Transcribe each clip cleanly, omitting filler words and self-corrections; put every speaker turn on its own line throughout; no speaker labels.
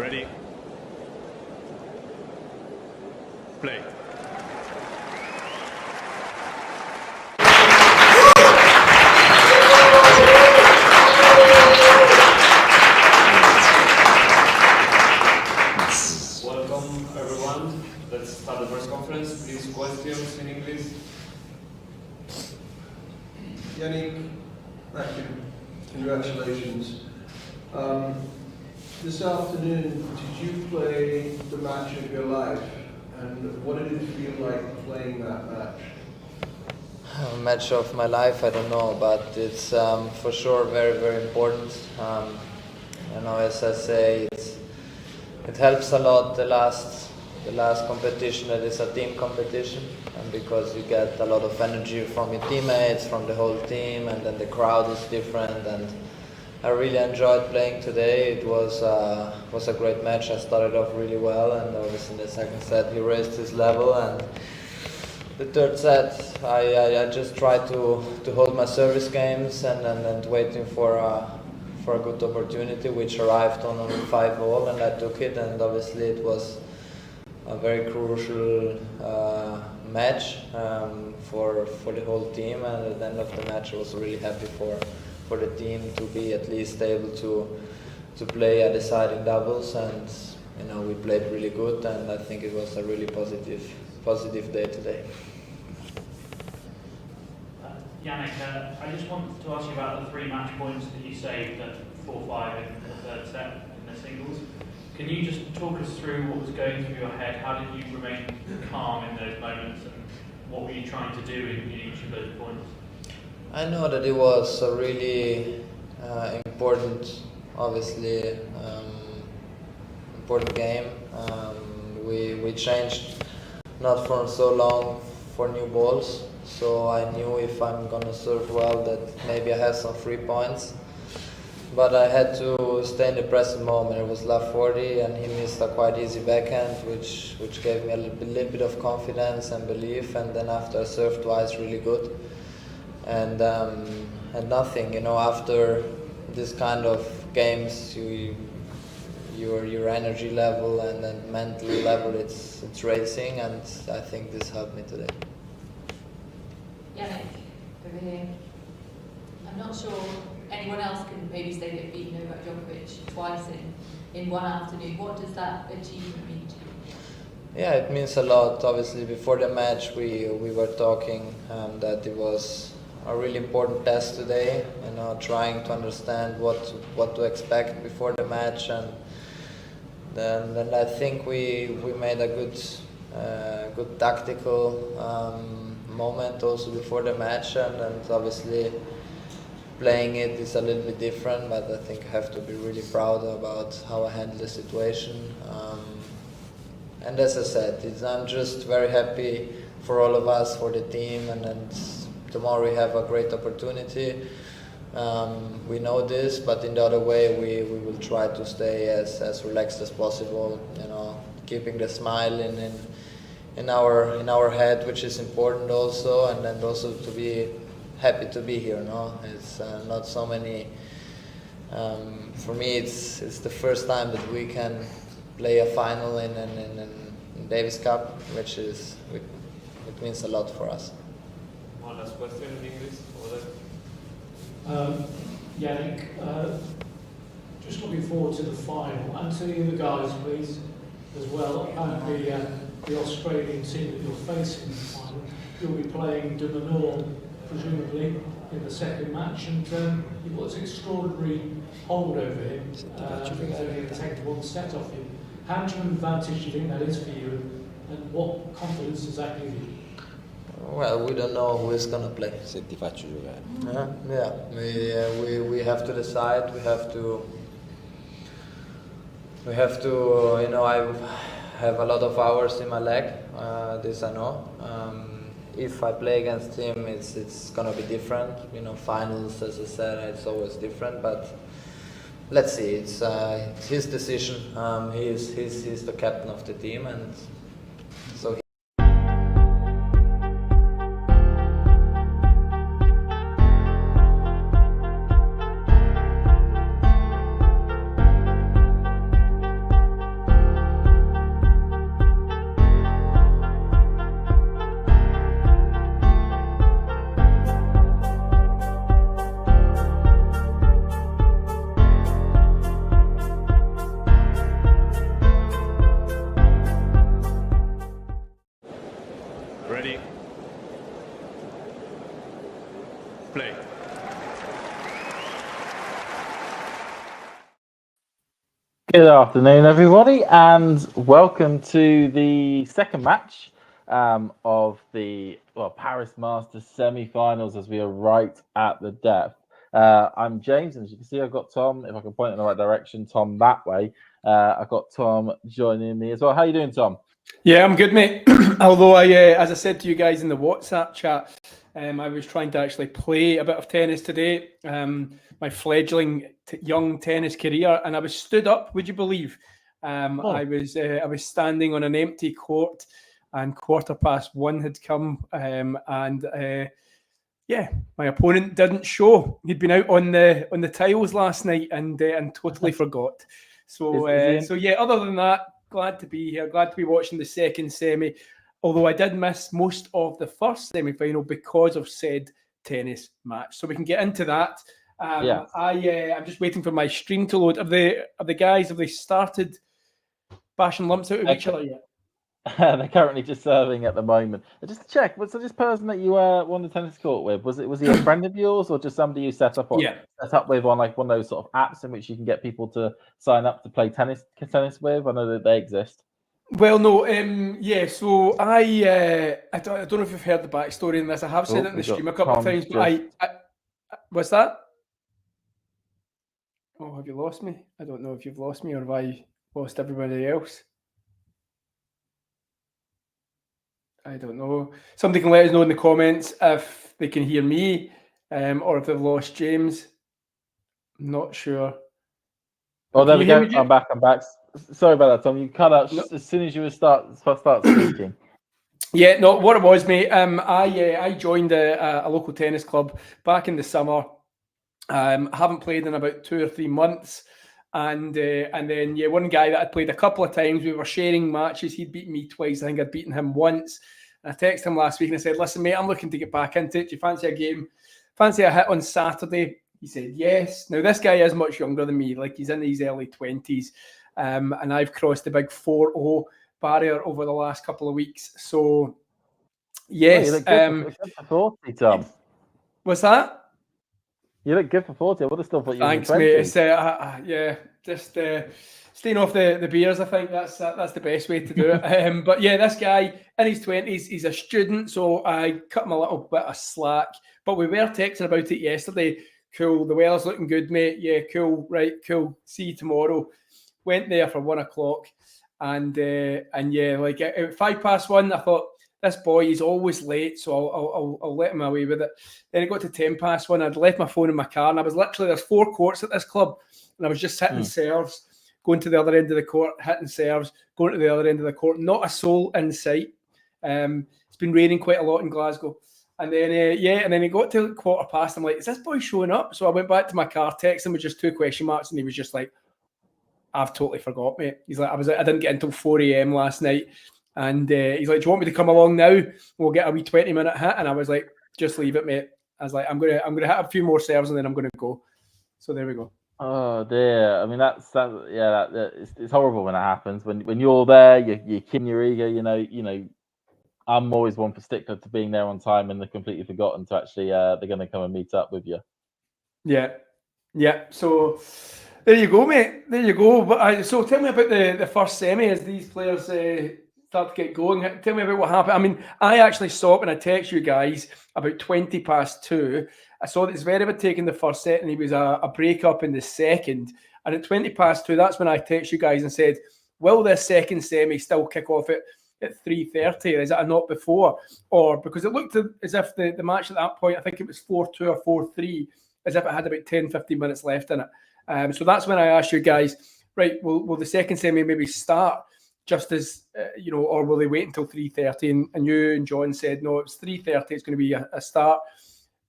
Ready? Play.
Welcome everyone. Let's start the press conference. Please, questions in English.
Jannik, thank you. Congratulations. This afternoon, did you play the match of your life? And what did it feel like playing that match?
Match of my life, I don't know, but it's for sure very, very important. As I say, it helps a lot the last competition that is a team competition, and because you get a lot of energy from your teammates, from the whole team, and then the crowd is different. And I really enjoyed playing today. It was a great match. I started off really well, and obviously in the second set he raised his level, and the third set I just tried to hold my service games and waiting for a good opportunity, which arrived on 5-all, and I took it. And obviously it was a very crucial match for the whole team, and at the end of the match I was really happy for the team to be at least able to play a deciding doubles, and we played really good, and I think it was a really positive day today.
Jannik, I just wanted to ask you about the 3 match points that you saved at 4-5 in the third set in the singles. Can you just talk us through what was going through your head? How did you remain calm in those moments, and what were you trying to do in each of those points?
I know that it was a really important, obviously, important game. We changed not for so long for new balls, so I knew if I'm gonna serve well that maybe I have some free points. But I had to stay in the present moment. It was love 40, and he missed a quite easy backhand, which gave me a little bit of confidence and belief. And then after I served twice, really good. And nothing, after this kind of games, your energy level and then mental level, it's racing, and I think this helped me today.
Jannik, over here. I'm not sure anyone else can maybe say they've beaten Novak Djokovic twice in one afternoon. What does that achievement mean to you?
Yeah, it means a lot. Obviously, before the match, we were talking that it was a really important test today. Trying to understand what to expect before the match, and then I think we made a good tactical moment also before the match, and obviously playing it is a little bit different, but I think I have to be really proud about how I handled the situation. And as I said, I'm just very happy for all of us, for the team, and tomorrow we have a great opportunity. We know this, but in the other way we will try to stay as relaxed as possible, keeping the smile in our head, which is important also, and then also to be happy to be here. It's not so many. For me, it's the first time that we can play a final in Davis Cup, which it means a lot for us.
One last question in English. Over
Jannik, just looking forward to the final, and to the other guys, please, as well. Apparently, the Australian team that you're facing in the final, you'll be playing de Minaur, presumably, in the second match, and you've got this extraordinary hold over him. I think it's only going to take 1 set off him. How much of an advantage do you think that is for you, and what confidence does that give you?
Well, we don't know who is going to play.
Se ti faccio giocare.
Yeah, we have to decide. We have to. I have a lot of hours in my leg. This I know. If I play against him, it's gonna be different. Finals, as I said, it's always different. But let's see. It's his decision. He's the captain of the team, and so.
Good afternoon, everybody, and welcome to the second match of the Paris Masters semi-finals as we are right at the depth. I'm James, and as you can see, I've got Tom. If I can point in the right direction, Tom that way. I've got Tom joining me as well. How you doing, Tom?
Yeah, I'm good, mate. Although as I said to you guys in the WhatsApp chat, I was trying to actually play a bit of tennis today. My fledgling young tennis career, and I was stood up. Would you believe? I was standing on an empty court, and 1:15 had come, my opponent didn't show. He'd been out on the tiles last night and totally forgot. So other than that, glad to be here. Glad to be watching the second semi. Although I did miss most of the first semi-final because of said tennis match. So we can get into that. I'm just waiting for my stream to load. Have the guys started bashing lumps out of each other yet?
They're currently just serving at the moment. Just to check, was this person that you were on the tennis court with? Was he a friend of yours, or just somebody you set up with on like one of those sort of apps in which you can get people to sign up to play tennis with? I know that they exist.
Well, no, So I don't know if you've heard the backstory in this. I have said it in the stream a couple of times, but I what's that? Oh, have you lost me? I don't know if you've lost me or have I lost everybody else. I don't know. Somebody can let us know in the comments if they can hear me, or if they've lost James. I'm not sure.
Oh, there we go. I'm back. Sorry about that, Tom. You cut out as soon as you start speaking.
Yeah, no, what it was, mate. I joined a local tennis club back in the summer. Haven't played in about 2 or 3 months, and then one guy that I'd played a couple of times. We were sharing matches. He'd beaten me twice. I think I'd beaten him once. And I texted him last week and I said, "Listen, mate, I'm looking to get back into it. Do you fancy a game? Fancy a hit on Saturday?" He said, "Yes." Now this guy is much younger than me. Like, he's in his early 20s, and I've crossed the big 4-0 barrier over the last couple of weeks. So yes,
you look good for 40, Tom.
What's that?
You look good for 40. I would have still put you
Thanks,
in the 20s.
Mate. Just staying off the beers. I think that's the best way to do it. But yeah, this guy in his 20s, he's a student, so I cut him a little bit of slack. But we were texting about it yesterday. Cool, the weather's looking good, mate. Yeah, cool, right, cool. See you tomorrow. Went there for 1 o'clock, and like at 1:05, I thought, this boy is always late, so I'll let him away with it. Then it got to 1:10. I'd left my phone in my car, and I was literally, there's 4 courts at this club, and I was just hitting serves, going to the other end of the court, hitting serves, going to the other end of the court. Not a soul in sight. It's been raining quite a lot in Glasgow. And then, and then it got to 1:15. I'm like, is this boy showing up? So I went back to my car, texted him with just 2 question marks, and he was just like, I've totally forgot, mate. He's like, I didn't get until 4 a.m. last night. And he's like, do you want me to come along now? We'll get a wee 20-minute hit. And I was like, just leave it, mate. I was like, I'm gonna hit a few more serves and then I'm gonna go. So there we go.
Oh dear. I mean, it's horrible when it happens. When you're there, you're kidding your ego. You know. I'm always one for stickler to being there on time, and they're completely forgotten to actually they're going to come and meet up with you.
Yeah. So there you go, mate. There you go. But so tell me about the first semi as these players start to get going. Tell me about what happened. I mean, I actually saw it when I texted you guys about 2:20. I saw that Zverev had taken the first set and he was a break-up in the second. And at 2:20, that's when I texted you guys and said, will this second semi still kick off at 3:30? Is it not before? Or because it looked as if the match at that point, I think it was 4-2 or 4-3, as if it had about 10-15 minutes left in it. So that's when I asked you guys, right, will the second semi maybe start just as, or will they wait until 3:30? And you and John said, no, it's 3:30, it's going to be a start.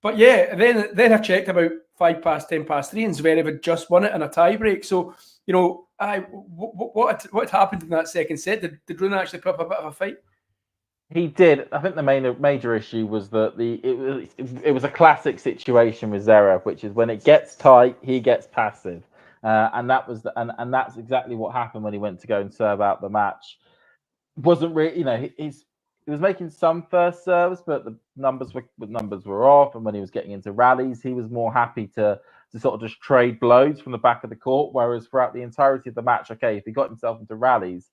But yeah, then I checked about 3:05, and Zverev had just won it in a tie-break. So, what happened in that second set? Did Rune actually put up a bit of a fight?
He did. I think the major issue was that it was a classic situation with Zverev, which is when it gets tight, he gets passive, and and that's exactly what happened when he went to go and serve out the match. Wasn't really, he was making some first serves, but the numbers were off, and when he was getting into rallies, he was more happy to to sort of just trade blows from the back of the court. Whereas throughout the entirety of the match, okay, if he got himself into rallies,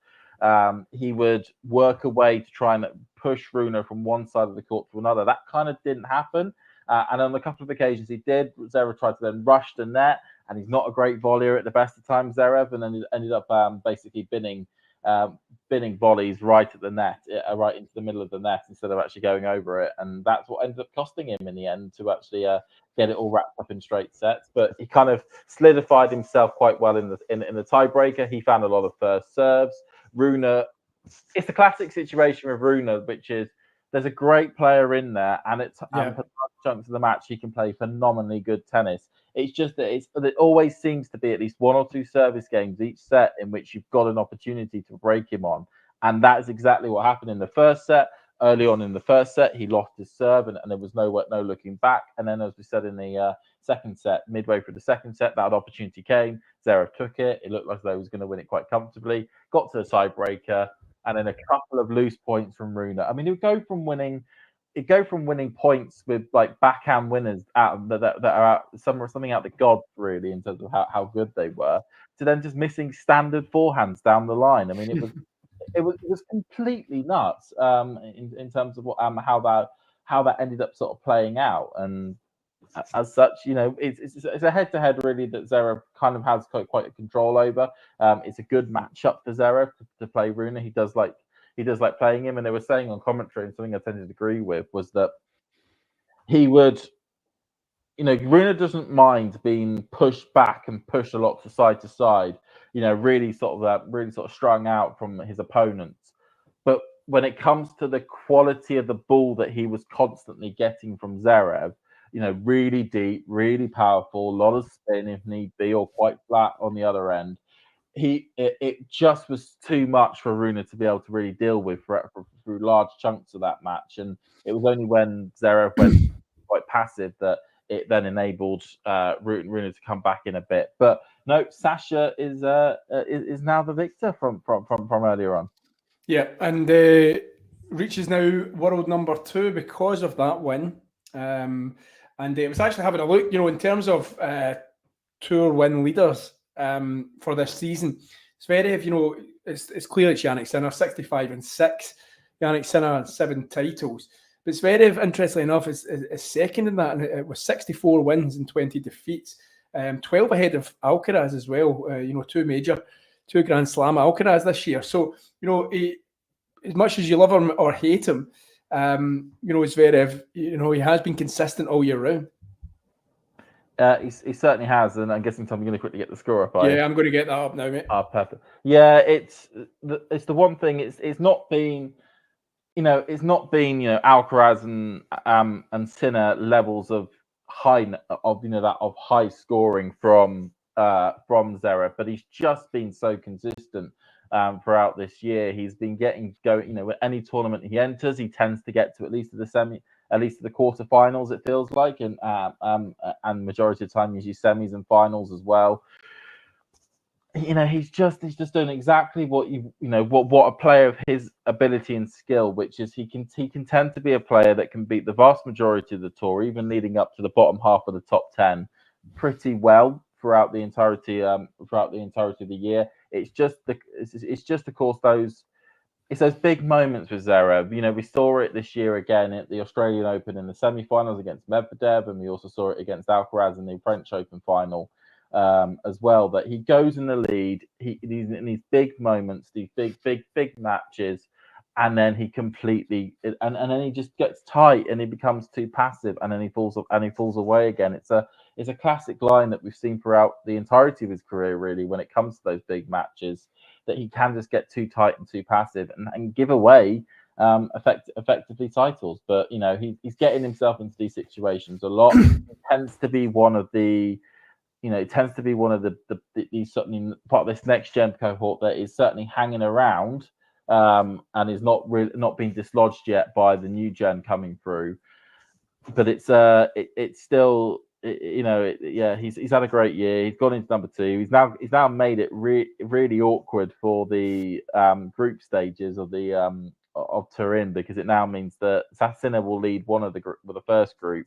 he would work away to try and push Rune from one side of the court to another. That kind of didn't happen. And on a couple of occasions he did. Zverev tried to then rush the net, and he's not a great volleyer at the best of times, Zverev, and then he ended up basically binning volleys right at the net, right into the middle of the net instead of actually going over it. And that's what ended up costing him in the end to actually get it all wrapped up in straight sets. But he kind of solidified himself quite well in the tiebreaker. He found a lot of first serves. Rune, it's the classic situation with Rune, which is there's a great player in there, and for chunks of the match he can play phenomenally good tennis. It's just that it always seems to be at least one or two service games each set in which you've got an opportunity to break him on, and that is exactly what happened in the first set. Early on in the first set, he lost his serve, and there was no looking back. And then, as we said in the second set, midway through the second set, that opportunity came. Zverev took it. It looked like they was going to win it quite comfortably. Got to the tiebreaker, and then a couple of loose points from Rune. I mean, it'd go from winning points with like backhand winners that are out something out the gods really in terms of how good they were, to then just missing standard forehands down the line. I mean, it was completely nuts in terms of what how that ended up sort of playing out. And as such, it's a head-to-head really that Zverev kind of has quite a control over. It's a good matchup for Zverev to play Rune. He does like playing him, and they were saying on commentary, and something I tended to agree with, was that he would, Rune doesn't mind being pushed back and pushed a lot to side, really sort of strung out from his opponents. But when it comes to the quality of the ball that he was constantly getting from Zverev, really deep, really powerful, a lot of spin if need be, or quite flat on the other end. It just was too much for Rune to be able to really deal with through large chunks of that match. And it was only when Zverev went quite passive that it then enabled Rune to come back in a bit. But no, Sasha is now the victor from earlier on.
Yeah, and reaches now world number 2 because of that win. And it was actually having a look, in terms of tour win leaders for this season. Zverev, it's clearly Jannik Sinner, 65-6. Jannik Sinner, 7 titles. But Zverev, interestingly enough, is second in that, and it was 64 wins and 20 defeats. 12 ahead of Alcaraz as well. 2 Grand Slam Alcaraz this year. So, as much as you love him or hate him, Zverev, he has been consistent all year round.
He certainly has, and I'm guessing Tom, you're going to quickly get the score up.
Yeah, I'm going to get that up now, mate.
Perfect. Yeah, it's the one thing. It's not been, Alcaraz and Sinner levels of high scoring from Zverev, but he's just been so consistent throughout this year. He's been getting going. With any tournament he enters, he tends to get to at least to the quarterfinals, it feels like, and majority of the time usually semis and finals as well. He's just doing exactly what what a player of his ability and skill, which is he can tend to be a player that can beat the vast majority of the tour, even leading up to the bottom half of the top 10, pretty well throughout the entirety of the year. It's just of course those big moments with Zverev. We saw it this year again at the Australian Open in the semi-finals against Medvedev, and we also saw it against Alcaraz in the French Open final as well. That he goes in the lead, he's in these big moments, these big matches, and then he completely and then he just gets tight and he becomes too passive, and then he falls away again. It's a classic line that we've seen throughout the entirety of his career, really, when it comes to those big matches, that he can just get too tight and too passive and give away effectively titles. But he's getting himself into these situations a lot. It tends to be one of the these certainly part of this next gen cohort that is certainly hanging around and is not being dislodged yet by the new gen coming through. But it's still. He's had a great year. He's gone into number 2. He's now made it really awkward for the group stages of the Turin, because it now means that Sinner will lead one of the first group,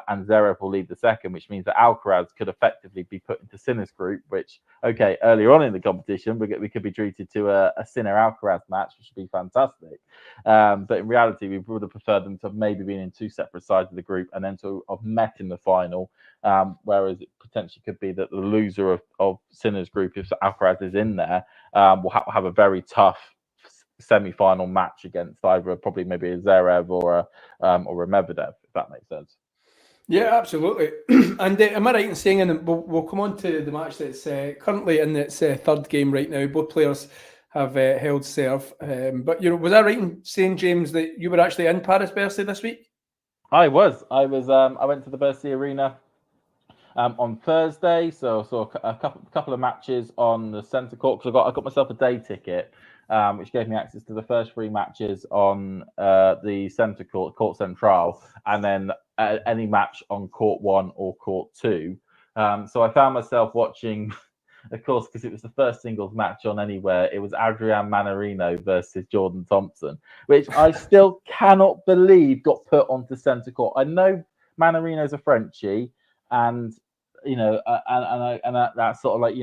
and Zverev will lead the second, which means that Alcaraz could effectively be put into Sinner's group. Which, okay, earlier on in the competition, we could be treated to a Sinner-Alcaraz match, which would be fantastic. But in reality, we would have preferred them to have maybe been in two separate sides of the group and then to have met in the final. Whereas it potentially could be that the loser of Sinner's group, if Alcaraz is in there, will have a very tough semi-final match against either probably maybe a Zverev or a Medvedev, if that makes sense.
Yeah, absolutely. And am I right in saying, and we'll come on to the match that's currently in its third game right now, both players have held serve. But, was I right in saying, James, that you were actually in Paris, Bercy this week?
I was. I went to the Bercy Arena on Thursday, so I saw a couple of matches on the centre court, because I got myself a day ticket, which gave me access to the first 3 matches on the centre court, Court Central, and then any match on Court 1 or Court 2. So I found myself watching, of course, because it was the first singles match on anywhere, it was Adrian Mannarino versus Jordan Thompson, which I still cannot believe got put onto centre court. I know Mannarino's a Frenchie, and that sort of like,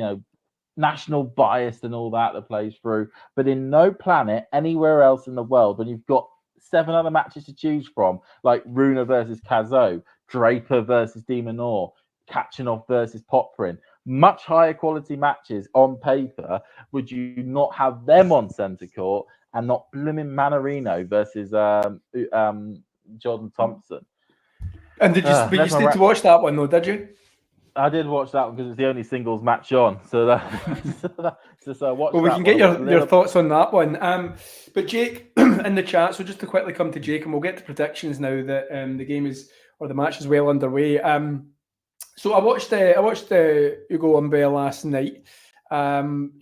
national bias and all that plays through. But in no planet anywhere else in the world, when you've got 7 other matches to choose from, like Rune versus Cazot, Draper versus De Minaur, Khachanov versus Poprin, much higher quality matches on paper, would you not have them on centre court and not blooming Mannarino versus Jordan Thompson?
And did you still to watch that one though, did you?
I did watch that one because it's the only singles match on. So
we can get your thoughts on that one. But Jake in the chat, so just to quickly come to Jake, and we'll get to predictions now that the game is, or the match is well underway. So I watched Hugo Humbert last night. I don't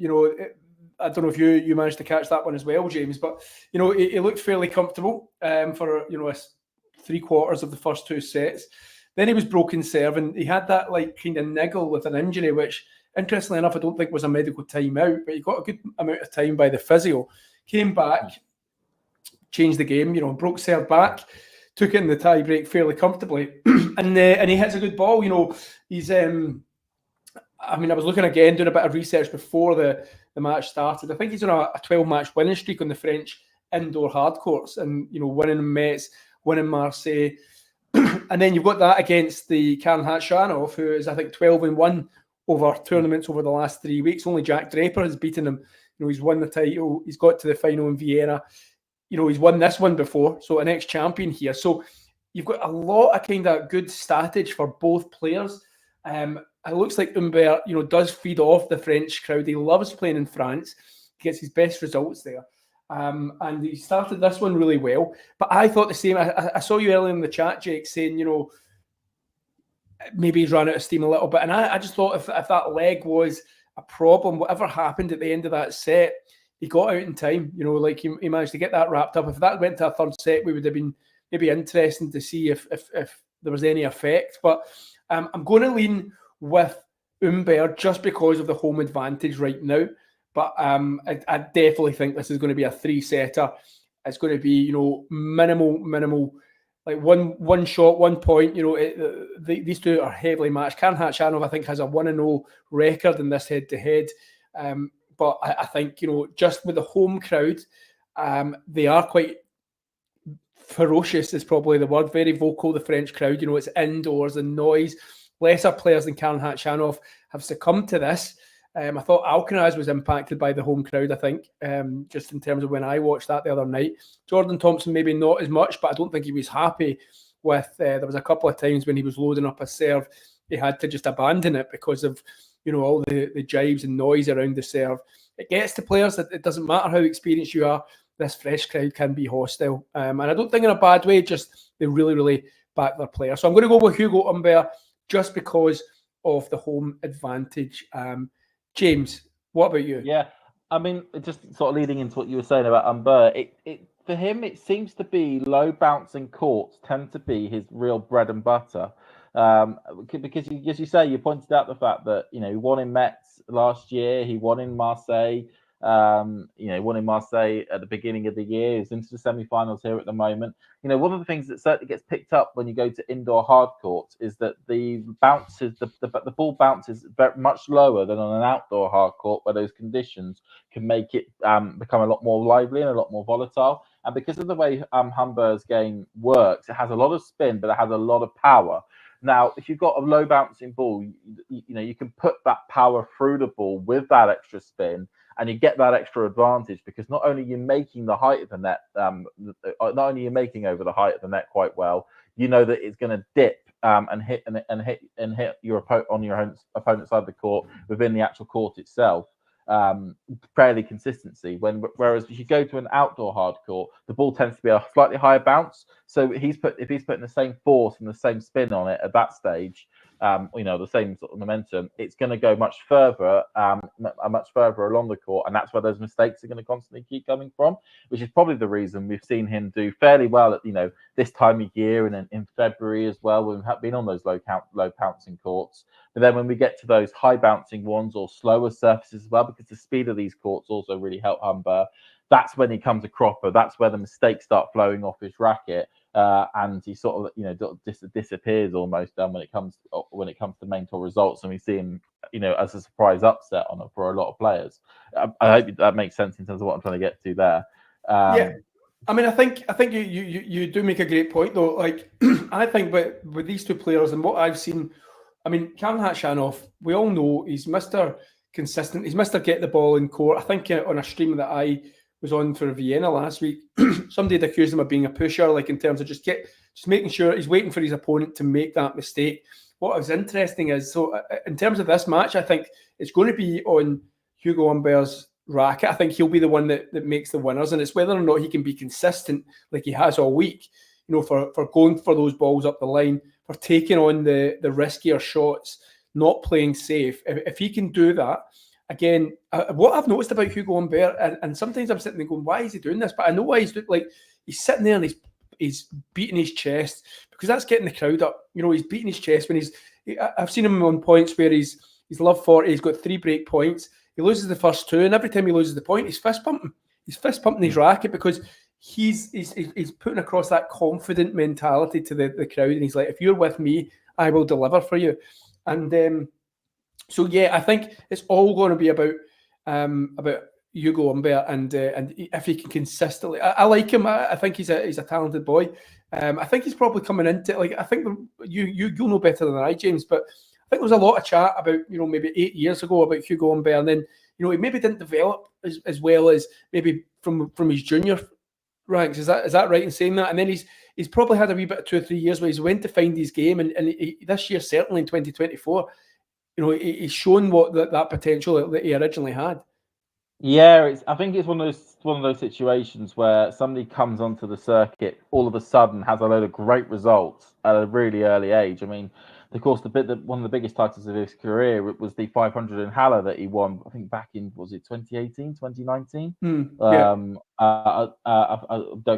know if you managed to catch that one as well, James, but he looked fairly comfortable for 3/4 of the first 2 sets. Then he was broken serve, and he had that kind of niggle with an injury, which, interestingly enough, I don't think was a medical timeout, but he got a good amount of time by the physio. Came back, changed the game, broke serve back, took it in the tie break fairly comfortably, and he hits a good ball. He's I was looking again, doing a bit of research before the match started. I think he's on a 12-match winning streak on the French indoor hard courts, and winning Metz, winning Marseille. And then you've got that against the Khachanov, who is, I think, 12-1 over tournaments over the last 3 weeks. Only Jack Draper has beaten him. He's won the title. He's got to the final in Vienna. He's won this one before, so an ex-champion here. So you've got a lot of kind of good status for both players. It looks like Humbert, does feed off the French crowd. He loves playing in France. He gets his best results there. And he started this one really well. But I thought the same. I saw you earlier in the chat, Jake, saying, maybe he's run out of steam a little bit. And I just thought if that leg was a problem, whatever happened at the end of that set, he got out in time. He managed to get that wrapped up. If that went to a third set, we would have been maybe interesting to see if there was any effect. But I'm going to lean with Humbert just because of the home advantage right now. But I definitely think this is going to be a 3-setter. It's going to be, minimal, like one shot, 1 point. These two are heavily matched. Khachanov, I think, has a 1-0 record in this head-to-head. But I think, just with the home crowd, they are quite ferocious, is probably the word. Very vocal, the French crowd. It's indoors and noise. Lesser players than Khachanov have succumbed to this. I thought Alcaraz was impacted by the home crowd, I think, just in terms of when I watched that the other night. Jordan Thompson, maybe not as much, but I don't think he was happy with... there was a couple of times when he was loading up a serve, he had to just abandon it because of, all the jibes and noise around the serve. It gets to players that it doesn't matter how experienced you are, this fresh crowd can be hostile. And I don't think in a bad way, just they really, really back their player. So I'm going to go with Hugo Humbert just because of the home advantage. James, what about you?
Yeah, just sort of leading into what you were saying about Humbert, it for him, it seems to be low bouncing courts tend to be his real bread and butter. Because, as you say, you pointed out the fact that, he won in Metz last year, he won in Marseille, Won in Marseille at the beginning of the year. He's into the semi-finals here at the moment. One of the things that certainly gets picked up when you go to indoor hard courts is that the bounces, the ball bounces very much lower than on an outdoor hard court, where those conditions can make it become a lot more lively and a lot more volatile. And because of the way Humbert's game works, it has a lot of spin, but it has a lot of power. Now, if you've got a low bouncing ball, you can put that power through the ball with that extra spin, and you get that extra advantage because not only are you making the height of the net, not only are you making over the height of the net quite well, you know that it's going to dip and hit your opponent's side of the court within the actual court itself. Fairly consistency. Whereas if you go to an outdoor hard court, the ball tends to be a slightly higher bounce. So if he's putting the same force and the same spin on it at that stage, the same sort of momentum, it's going to go much further along the court, and that's where those mistakes are going to constantly keep coming from. Which is probably the reason we've seen him do fairly well at this time of year and in February as well. We've been on those low bouncing courts. But then when we get to those high bouncing ones or slower surfaces as well, because the speed of these courts also really help Humbert, that's when he comes a cropper. That's where the mistakes start flowing off his racket, and he sort of disappears almost when it comes to main tour results. And we see him as a surprise upset for a lot of players. I hope that makes sense in terms of what I'm trying to get to there.
Yeah. I mean, I think you do make a great point though. Like, I think with these two players and what I've seen, I mean, Khachanov, we all know he's Mr. Consistent. He's Mr. Get the ball in court. I think on a stream that I was on for Vienna last week, somebody had accused him of being a pusher, like in terms of just making sure he's waiting for his opponent to make that mistake. What was interesting is, so in terms of this match, I think it's going to be on Hugo Humbert's racket. I think he'll be the one that makes the winners, and it's whether or not he can be consistent like he has all week, for going for those balls up the line, for taking on the riskier shots, not playing safe. If he can do that, again, what I've noticed about Hugo Humbert, and sometimes I'm sitting there going, why is he doing this? But I know why he's doing. Like, he's sitting there and he's beating his chest, because that's getting the crowd up. He's beating his chest when I've seen him on points where he's love 40. He's got 3 break points. He loses the first 2, and every time he loses the point, he's fist pumping. He's fist pumping his racket because he's putting across that confident mentality to the crowd, and he's like, if you're with me, I will deliver for you. And so yeah, I think it's all going to be about Hugo Humbert, and if he can consistently, I like him. I think he's a talented boy. I think he's probably coming into, like, I think you'll know better than I, James, but I think there was a lot of chat about maybe 8 years ago about Hugo Humbert, and then he maybe didn't develop as well as maybe from his junior ranks. Is that right in saying that? And then he's probably had a wee bit of 2 or 3 years where he's went to find his game, and this year, certainly in 2024, he's shown what that potential that he originally had.
Yeah, I think it's one of those situations where somebody comes onto the circuit, all of a sudden has a load of great results at a really early age. I mean, of course, one of the biggest titles of his career was the 500 in Halle that he won, I think back in, was it 2018, 2019? Don't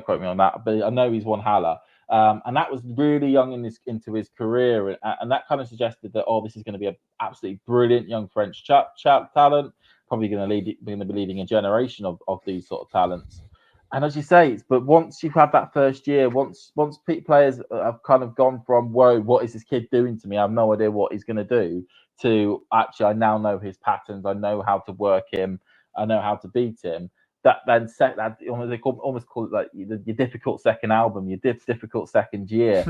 quote me on that, but I know he's won Halle. And that was really young into his career, and that kind of suggested that, this is going to be an absolutely brilliant young French talent, probably going to be leading a generation of these sort of talents. And as you say, but once you've had that first year, once players have kind of gone from, whoa, what is this kid doing to me? I have no idea what he's going to do, to actually, I now know his patterns. I know how to work him. I know how to beat him. That then set that, they almost call it like your difficult second album, your difficult second year.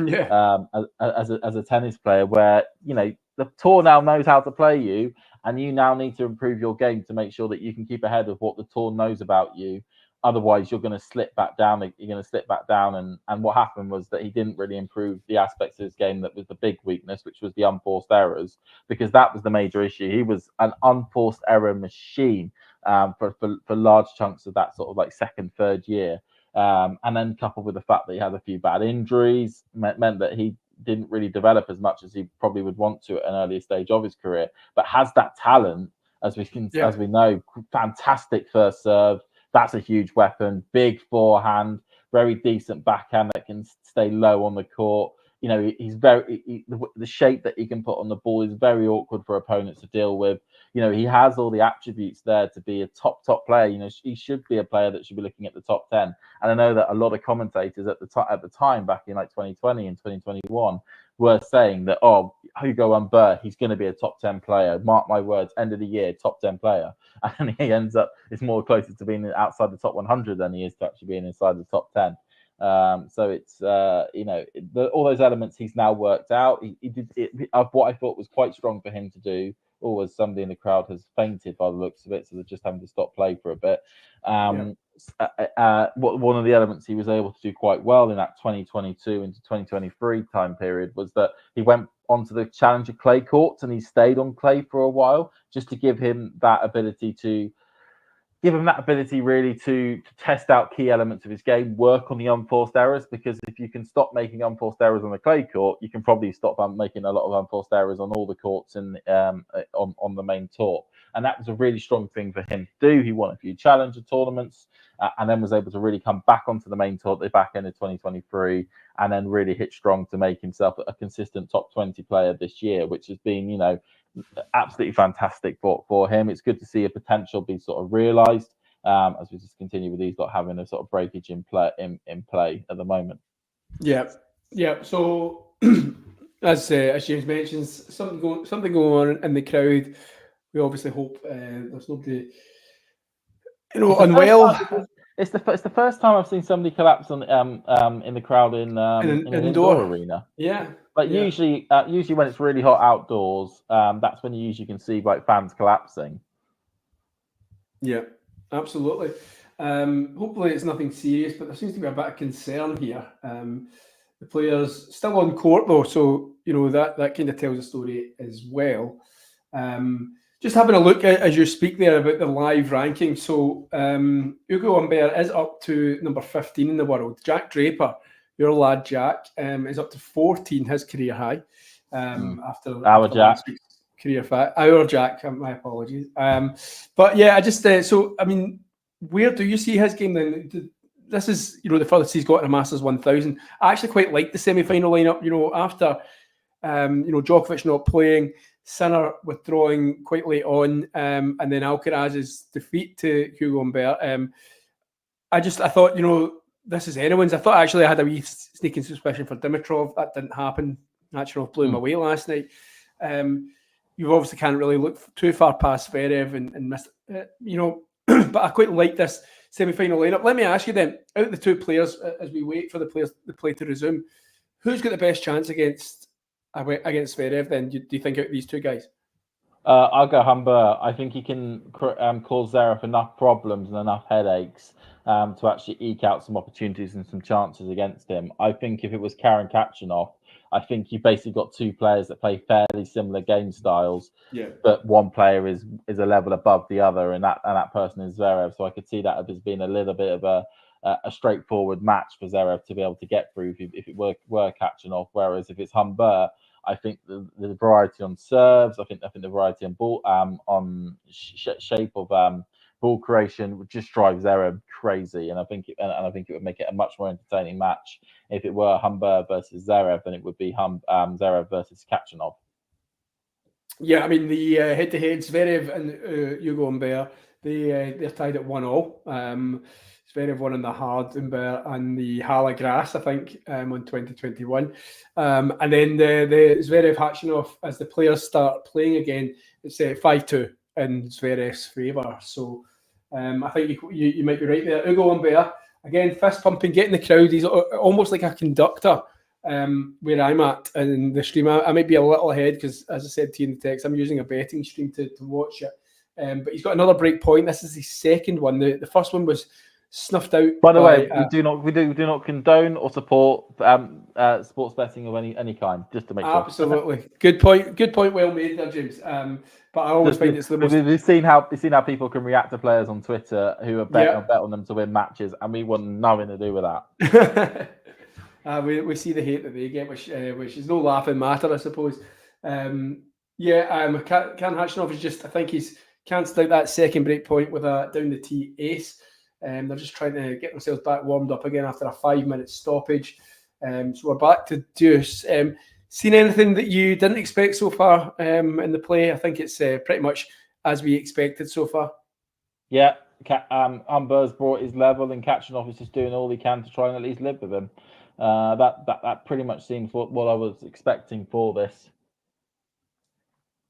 As a tennis player, where the tour now knows how to play you, and you now need to improve your game to make sure that you can keep ahead of what the tour knows about you. Otherwise, you're going to slip back down. And what happened was that he didn't really improve the aspects of his game that was the big weakness, which was the unforced errors, because that was the major issue. He was an unforced error machine for large chunks of that sort of like second, third year. And then coupled with the fact that he had a few bad injuries, meant that he didn't really develop as much as he probably would want to at an earlier stage of his career, but has that talent, as we know, fantastic first serve. That's a huge weapon. Big forehand, very decent backhand that can stay low on the court. you know, he's very the shape that he can put on the ball is very awkward for opponents to deal with. You know, he has all the attributes there to be a top player. You know, he should be a player that should be looking at the top 10. And I know that a lot of commentators at the time back in like 2020 and 2021 were saying that, oh, Hugo Humbert, he's going to be a top 10 player. Mark my words, end of the year, top 10 player. And he ends up, it's more closer to being outside the top 100 than he is to actually being inside the top 10. So it's, you know, all those elements he's now worked out. He did what I thought was quite strong for him to do. Always somebody in the crowd has fainted by the looks of it, so they're just having to stop play for a bit. One of the elements he was able to do quite well in that 2022 into 2023 time period was that he went onto the Challenger clay courts and he stayed on clay for a while, just to give him that ability really to test out key elements of his game, work on the unforced errors, because if you can stop making unforced errors on the clay court, you can probably stop making a lot of unforced errors on all the courts on the main tour. And that was a really strong thing for him to do. He won a few Challenger tournaments and then was able to really come back onto the main tour at the back end of 2023 and then really hit strong to make himself a consistent top 20 player this year, which has been, you know, absolutely fantastic for him. It's good to see a potential be sort of realised as we just continue with these not having a sort of breakage in play at the moment.
Yeah. So as James mentions, something going on in the crowd. We obviously hope there's nobody, you know, unwell.
It's the first time I've seen somebody collapse in the crowd in an indoor arena.
Yeah.
But usually when it's really hot outdoors, that's when you usually can see like fans collapsing.
Yeah, absolutely. Hopefully it's nothing serious, but there seems to be a bit of concern here. The players still on court though, so you know that kind of tells a story as well. Just having a look as you speak there about the live ranking. So Hugo Humbert is up to number 15 in the world. Jack Draper, your lad Jack, is up to 14, his career high. After
our Jack
career fact. Our Jack, my apologies. But yeah, I just so I mean, where do you see his game then? This is, you know, the furthest he's got in a Masters 1000. I actually quite like the semi-final lineup. You know, after you know, Djokovic not playing, Sinner withdrawing quite late on, and then Alcaraz's defeat to Hugo Humbert. I thought, you know, this is anyone's. I thought actually I had a wee sneaking suspicion for Dimitrov. That didn't happen. Khachanov blew him away last night. You obviously can't really look too far past Zverev and miss, you know, but I quite like this semi-final lineup. Let me ask you then, out of the two players, as we wait for the play to resume, who's got the best chance against Zverev then? Do you think out of these two guys?
I'll go Humbert. I think he can cause Zverev enough problems and enough headaches to actually eke out some opportunities and some chances against him. I think if it was Karen Khachanov, I think you basically got two players that play fairly similar game styles, but one player is a level above the other, and that person is Zverev. So I could see that as being a little bit of a straightforward match for Zverev to be able to get through if it were Khachanov. Whereas if it's Humbert, I think the variety on serves, I think the variety on ball, on shape of ball creation would just drive Zverev crazy, and I think it would make it a much more entertaining match if it were Humbert versus Zverev than it would be Zverev versus Khachanov.
Yeah, I mean the head-to-head Zverev and Hugo Humbert, they're tied at 1-1. Zverev won on the hard Humbert and the Hala grass, I think, on 2021. And then the Zverev Khachanov, as the players start playing again, it's 5-2 in Zverev's favour. So I think you might be right there. Hugo Humbert, again, fist pumping, getting the crowd. He's almost like a conductor where I'm at in the stream. I might be a little ahead because, as I said to you in the text, I'm using a betting stream to watch it. But he's got another break point. This is his second one. The first one was snuffed out.
By the way, we do not condone or support sports betting of any kind. Just to make sure.
Absolutely, good point. Well made there, James. But I always find it's the most.
We've seen how people can react to players on Twitter who are bet on them to win matches, and we want nothing to do with that.
We see the hate that they get, which is no laughing matter, I suppose. Karen Khachanov is just, I think he's cancelled out that second break point with a down the tee ace. They're just trying to get themselves back warmed up again after a 5-minute stoppage. So we're back to Deuce. Seen anything that you didn't expect so far in the play? I think it's pretty much as we expected so far.
Yeah, Humbert's brought his level, and Khachanov is just doing all he can to try and at least live with him. That pretty much seems what I was expecting for this.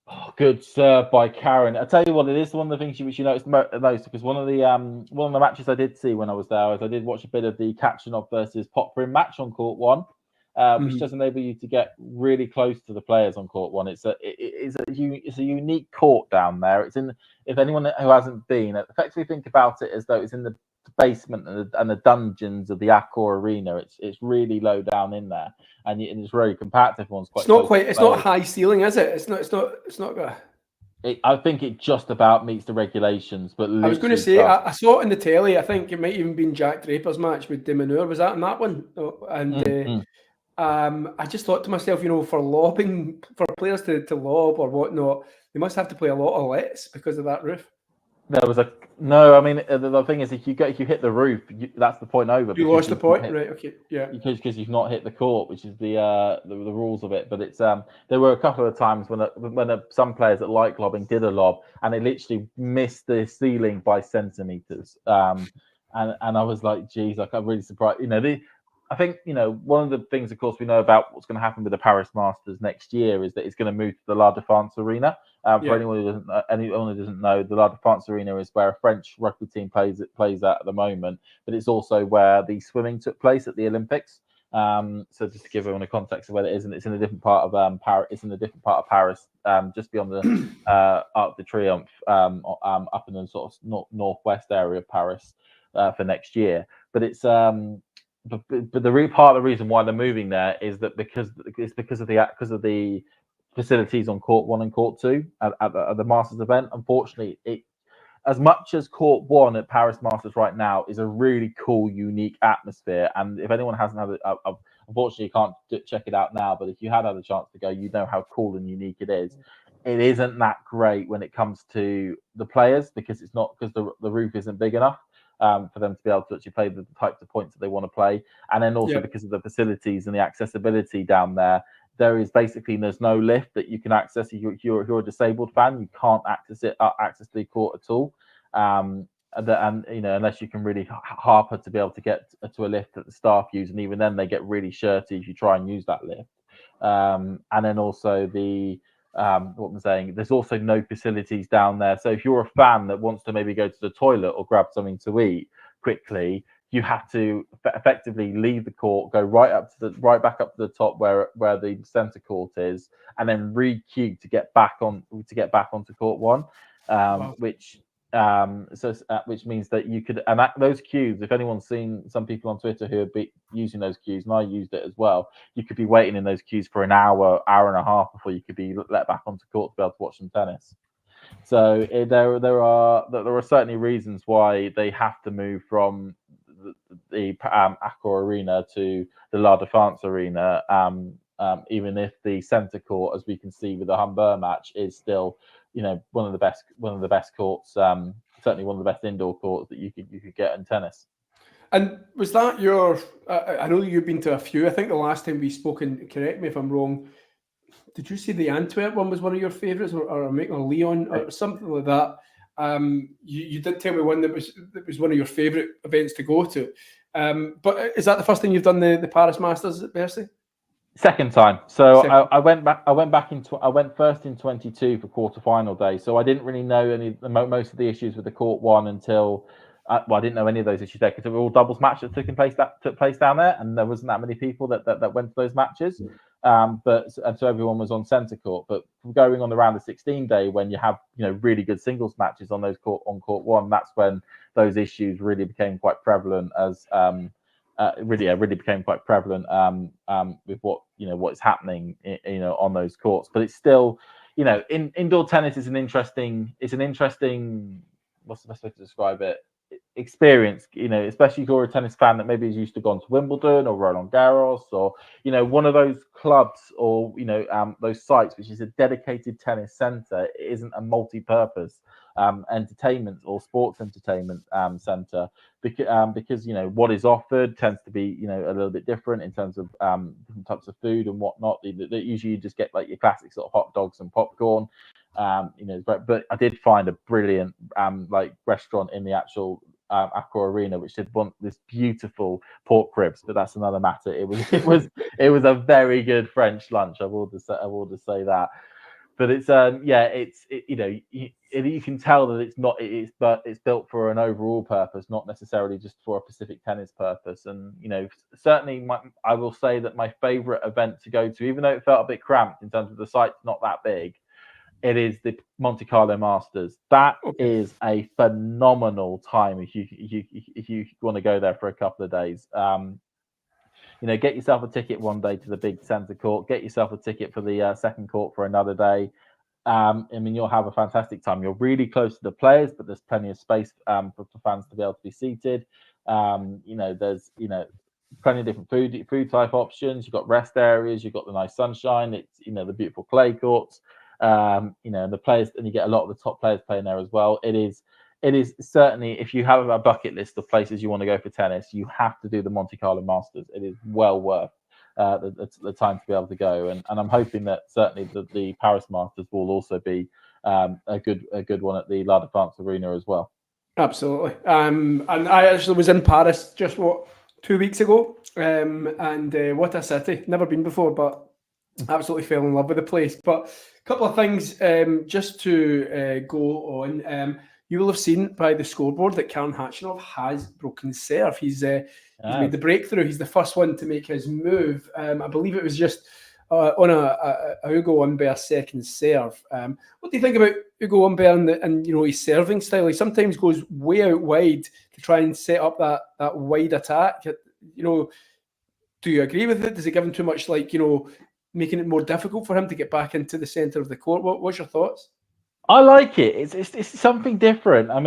Oh, good serve by Karen. I tell you what, it is one of the things which you noticed most, because one of the matches I did see when I was there is I did watch a bit of the Khachanov versus Popperin match on court 1. Which does enable you to get really close to the players on court 1. It's a unique court down there. It's in, if anyone who hasn't been, effectively think about it as though it's in the basement and the dungeons of the Accor Arena. It's really low down in there, and it's very compact. Everyone's quite.
It's not high ceiling, is it? It's not.
I think it just about meets the regulations. But
I was going to say, I saw it in the telly. I think it might even been Jack Draper's match with De Minaur. Was that in that one? And. I just thought to myself, for lobbing, for players to lob or whatnot, they must have to play a lot of lets because of that roof.
There was no. I mean, the thing is, if you hit the roof, that's the point over.
You lost the point, right? Okay, yeah.
Because you've not hit the court, which is the rules of it. But it's there were a couple of times when some players that like lobbing did a lob and they literally missed the ceiling by centimeters. And I was like, geez, I'm really surprised. I think, one of the things, of course, we know about what's going to happen with the Paris Masters next year is that it's going to move to the La Défense Arena. For anyone who doesn't know, the La Défense Arena is where a French rugby team plays at the moment, but it's also where the swimming took place at the Olympics. So just to give everyone a context of where it is, and it's in a different part of Paris. It's in a different part of Paris, just beyond the Arc de Triomphe, up in the sort of northwest area of Paris for next year. But it's But the part of the reason why they're moving there is that because of the facilities on court 1 and court 2 at the Masters event. Unfortunately, as much as court 1 at Paris Masters right now is a really cool, unique atmosphere, and if anyone hasn't had it, unfortunately you can't check it out now. But if you had a chance to go, you know how cool and unique it is. It isn't that great when it comes to the players because the roof isn't big enough. For them to be able to actually play the types of points that they want to play, and then also because of the facilities and the accessibility down there, there's no lift that you can access. If you're a disabled fan, you can't access the court at all, and unless you can really harper to be able to get to a lift that the staff use, and even then they get really shirty if you try and use that lift. And then also what I'm saying, there's also no facilities down there. So if you're a fan that wants to maybe go to the toilet or grab something to eat quickly, you have to effectively leave the court, go right back up to the top where the centre court is, and then re-queue to get back onto court 1, which means that you could, and those queues, if anyone's seen some people on Twitter who have been using those queues, and I used it as well, you could be waiting in those queues for an hour and a half before you could be let back onto court to be able to watch some tennis. So there are certainly reasons why they have to move from the Accor Arena to the La Défense Arena, even if the centre court, as we can see with the Humbert match, is still one of the best courts, certainly one of the best indoor courts that you could get in tennis.
And was that your? I know you've been to a few. I think the last time we spoke, and correct me if I'm wrong, did you say the Antwerp one was one of your favourites, or Leon, or something like that? You did tell me one that was one of your favourite events to go to. But is that the first time you've done the Paris Masters at Bercy?
Second time. So I went first in 22 for quarterfinal day. So I didn't really know most of the issues with the court 1 until I didn't know any of those issues there because they were all doubles matches that took place down there, and there wasn't that many people that went to those matches. So everyone was on centre court. But going on the round of 16 day, when you have really good singles matches on court 1, that's when those issues really became quite prevalent as really became quite prevalent with what is happening on those courts. But it's still indoor tennis is an interesting what's the best way to describe it, experience, especially if you're a tennis fan that maybe is used to gone to Wimbledon or Roland Garros or one of those clubs or those sites which is a dedicated tennis center. It isn't a multi-purpose entertainment or sports entertainment centre, because what is offered tends to be a little bit different in terms of different types of food and whatnot. That usually you just get like your classic sort of hot dogs and popcorn. But I did find a brilliant restaurant in the actual Accra Arena, which did this beautiful pork ribs, but that's another matter. It was a very good French lunch. I will just say that. But it's you can tell that it's built for an overall purpose, not necessarily just for a Pacific tennis purpose. And certainly I will say that my favourite event to go to, even though it felt a bit cramped in terms of the site's not that big, it is the Monte Carlo Masters. That is a phenomenal time if you want to go there for a couple of days. Get yourself a ticket one day to the big centre court. Get yourself a ticket for the second court for another day. You'll have a fantastic time. You're really close to the players, but there's plenty of space for fans to be able to be seated. There's plenty of different food type options. You've got rest areas. You've got the nice sunshine. It's the beautiful clay courts. The players, and you get a lot of the top players playing there as well. It is certainly, if you have a bucket list of places you want to go for tennis, you have to do the Monte Carlo Masters. It is well worth the time to be able to go, and I'm hoping that certainly the Paris Masters will also be a good one at the La Défense Arena as well.
Absolutely. And I actually was in Paris just 2 weeks ago, and what a city! Never been before, but absolutely fell in love with the place. But a couple of things just to go on. You will have seen by the scoreboard that Khachanov has broken serve. He's made the breakthrough. He's the first one to make his move. I believe it was just on a Hugo Humbert second serve. What do you think about Hugo Humbert and his serving style? He sometimes goes way out wide to try and set up that wide attack. Do you agree with it? Does it give him too much, making it more difficult for him to get back into the centre of the court? What's your thoughts?
I like it. It's something different. I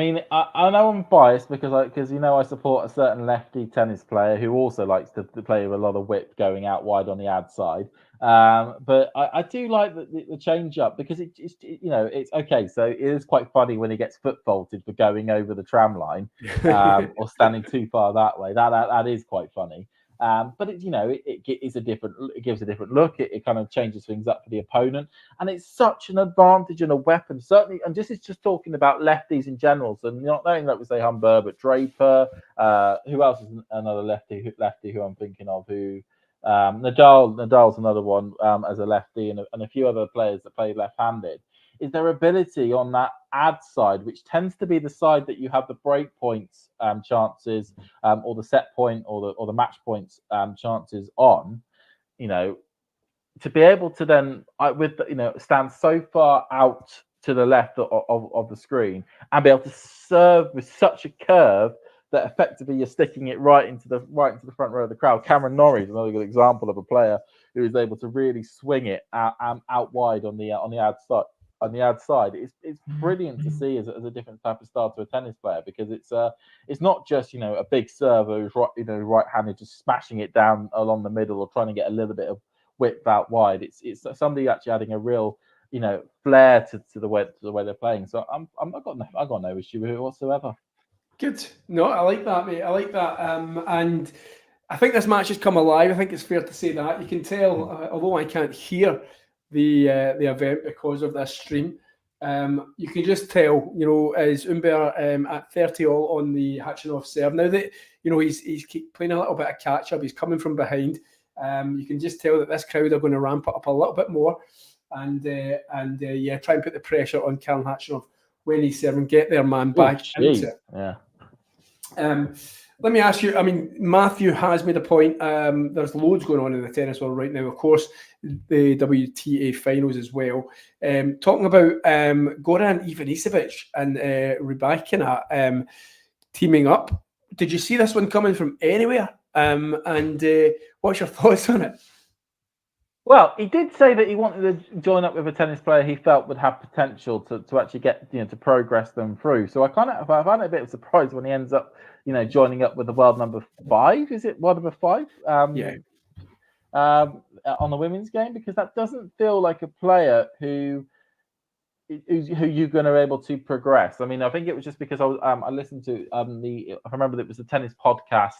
know I'm biased because I support a certain lefty tennis player who also likes to play with a lot of whip going out wide on the ad side. But I do like the change up because it's okay. So it is quite funny when he gets foot faulted for going over the tram line or standing too far that way. That is quite funny. But it gives a different look. It kind of changes things up for the opponent, and it's such an advantage and a weapon. Certainly, and this is just talking about lefties in general. So not only like we say Humbert, but Draper. Who else is another lefty who I'm thinking of? Who Nadal's another one as a lefty, and a few other players that play left-handed. Is their ability on that ad side, which tends to be the side that you have the break points chances, or the set point, or the match points chances on, to be able to then stand so far out to the left of the screen and be able to serve with such a curve that effectively you're sticking it right into the front row of the crowd. Cameron Norrie is another good example of a player who is able to really swing it out wide on the ad side. On the ad side, it's brilliant to see as a different type of style to a tennis player, because it's not just a big server who's right-handed just smashing it down along the middle or trying to get a little bit of whip out wide. It's somebody actually adding a real flair to the way they're playing. So I've got no issue with it whatsoever.
Good. No, I like that, mate. I like that. And I think this match has come alive. I think it's fair to say that. You can tell, although I can't hear the event because of this stream, you can just tell, as Humbert at 30 all on the Khachanov serve. Now that he's playing a little bit of catch up, he's coming from behind. You can just tell that this crowd are going to ramp it up a little bit more, and try and put the pressure on Khachanov when he's serving, get their man back into it.
Yeah.
Let me ask you, Matthew has made a point. There's loads going on in the tennis world right now. Of course, the WTA finals as well. Talking about Goran Ivanisevic and Rybakina teaming up. Did you see this one coming from anywhere? And what's your thoughts on it?
Well, he did say that he wanted to join up with a tennis player he felt would have potential to actually get to progress them through. So I found it a bit of a surprise when he ends up joining up with the world number 5. Is it world number 5? On the women's game, because that doesn't feel like a player who who you're going to be able to progress. I mean, I think it was just because I listened to I remember that it was a tennis podcast,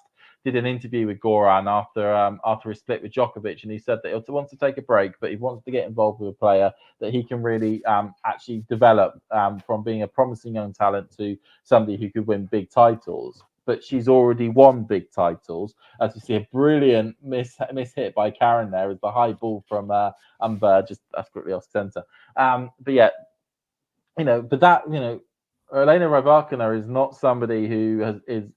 did an interview with Goran after his split with Djokovic, and he said that he wants to take a break, but he wants to get involved with a player that he can really actually develop from being a promising young talent to somebody who could win big titles. But she's already won big titles. As you see, a brilliant miss hit by Karen there as the high ball from Humbert just quickly off centre. But yeah, but that, Elena Rybakina is not somebody who's an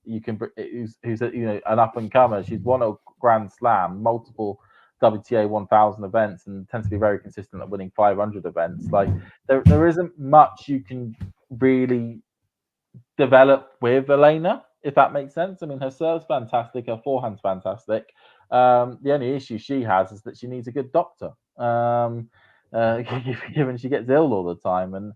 up and comer. She's won a Grand Slam, multiple WTA 1000 events, and tends to be very consistent at winning 500 events. Like there isn't much you can really develop with Elena, if that makes sense. I mean, her serve's fantastic, her forehand's fantastic. The only issue she has is that she needs a good doctor, given she gets ill all the time, and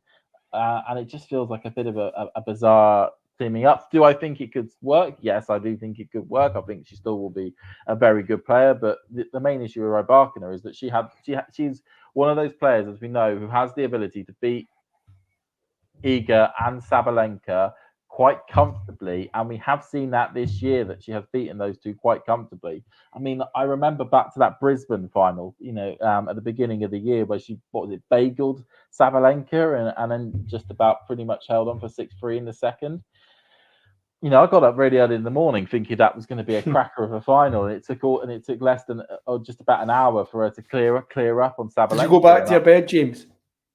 it just feels like a bit of a bizarre teaming up. Do I think it could work? Yes, I do think it could work. I think she still will be a very good player, but the main issue with Rybakina is that she's one of those players, as we know, who has the ability to beat Iga and Sabalenka quite comfortably, and we have seen that this year, that she has beaten those two quite comfortably. I mean, I remember back to that Brisbane final, at the beginning of the year, where she bageled Sabalenka and then just about pretty much held on for 6-3 in the second. I got up really early in the morning thinking that was going to be a cracker of a final, and it took less than just about an hour for her to clear up on Sabalenka.
Did you go back to your bed, James?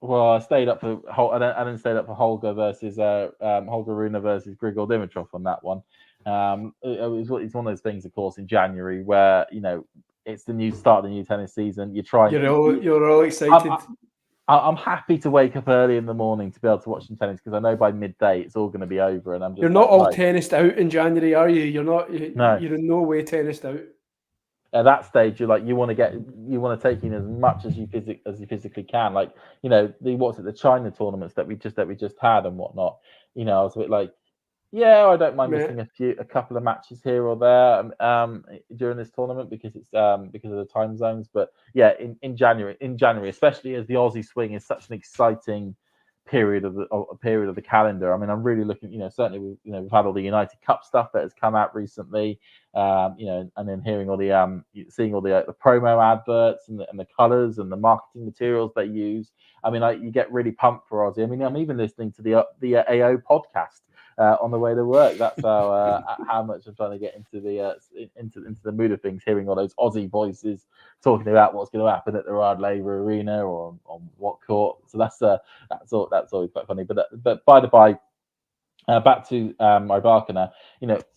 Well, I stayed up for then stayed up for Holger versus Holger Rune versus Grigor Dimitrov on that one. It's one of those things, of course, in January where it's the new start of the new tennis season. You're all
excited.
I'm happy to wake up early in the morning to be able to watch some tennis, because I know by midday it's all going to be over, and I'm just.
You're not all tennised out in January, are you? You're not.
No.
You're in no way tennised out.
At that stage, you want to take in as much as you physically can. Like, the China tournaments that we just had and whatnot. I was a bit like, yeah, I don't mind missing a couple of matches here or there during this tournament because it's because of the time zones. But yeah, in January, especially as the Aussie swing is such an exciting period of the calendar. I mean, I'm really looking. Certainly we've had all the United Cup stuff that has come out recently. And then hearing all the seeing all the promo adverts and the colours and the marketing materials they use. I mean, you get really pumped for Aussie. I mean, I'm even listening to the AO podcast on the way to work. That's how much I'm trying to get into the mood of things, hearing all those Aussie voices talking about what's going to happen at the Rod Laver Arena or on what court. So that's always quite funny. But by the by. Back to Rybakina,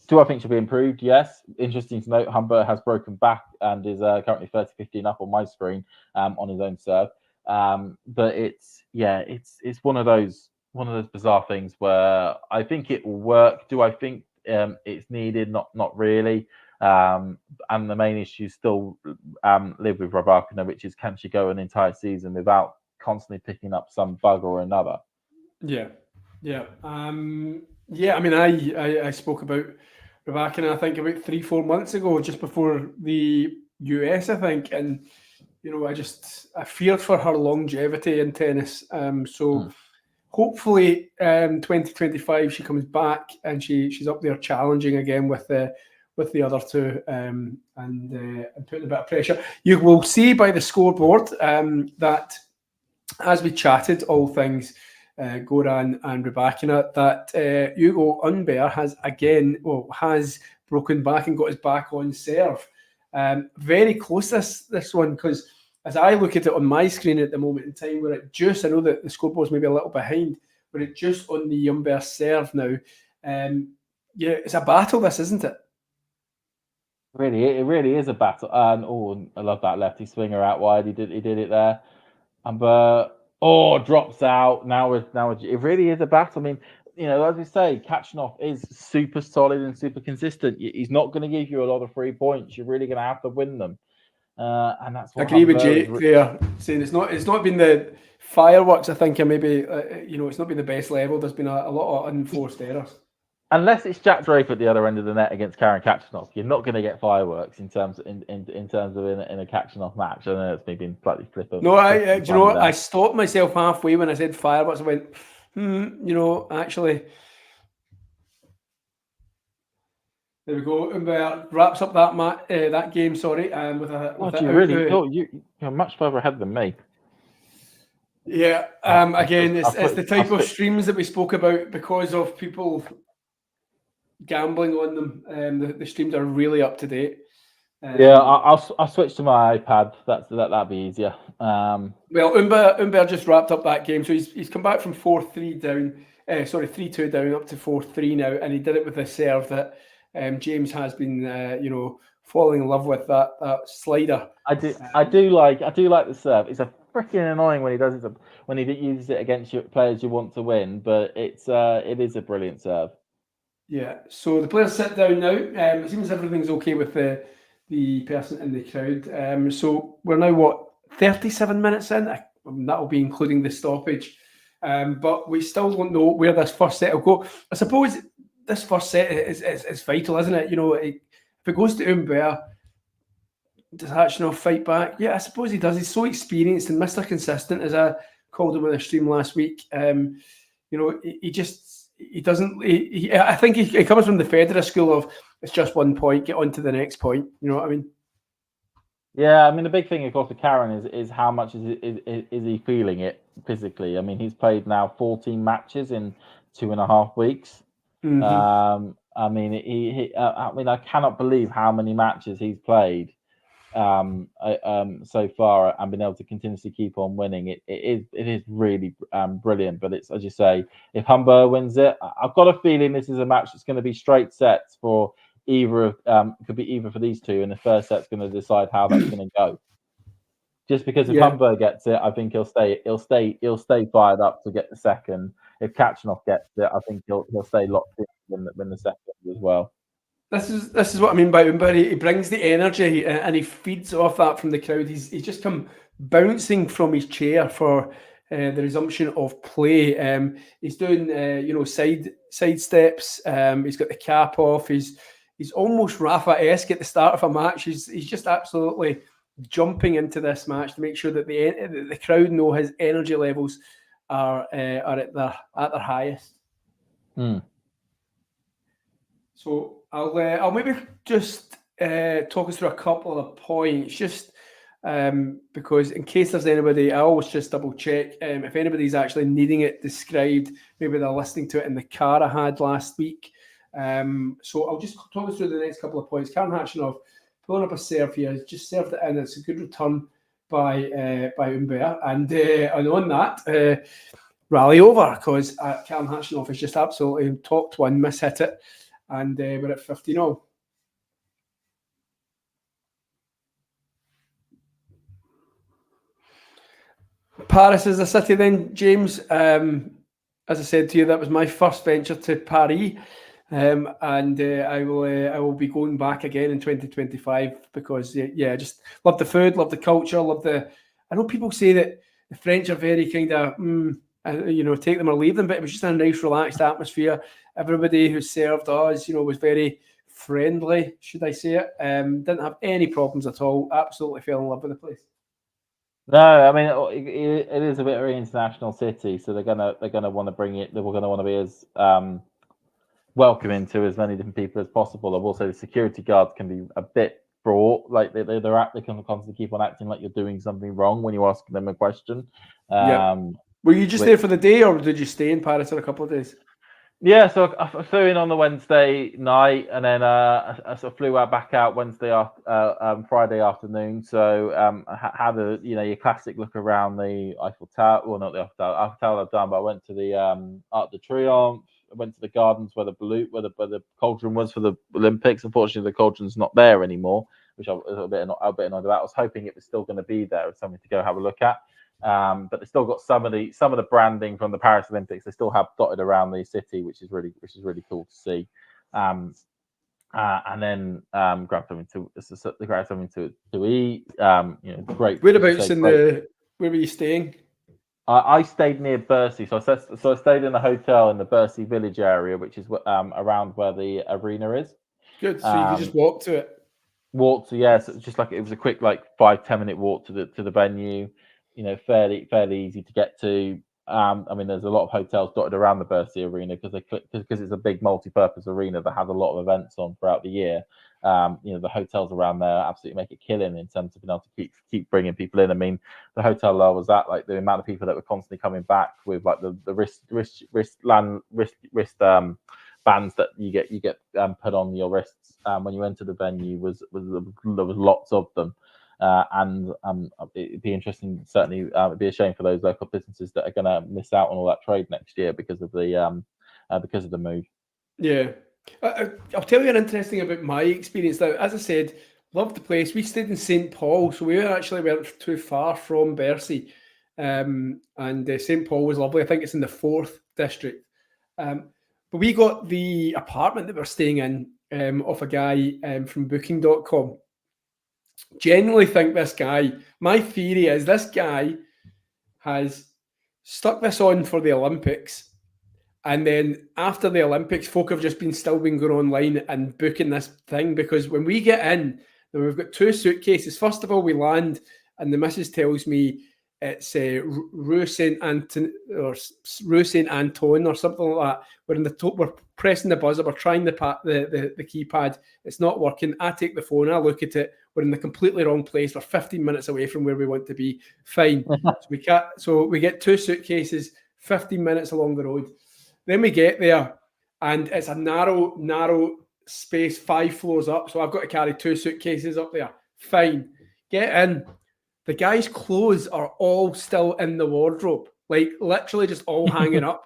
do I think she'll be improved? Yes. Interesting to note, Humbert has broken back and is currently 30-15 up on my screen on his own serve. But it's one of those bizarre things where I think it will work. Do I think it's needed? Not really. And the main issue still live with Rybakina, which is, can she go an entire season without constantly picking up some bug or another?
Yeah. Yeah. I mean, I spoke about Rybakina, I think about 3-4 months ago, just before the US, I think, and I feared for her longevity in tennis. Hopefully, 2025 she comes back and she's up there challenging again with the other two and putting a bit of pressure. You will see by the scoreboard that as we chatted all things Goran and Rybakina, that Hugo Humbert has broken back and got his back on serve. Very close this one, because as I look at it on my screen at the moment in time, where I know that the scoreboard's maybe a little behind, but it's just on the Humbert serve now. It's a battle, this, isn't it?
It really is a battle. And I love that lefty swinger out wide. He did it there. Humbert. Drops out. Now it really is a battle. I mean, as we say, Khachanov is super solid and super consistent. He's not going to give you a lot of 3 points. You're really going to have to win them. And that's what I agree with Jake
there, saying it's not been the fireworks. I think maybe it's not been the best level. There's been a lot of unforced errors.
unless it's Jack Draper at the other end of the net against Karen Khachanov, you're not going to get fireworks in terms of in a Khachanov match. I know it's me being slightly flippant.
No, do you know what? I stopped myself halfway when I said fireworks. I went, actually. There we go. Humbert wraps up that game. Sorry, with
you're much further ahead than me.
Yeah. Again, it's the type of streams that we spoke about because of people gambling on them. The streams are really up to date.
I'll switch to my iPad. That'd be easier.
Well, Humbert just wrapped up that game, so he's come back from 4-3 down. 3-2 down up to 4-3 now, and he did it with a serve that James has been, falling in love with, that slider.
I do like the serve. It's a freaking annoying when he does it when he uses it against your players you want to win, but it is a brilliant serve.
Yeah. So the players sit down now. It seems everything's okay with the person in the crowd. So we're now 37 minutes in. That'll be including the stoppage. But we still don't know where this first set will go. I suppose this first set is vital, isn't it? If it goes to Humbert, does Khachanov fight back? Yeah, I suppose he does. He's so experienced and Mr. Consistent, as I called him on the stream last week. He doesn't. I think he comes from the Federer school of it's just 1 point, get on to the next point. You know what I mean?
Yeah, I mean the big thing, of course, for Karen is how much is he feeling it physically. I mean, he's played now 14 matches in 2.5 weeks.
Mm-hmm.
I mean, I cannot believe how many matches he's played so far and been able to continuously keep on winning. It is really brilliant. But it's, as you say, if Humbert wins it, I've got a feeling this is a match that's going to be straight sets for either could be either for these two, and the first set's going to decide how that's going to go. Just because if Humbert gets it, I think he'll stay fired up to get the second. If Khachanov gets it, I think he'll stay locked in win the second as well.
This is what I mean by Humbert. He brings the energy and he feeds off that from the crowd. He's just come bouncing from his chair for the resumption of play. He's doing side steps. He's got the cap off. He's almost Rafa-esque at the start of a match. He's just absolutely jumping into this match to make sure that the crowd know his energy levels are at their highest. So I'll maybe just talk us through a couple of points, just because in case there's anybody, I always just double check if anybody's actually needing it described. Maybe they're listening to it in the car I had last week. So I'll just talk us through the next couple of points. Karen Khachanov pulling up a serve here, just served it in. It's a good return by Humbert, and on that rally over, because Karen Khachanov is just absolutely top one, miss-hit it, and we're at 50-0. Paris is a city then, James. As I said to you, that was my first venture to Paris. And I will be going back again in 2025 because I just love the food, love the culture, I know people say that the French are very kind of take them or leave them, but it was just a nice relaxed atmosphere. Everybody who served us was very friendly, should I say it. Didn't have any problems at all. Absolutely fell in love with the place.
No, I mean it is a very international city, so they're gonna want to bring it. They're gonna want to be as welcoming to as many different people as possible. I will say the security guards can be a bit fraught, like they can constantly keep on acting like you're doing something wrong when you ask them a question.
Were you just there for the day, or did you stay in Paris for a couple of days?
Yeah, so I flew in on the Wednesday night, and then I sort of flew back out Friday afternoon. So I had your classic look around the Eiffel Tower. Well, not the Eiffel Tower. Eiffel Tower I've done, but I went to the Arc de Triomphe. I went to the gardens where the cauldron was for the Olympics. Unfortunately, the cauldron's not there anymore, which I was a bit annoyed about. I was hoping it was still going to be there as something to go have a look at. But they still got some of the branding from the Paris Olympics. They still have dotted around the city, which is really cool to see. And then grab something to eat. Great.
Whereabouts where were you staying?
I stayed near Bercy, so I stayed in a hotel in the Bercy village area, which is around where the arena is.
Good. So you could just walk to it.
Walk to, yes, yeah, so just like it was a quick 5-10 minute walk to the venue. You know, fairly easy to get to. I mean, there's a lot of hotels dotted around the Bercy arena because it's a big multi-purpose arena that has a lot of events on throughout the year. You know, the hotels around there absolutely make it killing in terms of being able to keep bringing people in. I mean, the hotel I was at, like the amount of people that were constantly coming back with like the wrist bands that you get put on your wrists when you enter the venue there was lots of them. And it'd be interesting. Certainly, it'd be a shame for those local businesses that are going to miss out on all that trade next year because of the move.
Yeah, I'll tell you an interesting about my experience. Now, as I said, loved the place. We stayed in St. Paul, so we weren't too far from Bercy, and St. Paul was lovely. I think it's in the 4th district. But we got the apartment that we're staying in off a guy from Booking.com. Genuinely think this guy, my theory is this guy has stuck this on for the Olympics, and then after the Olympics, folk have just still been going online and booking this thing, because when we get in, we've got 2 suitcases. First of all, we land and the missus tells me it's Rue Saint Anton or Rue Saint Anton or something like that. We're in the top. We're pressing the buzzer. We're trying the keypad. It's not working. I take the phone. I look at it. We're in the completely wrong place. We're 15 minutes away from where we want to be. Fine. So we get 2 suitcases, 15 minutes along the road. Then we get there, and it's a narrow space, 5 floors up. So I've got to carry 2 suitcases up there. Fine. Get in. The guy's clothes are all still in the wardrobe, like literally just all hanging up,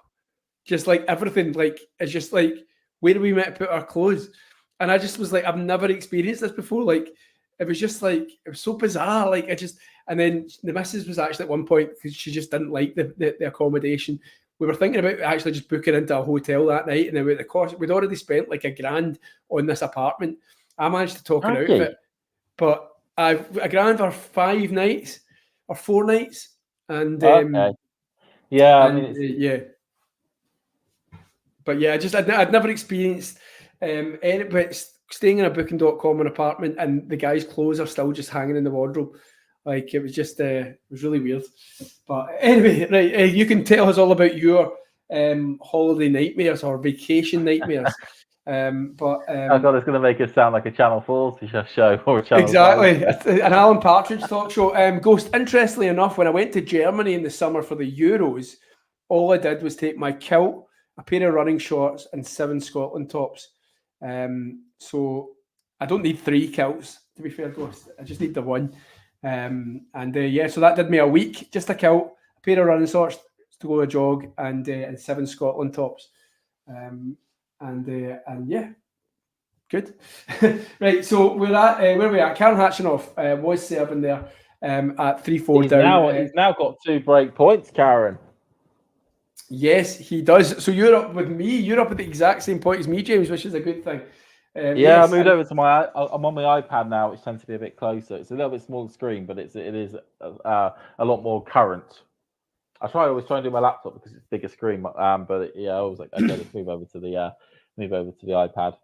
just like everything. Like it's just like, where do we meant to put our clothes? And I just was like, I've never experienced this before. Like it was just like, it was so bizarre. Like and then the missus was actually at one point, because she just didn't like the accommodation. We were thinking about actually just booking into a hotel that night, and then with the cost, we'd already spent like $1,000 on this apartment. I managed to talk her out of it, but $1,000 for 5 nights or 4 nights, and
yeah,
and, I mean, yeah. But yeah, I'd never experienced but staying in a Booking.com apartment and the guy's clothes are still just hanging in the wardrobe. Like it was just it was really weird. But anyway, right, you can tell us all about your holiday nightmares or vacation nightmares. I
thought it's going to make it sound like a Channel 4 show or a Channel
exactly
5.
An Alan Partridge talk show. Ghost. Interestingly enough, when I went to Germany in the summer for the Euros, all I did was take my kilt, a pair of running shorts, and 7 Scotland tops. So I don't need 3 kilts, to be fair, Ghost. I just need the 1. So that did me a week. Just a kilt, a pair of running shorts to go a jog, and 7 Scotland tops. And yeah, good. Right, so we're at where are we at? Karen Khachanov was serving there at 3-4 down.
He's now got 2 break points, Karen.
Yes, he does. So you're up with me. You're up at the exact same point as me, James, which is a good thing.
I moved over to I'm on my iPad now, which tends to be a bit closer. It's a little bit smaller screen, but it is a lot more current. I always try and do my laptop because it's bigger screen, but I always like, okay, let's move over to the iPad.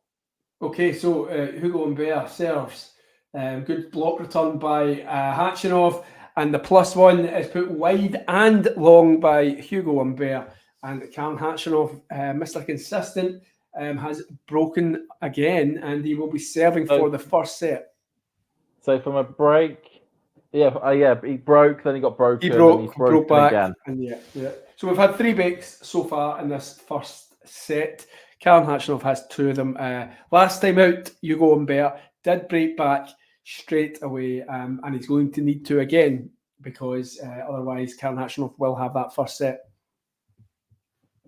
Okay, so Hugo Humbert serves. Good block return by Khachanov, and the +1 is put wide and long by Hugo Humbert. And Karen Khachanov, Mr. Consistent, has broken again, and he will be serving for the first set.
So from a break. Yeah, he broke, then he got broken.
He broke back
again.
And yeah. So we've had 3 breaks so far in this first set. Karen Khachanov has 2 of them. Last time out, Hugo Humbert did break back straight away, and he's going to need to again, because otherwise Karen Khachanov will have that first set.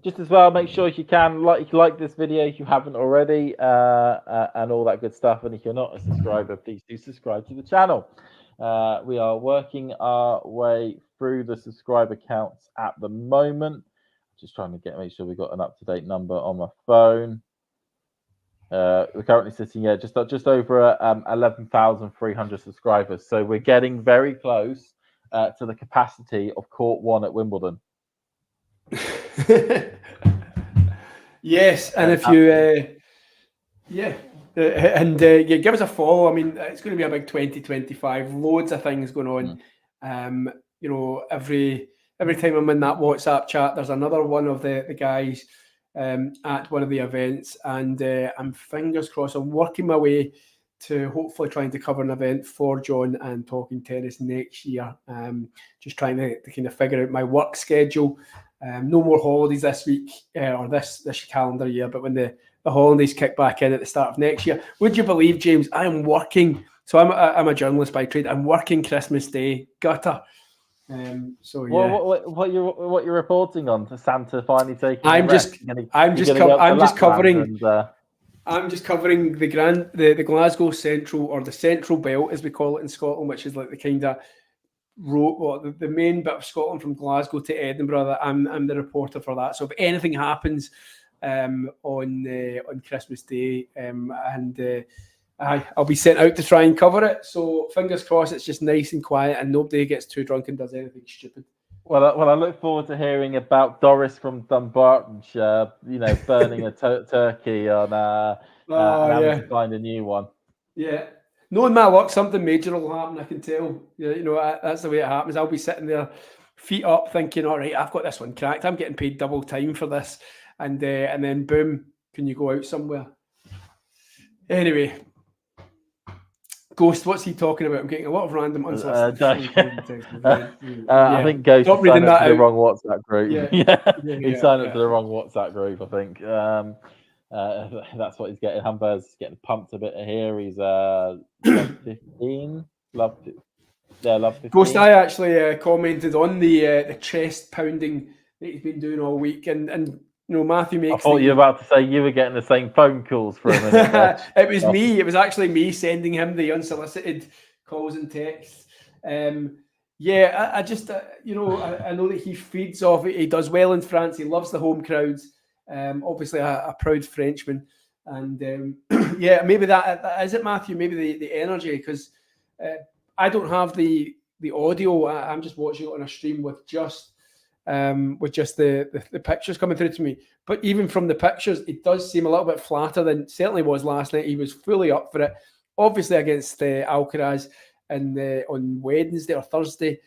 Just as well, make sure if you can like this video if you haven't already, and all that good stuff. And if you're not a subscriber, please do subscribe to the channel. We are working our way through the subscriber counts at the moment. Just trying to make sure we've got an up-to-date number on my phone. We're currently sitting just over 11,300 subscribers. So we're getting very close to the capacity of Court 1 at Wimbledon?
Yes, and if you, give us a follow. I mean, it's going to be a big 2025. Loads of things going on. Every time I'm in that WhatsApp chat, there's another one of the guys at one of the events, and I'm fingers crossed. I'm working my way to hopefully trying to cover an event for John and Talking Tennis next year. Just trying to kind of figure out my work schedule. No more holidays this week or this calendar year, but when the holidays kick back in at the start of next year, would you believe, James, I'm working. So I'm a journalist by trade. I'm working Christmas Day, gutter. So yeah.
What you're reporting on to Santa finally taking?
I'm just covering the Glasgow Central, or the Central Belt as we call it in Scotland, which is like the kind of road, the main bit of Scotland from Glasgow to Edinburgh. I'm the reporter for that. So if anything happens on Christmas Day, I'll be sent out to try and cover it. So fingers crossed, it's just nice and quiet and nobody gets too drunk and does anything stupid.
Well, I look forward to hearing about Doris from Dunbartonshire, burning a turkey on and having to find a new one.
Yeah. Knowing my luck, something major will happen, I can tell. That's the way it happens. I'll be sitting there, feet up, thinking, all right, I've got this one cracked. I'm getting paid double time for this. And then, boom, can you go out somewhere? Anyway. Ghost, what's he talking about? I'm getting a lot of random unsolicited.
I think Ghost
Stop reading that
to the wrong WhatsApp group. He signed up to the wrong WhatsApp group, I think. That's what he's getting. Humbert's getting pumped a bit here. He's love 15. Love 15.
Ghost, I actually commented on the chest pounding that he's been doing all week, and Matthew makes.
I thought you were about to say you were getting the same phone calls for a minute.
It was me. It was actually me sending him the unsolicited calls and texts. I just, I know that he feeds off it. He does well in France. He loves the home crowds. Obviously, a proud Frenchman. And maybe that is it, Matthew. Maybe the energy, because I don't have the audio. I'm just watching it on a stream with just the pictures coming through to me. But even from the pictures, it does seem a little bit flatter than certainly was last night. He was fully up for it. Obviously against Alcaraz on Wednesday or Thursday.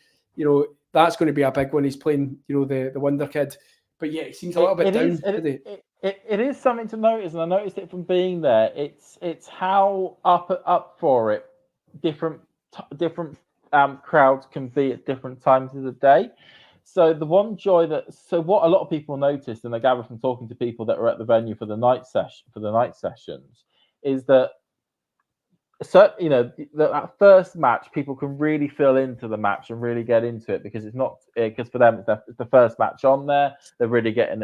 That's going to be a big one. He's playing, the wonder kid. But yeah, it seems a little bit down today.
It is something to notice, and I noticed it from being there. It's how up for it different crowds can be at different times of the day. So the one joy what a lot of people noticed, and I gather from talking to people that were at the venue for the night sessions, is that that first match, people can really feel into the match and really get into it, because because for them it's the first match on there. They're really getting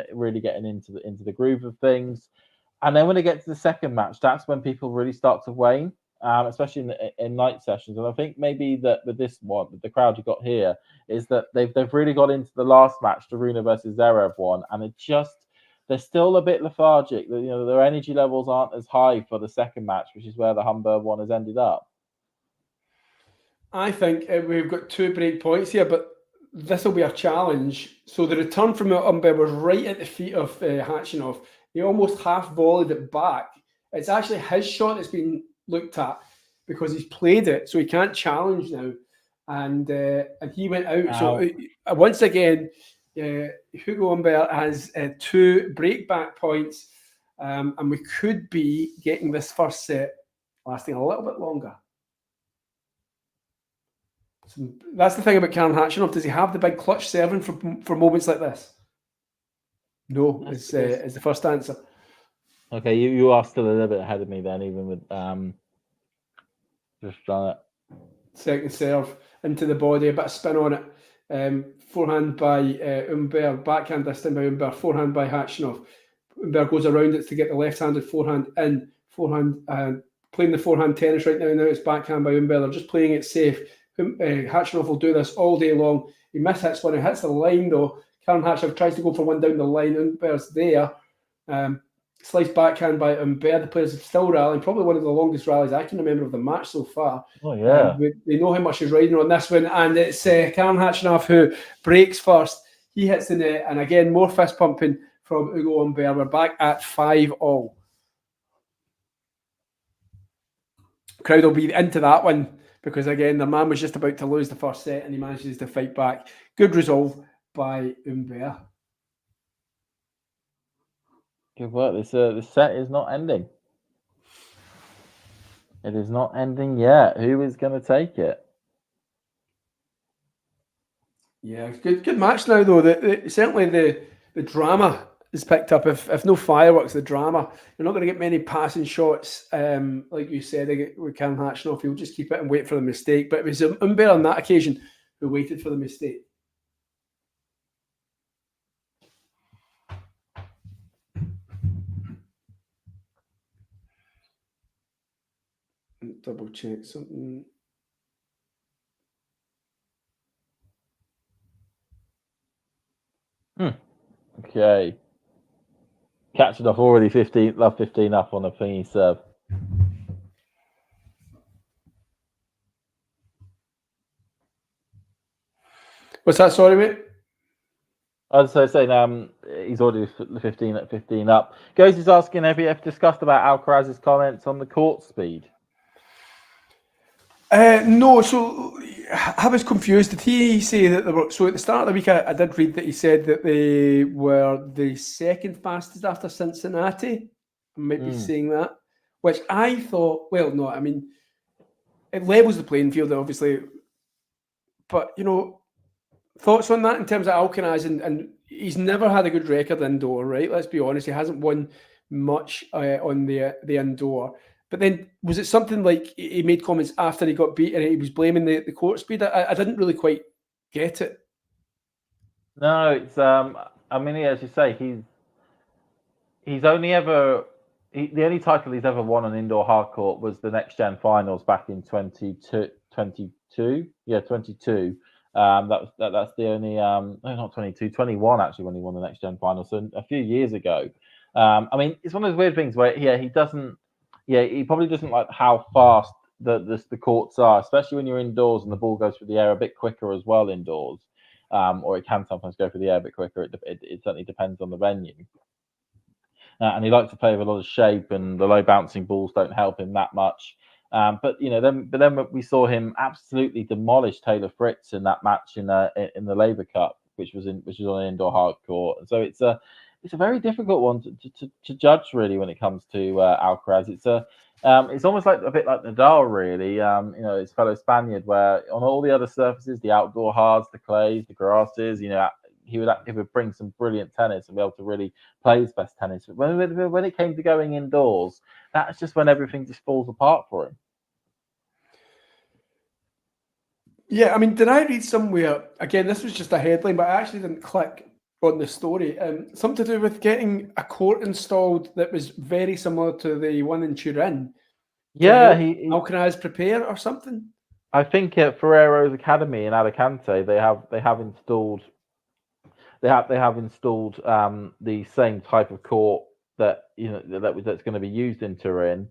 into the groove of things, and then when they get to the second match, that's when people really start to wane. Especially in night sessions, and I think maybe that with this one, the crowd you got here, is that they've really got into the last match, the Rune versus Zverev one, and they're still a bit lethargic. Their energy levels aren't as high for the second match, which is where the Humbert one has ended up.
I think we've got 2 break points here, but this will be a challenge. So the return from Humbert was right at the feet of Khachanov. He almost half volleyed it back. It's actually his shot that's been looked at because he's played it, so he can't challenge now, and he went out. Ow. So once again, Hugo Humbert has 2 break-back points, and we could be getting this first set lasting a little bit longer. So that's the thing about Karen Khachanov. Does he have the big clutch serving for moments like this? No, is the first answer.
Okay, you are still a little bit ahead of me then, even with just done it.
Second serve into the body, a bit of spin on it. Forehand by Humbert, backhand this time by Humbert, forehand by Khachanov. Humbert goes around it to get the left-handed forehand in. Playing the forehand tennis right now. Now it's backhand by Humbert. They're just playing it safe. Khachanov will do this all day long. He mishits one. He hits the line though. Karen Khachanov tries to go for one down the line. Humbert's there. Sliced backhand by Humbert. The players are still rallying. Probably one of the longest rallies I can remember of the match so far.
Oh, yeah.
They know how much he's riding on this one. And it's Khachanov who breaks first. He hits the net. And again, more fist pumping from Hugo Humbert. We're back at 5-5. Crowd will be into that one because, again, the man was just about to lose the first set and he manages to fight back. Good resolve by Humbert.
Good work. This set is not ending. It is not ending yet. Who is going to take it?
Yeah, good match now though. Certainly the drama is picked up. If no fireworks, the drama. You're not going to get many passing shots, like you said. We can Khachanov. He'll just keep it and wait for the mistake. But it was Humbert on that occasion who waited for the mistake. Double check something.
Okay. Khachanov already 15 up on a thingy serve.
What's that? Sorry, mate.
I was saying he's already 15 up. Goes is asking, have you ever discussed about Alcaraz's comments on the court speed?
No, so I was confused. Did he say that they were? So at the start of the week, I did read that he said that they were the second fastest after Cincinnati. I might be saying that, which I thought. Well, no, I mean, it levels the playing field, obviously. But thoughts on that in terms of Alcaraz, and he's never had a good record indoor, right? Let's be honest, he hasn't won much on the indoor. But then, was it something like he made comments after he got beat and he was blaming the court speed? I didn't really quite get it.
No, it's I mean, as you say, he's only ever the only title he's ever won on indoor hard court was the Next Gen Finals back in 22. Yeah, 22. That's the only no, not 22, 21 actually when he won the Next Gen Finals. So a few years ago. I mean, it's one of those weird things where he doesn't. Yeah, he probably doesn't like how fast the courts are, especially when you're indoors and the ball goes through the air a bit quicker as well indoors, or it can sometimes go through the air a bit quicker. It certainly depends on the venue. And he likes to play with a lot of shape, and the low bouncing balls don't help him that much. But then we saw him absolutely demolish Taylor Fritz in that match in the Labour Cup, which was on an indoor hard court. So it's a very difficult one to judge really when it comes to Alcaraz. It's almost like a bit like Nadal really. His fellow Spaniard, where on all the other surfaces, the outdoor hards, the clays, the grasses, he would bring some brilliant tennis and be able to really play his best tennis. But when it came to going indoors, that's just when everything just falls apart for him.
Yeah, I mean, did I read somewhere, again, this was just a headline, but I actually didn't click on the story, something to do with getting a court installed that was very similar to the one in Turin.
Yeah,
Alcaraz prepare or something.
I think at Ferrero's Academy in Alicante, they have installed the same type of court that that's going to be used in Turin,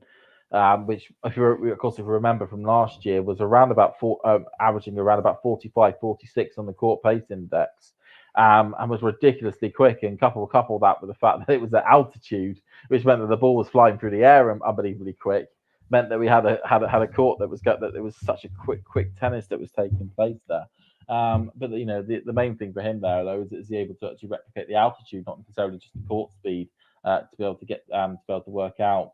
which if you remember from last year was around about averaging around about 45, 46 on the court pace index. And was ridiculously quick, and couple that with the fact that it was at altitude, which meant that the ball was flying through the air and unbelievably quick, meant that we had a court that it was such a quick tennis that was taking place there. But the main thing for him there though is he able to actually replicate the altitude, not necessarily just the court speed, to be able to work out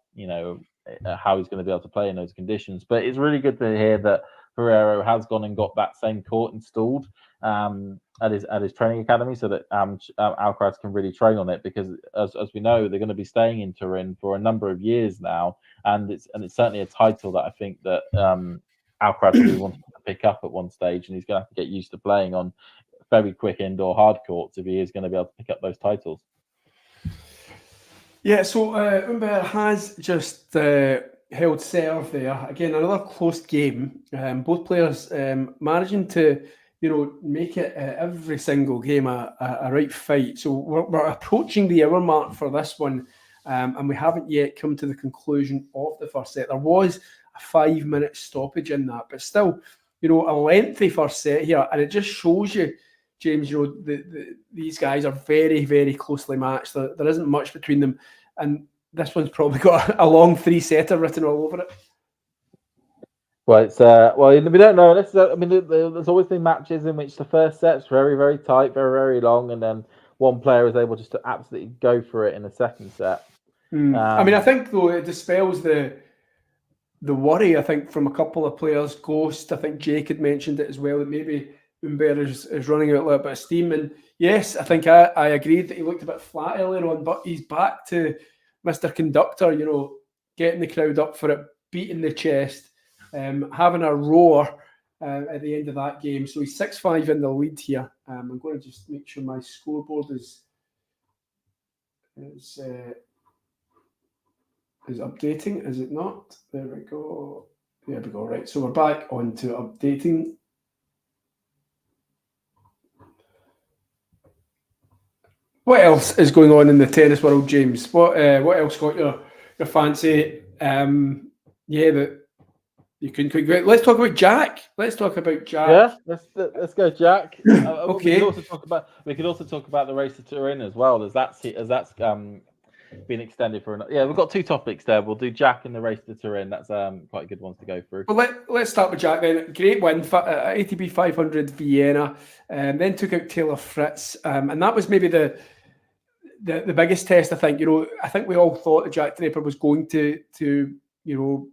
how he's going to be able to play in those conditions. But it's really good to hear that Ferrero has gone and got that same court installed at his training academy, so that Alcaraz can really train on it, because as we know, they're going to be staying in Turin for a number of years now, and it's certainly a title that I think that Alcaraz really wants to pick up at one stage, and he's going to have to get used to playing on very quick indoor hard courts if he is going to be able to pick up those titles.
Yeah, so Humbert has just held serve there. Again, another close game. Both players managing to, make it every single game a right fight. So we're approaching the hour mark for this one. and we haven't yet come to the conclusion of the first set. There was a 5-minute stoppage in that, but still, you know, a lengthy first set here, and it just shows you, James, you know, these guys are very, very closely matched. There isn't much between them, and this one's probably got a long 3-setter written all over it.
Well, it's well, we don't know. I mean, there's always been matches in which the first set's very, very tight, very, very long, and then one player is able just to absolutely go for it in the second set.
I mean, I think though it dispels the worry. I think from a couple of players, Ghost. I think Jake had mentioned it as well, that maybe Humbert is running out a little bit of steam. And yes, I think I agreed that he looked a bit flat earlier on, but he's back to Mr. Conductor. You know, getting the crowd up for it, beating the chest. Having a roar at the end of that game. So he's 6-5 in the lead here. I'm going to just make sure my scoreboard is updating, is it not? There we go. There we go. Right, so we're back on to updating. What else is going on in the tennis world, James? What else got your fancy? You can go. Let's talk about Jack.
Yeah, let's go, Jack.
Okay.
We could also talk about the race to Turin as well, as that's been extended for another. Yeah, we've got 2 topics there. We'll do Jack and the race to Turin. That's quite good ones to go through.
Well, let's start with Jack then. Great win, ATP 500 Vienna, then took out Taylor Fritz, and that was maybe the biggest test. I think, you know, I think we all thought that Jack Draper was going to you know,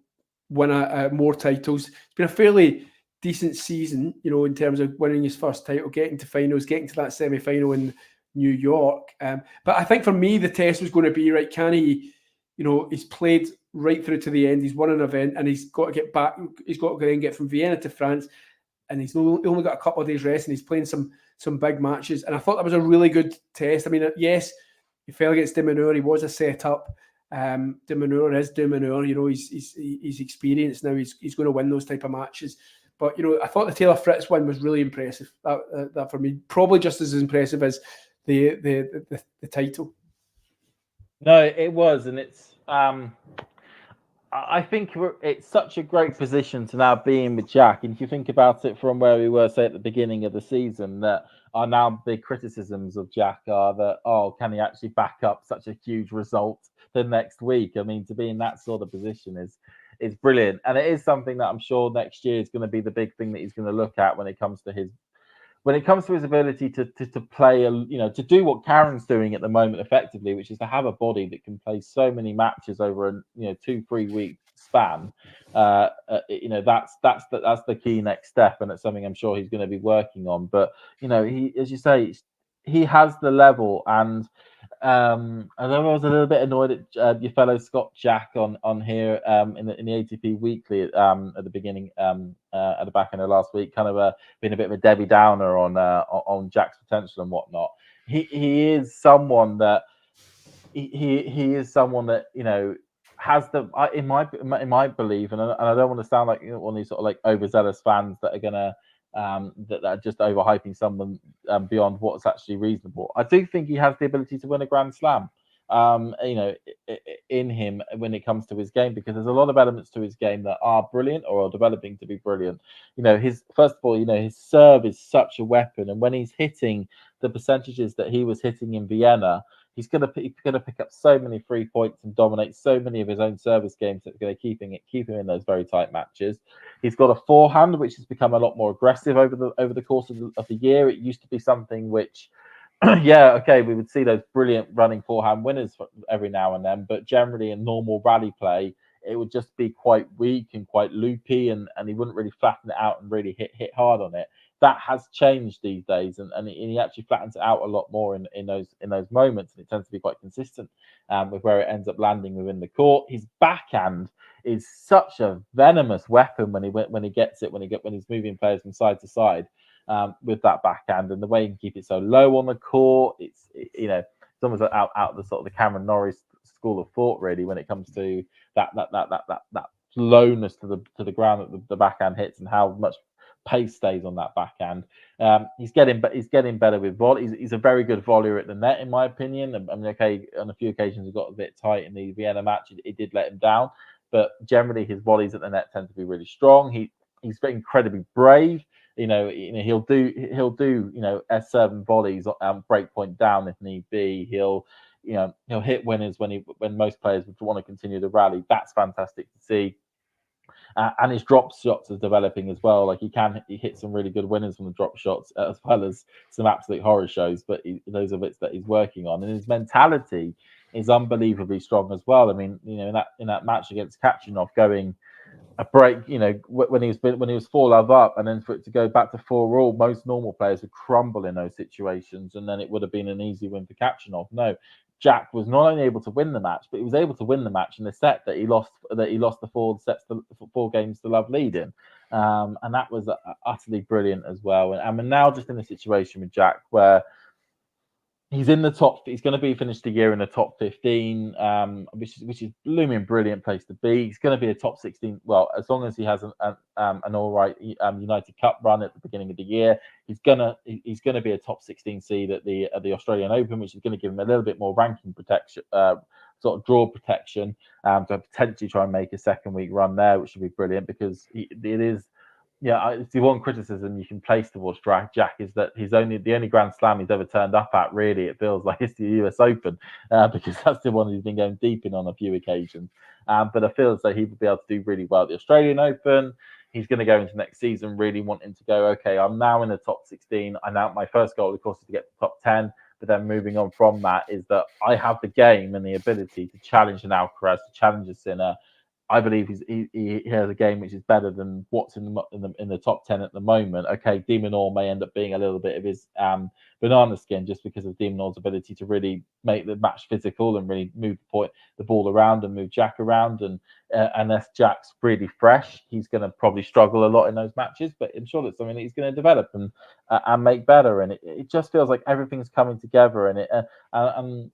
win more titles. It's been a fairly decent season, you know, in terms of winning his first title, getting to finals, getting to that semi-final in New York. But I think for me, the test was going to be, right, can he, you know, he's played right through to the end, he's won an event, and he's got to get back, he's got to then get from Vienna to France, and he's only got a couple of days rest, and he's playing some big matches. And I thought that was a really good test. I mean, yes, he fell against de Minaur, he was a setup. De Minaur is de Minaur, you know, he's experienced now, he's going to win those type of matches. But, you know, I thought the Taylor Fritz win was really impressive. That for me, probably just as impressive as the title.
No, it was, and it's I think it's such a great position to now be in with Jack. And if you think about it from where we were, say, at the beginning of the season, that are now big criticisms of Jack are that, oh, can he actually back up such a huge result the next week? I mean, to be in that sort of position is brilliant, and it is something that I'm sure next year is going to be the big thing that he's going to look at when it comes to his ability to play, you know, to do what Karen's doing at the moment effectively, which is to have a body that can play so many matches over a 2-3 week span. You know, that's the key next step, and it's something I'm sure he's going to be working on. But you know, he, as you say, he has the level, and I was a little bit annoyed at your fellow Scott Jack on here in the ATP Weekly at the beginning, at the back end of last week, kind of being a bit of a Debbie Downer on Jack's potential and whatnot. He is someone that he is someone that, you know, has the in my belief, and I don't want to sound like, you know, one of these sort of like overzealous fans that are gonna that are just overhyping someone beyond what's actually reasonable. I do think he has the ability to win a Grand Slam, you know, in him when it comes to his game, because there's a lot of elements to his game that are brilliant or are developing to be brilliant. You know, first of all, you know, his serve is such a weapon, and when he's hitting the percentages that he was hitting in Vienna, he's going to pick up so many free points and dominate so many of his own service games that's going to keep him in those very tight matches. He's got a forehand which has become a lot more aggressive over the course of the year. It used to be something which, yeah, okay, we would see those brilliant running forehand winners every now and then, but generally in normal rally play, it would just be quite weak and quite loopy, and he wouldn't really flatten it out and really hit hard on it. That has changed these days, and he actually flattens it out a lot more in those moments, and it tends to be quite consistent with where it ends up landing within the court. His backhand is such a venomous weapon when he gets it, when he's moving players from side to side with that backhand, and the way he can keep it so low on the court, it's almost out the sort of the Cameron Norrie school of thought, really, when it comes to that lowness to the ground that the backhand hits, and how much pace stays on that backhand. He's getting better with volley. He's a very good volleyer at the net, in my opinion. I mean, okay, on a few occasions he got a bit tight in the Vienna match. It did let him down, but generally his volleys at the net tend to be really strong. He's very incredibly brave. He'll do S7 volleys, break point down if need be. He'll hit winners when most players would want to continue the rally. That's fantastic to see. And his drop shots are developing as well. Like he hit some really good winners from the drop shots, as well as some absolute horror shows. But those are bits that he's working on, and his mentality is unbelievably strong as well. I mean, in that match against Khachanov, going a break, when he was 4-love up, and then for it to go back to 4-all, most normal players would crumble in those situations, and then it would have been an easy win for Khachanov. No, Jack was not only able to win the match, but he was able to win the match in the set that he lost the 4 games to love lead in, and that was utterly brilliant as well. And we're now just in a situation with Jack where he's in the top. He's going to be finished the year in the top 15, which is blooming brilliant place to be. He's going to be a top 16. Well, as long as he has an all right United Cup run at the beginning of the year, he's gonna be a top 16 seed at the Australian Open, which is going to give him a little bit more ranking protection, sort of draw protection, to potentially try and make a second week run there, which would be brilliant because it is. Yeah, it's the one criticism you can place towards Jack is that the only Grand Slam he's ever turned up at. Really, it feels like it's the US Open, because that's the one he's been going deep in on a few occasions. But I feel as though he would be able to do really well at the Australian Open. He's going to go into next season really wanting to go, okay, I'm now in the top 16. My first goal, of course, is to get to the top 10. But then moving on from that is that I have the game and the ability to challenge an Alcaraz, to challenge a Sinner. I believe he has a game which is better than what's in the top 10 at the moment. Okay, De Minaur may end up being a little bit of his banana skin just because of De Minaur's ability to really make the match physical and really move the ball around and move Jack around. And unless Jack's really fresh, he's going to probably struggle a lot in those matches. But I'm sure that's something that he's going to develop and make better. And it just feels like everything's coming together. And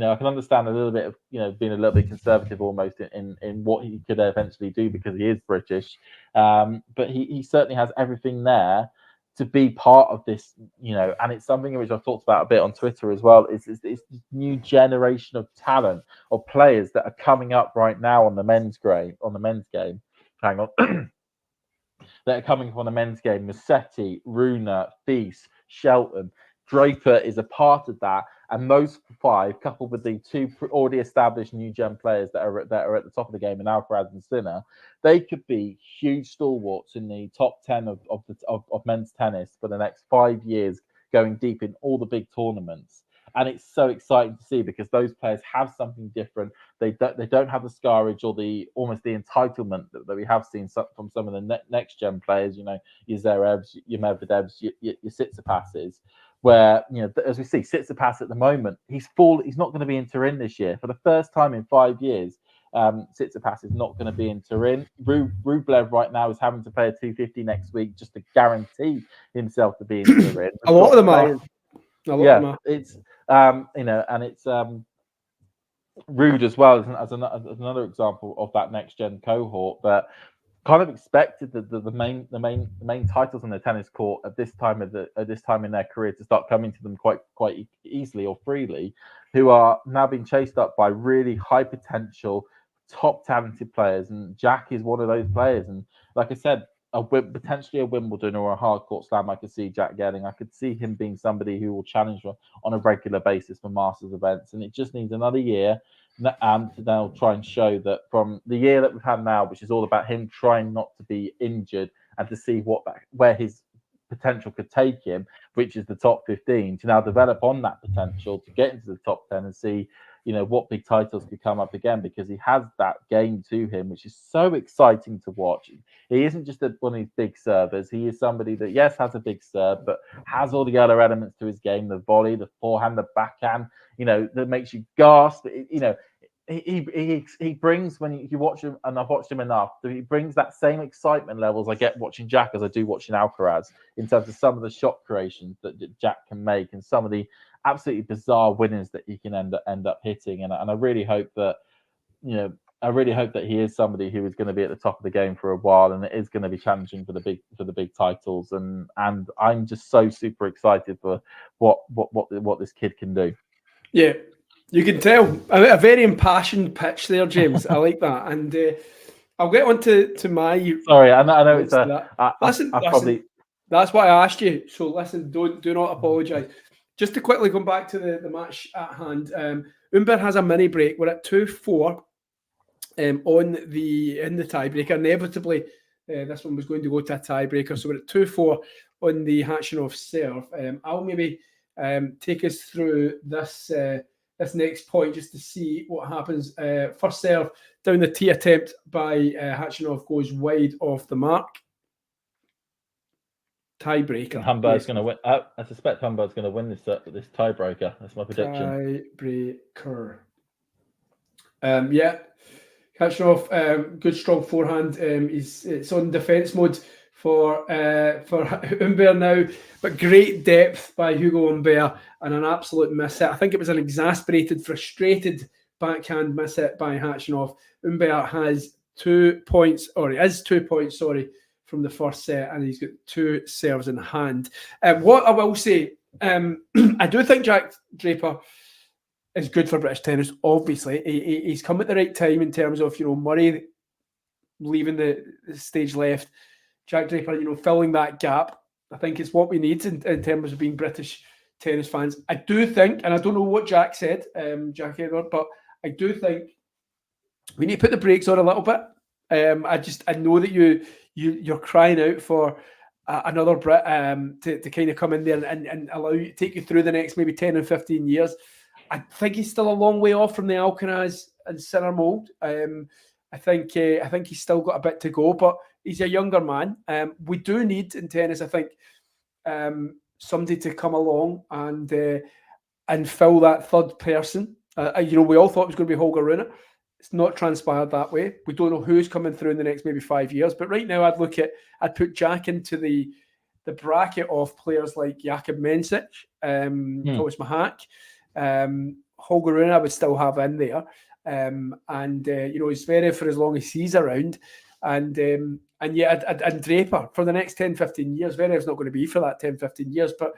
I can understand a little bit of, being a little bit conservative almost in what he could eventually do because he is British. But he certainly has everything there to be part of this, and it's something which I've talked about a bit on Twitter as well, is this new generation of talent or players that are coming up right now on the men's game. Hang on. That are coming from the men's game. Musetti, Runa, Thies, Shelton. Draper is a part of that, and those 5, coupled with the 2 already established new gen players that are at the top of the game, in Alcaraz and Sinner, they could be huge stalwarts in the top 10 of men's tennis for the next 5 years, going deep in all the big tournaments. And it's so exciting to see because those players have something different. They don't have the scarage or almost the entitlement that we have seen from some of the next gen players. Your Zverevs, your Medvedevs, your Tsitsipas's. Where, as we see, Tsitsipas at the moment, he's not going to be in Turin this year. For the first time in 5 years, Tsitsipas is not going to be in Turin. Rublev right now is having to pay a 250 next week just to guarantee himself to be in Turin.
A lot of them are.
It's and it's Rude as well as another example of that next gen cohort. But kind of expected the main titles on the tennis court at this time in their career to start coming to them quite easily or freely, who are now being chased up by really high potential, top talented players, and Jack is one of those players. And like I said, potentially a Wimbledon or a hard court slam, I could see Jack getting. I could see him being somebody who will challenge on a regular basis for Masters events, and it just needs another year. And they'll try and show that from the year that we've had now, which is all about him trying not to be injured and to see where his potential could take him, which is the top 15, to now develop on that potential to get into the top 10 and see, what big titles could come up again, because he has that game to him, which is so exciting to watch. He isn't just one of these big servers. He is somebody that, yes, has a big serve, but has all the other elements to his game, the volley, the forehand, the backhand, that makes you gasp. He brings, when you watch him, and I've watched him enough, he brings that same excitement levels I get watching Jack as I do watching Alcaraz, in terms of some of the shot creations that Jack can make and some of the absolutely bizarre winners that he can end up hitting. And I really hope that I really hope that he is somebody who is going to be at the top of the game for a while, and it is going to be challenging for the big titles. And I'm just so super excited for what this kid can do.
Yeah, you can tell a very impassioned pitch there, James. I like that, and I'll get on to my.
Sorry, I know it's
listen.
Probably.
That's why I asked you. So listen, do not apologise. Just to quickly come back to the match at hand, Humbert has a mini break. We're at 2-4 in the tiebreaker. Inevitably, this one was going to go to a tiebreaker. So we're at 2-4 on the Khachanov serve. I'll maybe take us through this next point just to see what happens. First serve down the tee attempt by Khachanov goes wide off the mark. Tiebreaker.
Humbert's going to win. I suspect Humbert's going to win this tiebreaker. That's my prediction.
Tiebreaker. Yeah. Khachanov, good strong forehand. It's on defence mode for Humbert now, but great depth by Hugo Humbert and an absolute miss hit. I think it was an exasperated, frustrated backhand miss hit by Khachanov. Humbert has 2 points, or he is 2 points, sorry, from the first set, and he's got 2 serves in hand. What I will say, I do think Jack Draper is good for British tennis. Obviously, he's come at the right time in terms of Murray leaving the stage left. Jack Draper, filling that gap. I think it's what we need in terms of being British tennis fans. I do think, and I don't know what Jack said, Jack Edward, but I do think we need to put the brakes on a little bit. I know that you're crying out for another Brit to kind of come in there and take you through the next maybe 10 and 15 years. I think he's still a long way off from the Alcaraz and Sinner mould. I think he's still got a bit to go, but he's a younger man. We do need in tennis, I think, somebody to come along and fill that third person. We all thought it was going to be Holger Rune. It's not transpired that way. We don't know who's coming through in the next maybe 5 years. But right now, I'd put Jack into the bracket of players like Jakub Mensik, Thomas Mahak, Holger Rune I would still have in there. He's Zverev for as long as he's around. And Draper for the next 10, 15 years. Zverev's not going to be for that 10, 15 years. But,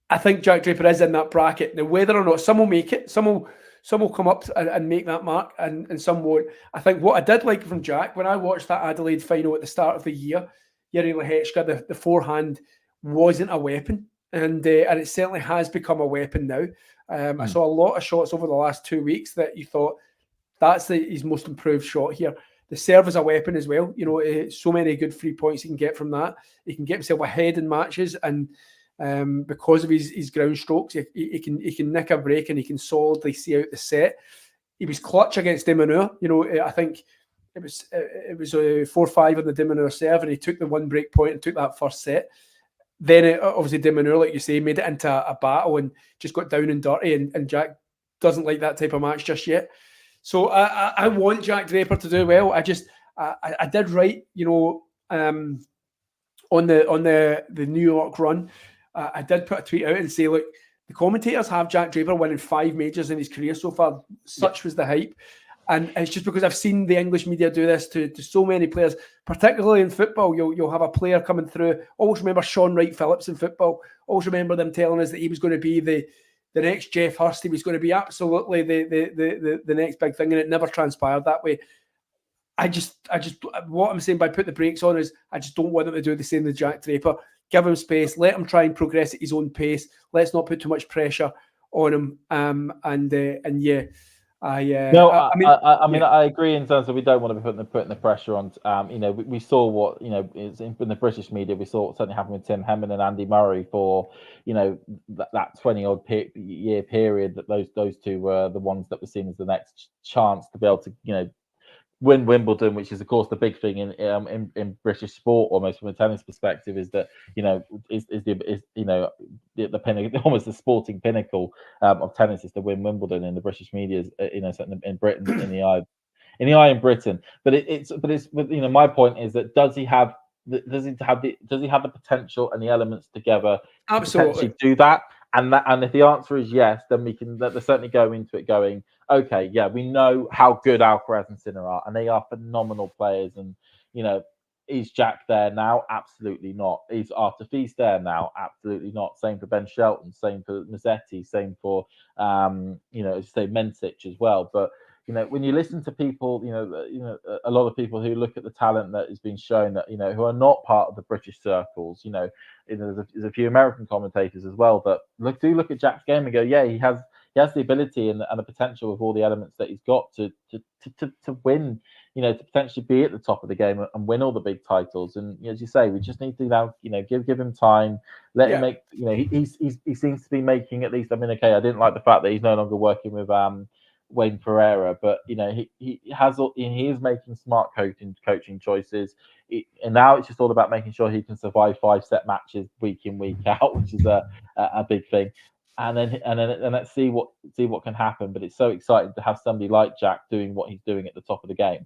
I think Jack Draper is in that bracket. Now, whether or not some will make it, some will come up and make that mark, and some won't. I think what I did like from Jack, when I watched that Adelaide final at the start of the year, Yuri Lehechka, the forehand wasn't a weapon. And it certainly has become a weapon now. I saw a lot of shots over the last 2 weeks that you thought, that's his most improved shot here. The serve is a weapon as well. So many good 3 points he can get from that. He can get himself ahead in matches, and because of his ground strokes, he can nick a break and he can solidly see out the set. He was clutch against De Minaur. I think it was 4-5 on the De Minaur serve, and he took the one break point and took that first set. Then obviously De Minaur, like you say, made it into a battle and just got down and dirty, and Jack doesn't like that type of match just yet. So I want Jack Draper to do well. I did write, on the New York run, I did put a tweet out and say, look, the commentators have Jack Draper winning 5 majors in his career so far. Such was the hype. And it's just because I've seen the English media do this to so many players, particularly in football. You'll have a player coming through. Always remember Sean Wright-Phillips in football. Always remember them telling us that he was going to be the next Jeff Hurst. He was going to be absolutely the next big thing, and it never transpired that way. I just what I'm saying by put the brakes on is I just don't want them to do the same with Jack Draper. Give him space. Let him try and progress at his own pace. Let's not put too much pressure on him. I agree in terms of we don't want to be putting the pressure on. We saw what is in the British media. We saw what certainly happened with Tim Hemming and Andy Murray for that 20-odd year period. That those two were the ones that were seen as the next chance to be able to win Wimbledon, which is of course the big thing in British sport, almost from a tennis perspective, is that the pinnacle, almost the sporting pinnacle of tennis is to win Wimbledon in the British media, certainly in Britain, in the eye in Britain. But it's my point is that does he have the potential and the elements together to potentially do that? And if the answer is yes, then we can certainly go into it going,
okay, yeah, we know how good Alcaraz and Sinner are, and they are phenomenal players. And is Jack there now? Absolutely not. Is Artifice there now? Absolutely not. Same for Ben Shelton. Same for Mazzetti. Same for say Mentic as well. But when you listen to people, a lot of people who look at the talent that has been shown, that who are not part of the British circles, there's a few American commentators as well that look at Jack's game and go, yeah, he has the ability and the potential with all the elements that he's got to win, to potentially be at the top of the game and win all the big titles. And as you say, we just need to now, give him time, let him make. He seems to be making at least. I mean, okay, I didn't like the fact that he's no longer working with Wayne Pereira, but he is making smart coaching choices, and now it's just all about making sure he can survive 5-set matches week in, week out, which is a big thing. And then let's see what can happen. But it's so exciting to have somebody like Jack doing what he's doing at the top of the game.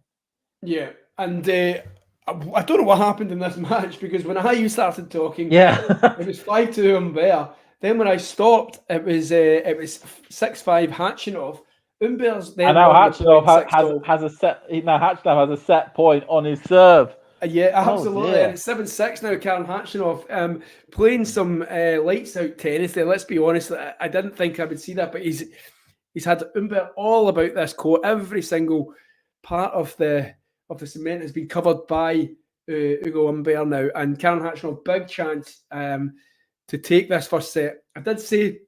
Yeah, and I don't know what happened in this match, because when you started talking,
it
was 5-2 Humbert. Then when I stopped, it was 6-5 Khachanov. Humbert's then.
And now Khachanov has a set. Now Khachanov has a set point on his serve.
Yeah, absolutely.
Oh,
and it's 7-6 now. Karen Khachanov playing some lights out tennis there. Let's be honest, I didn't think I would see that, but he's had Humbert all about this court. Every single part of the cement has been covered by Ugo Humbert now, and Karen Khachanov, big chance to take this first set. I did say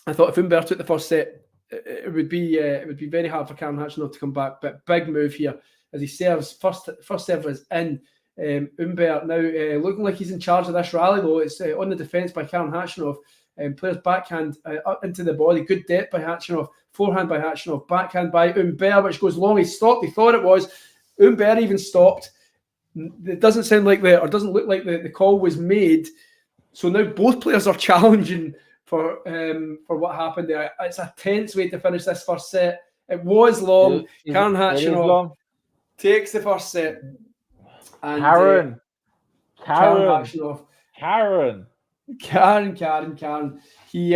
I thought if Humbert took the first set, it would be very hard for Karen Khachanov to come back. But big move here as he serves. First serve is in. Humbert now looking like he's in charge of this rally, though. It's on the defence by Karen Khachanov. Players backhand up into the body. Good depth by Khachanov. Forehand by Khachanov. Backhand by Humbert, which goes long. He stopped. He thought it was. Humbert even stopped. It doesn't sound like doesn't look like the call was made. So now both players are challenging for what happened there. It's a tense way to finish this first set. It was long. Karen Khachanov takes the first set. And Karen He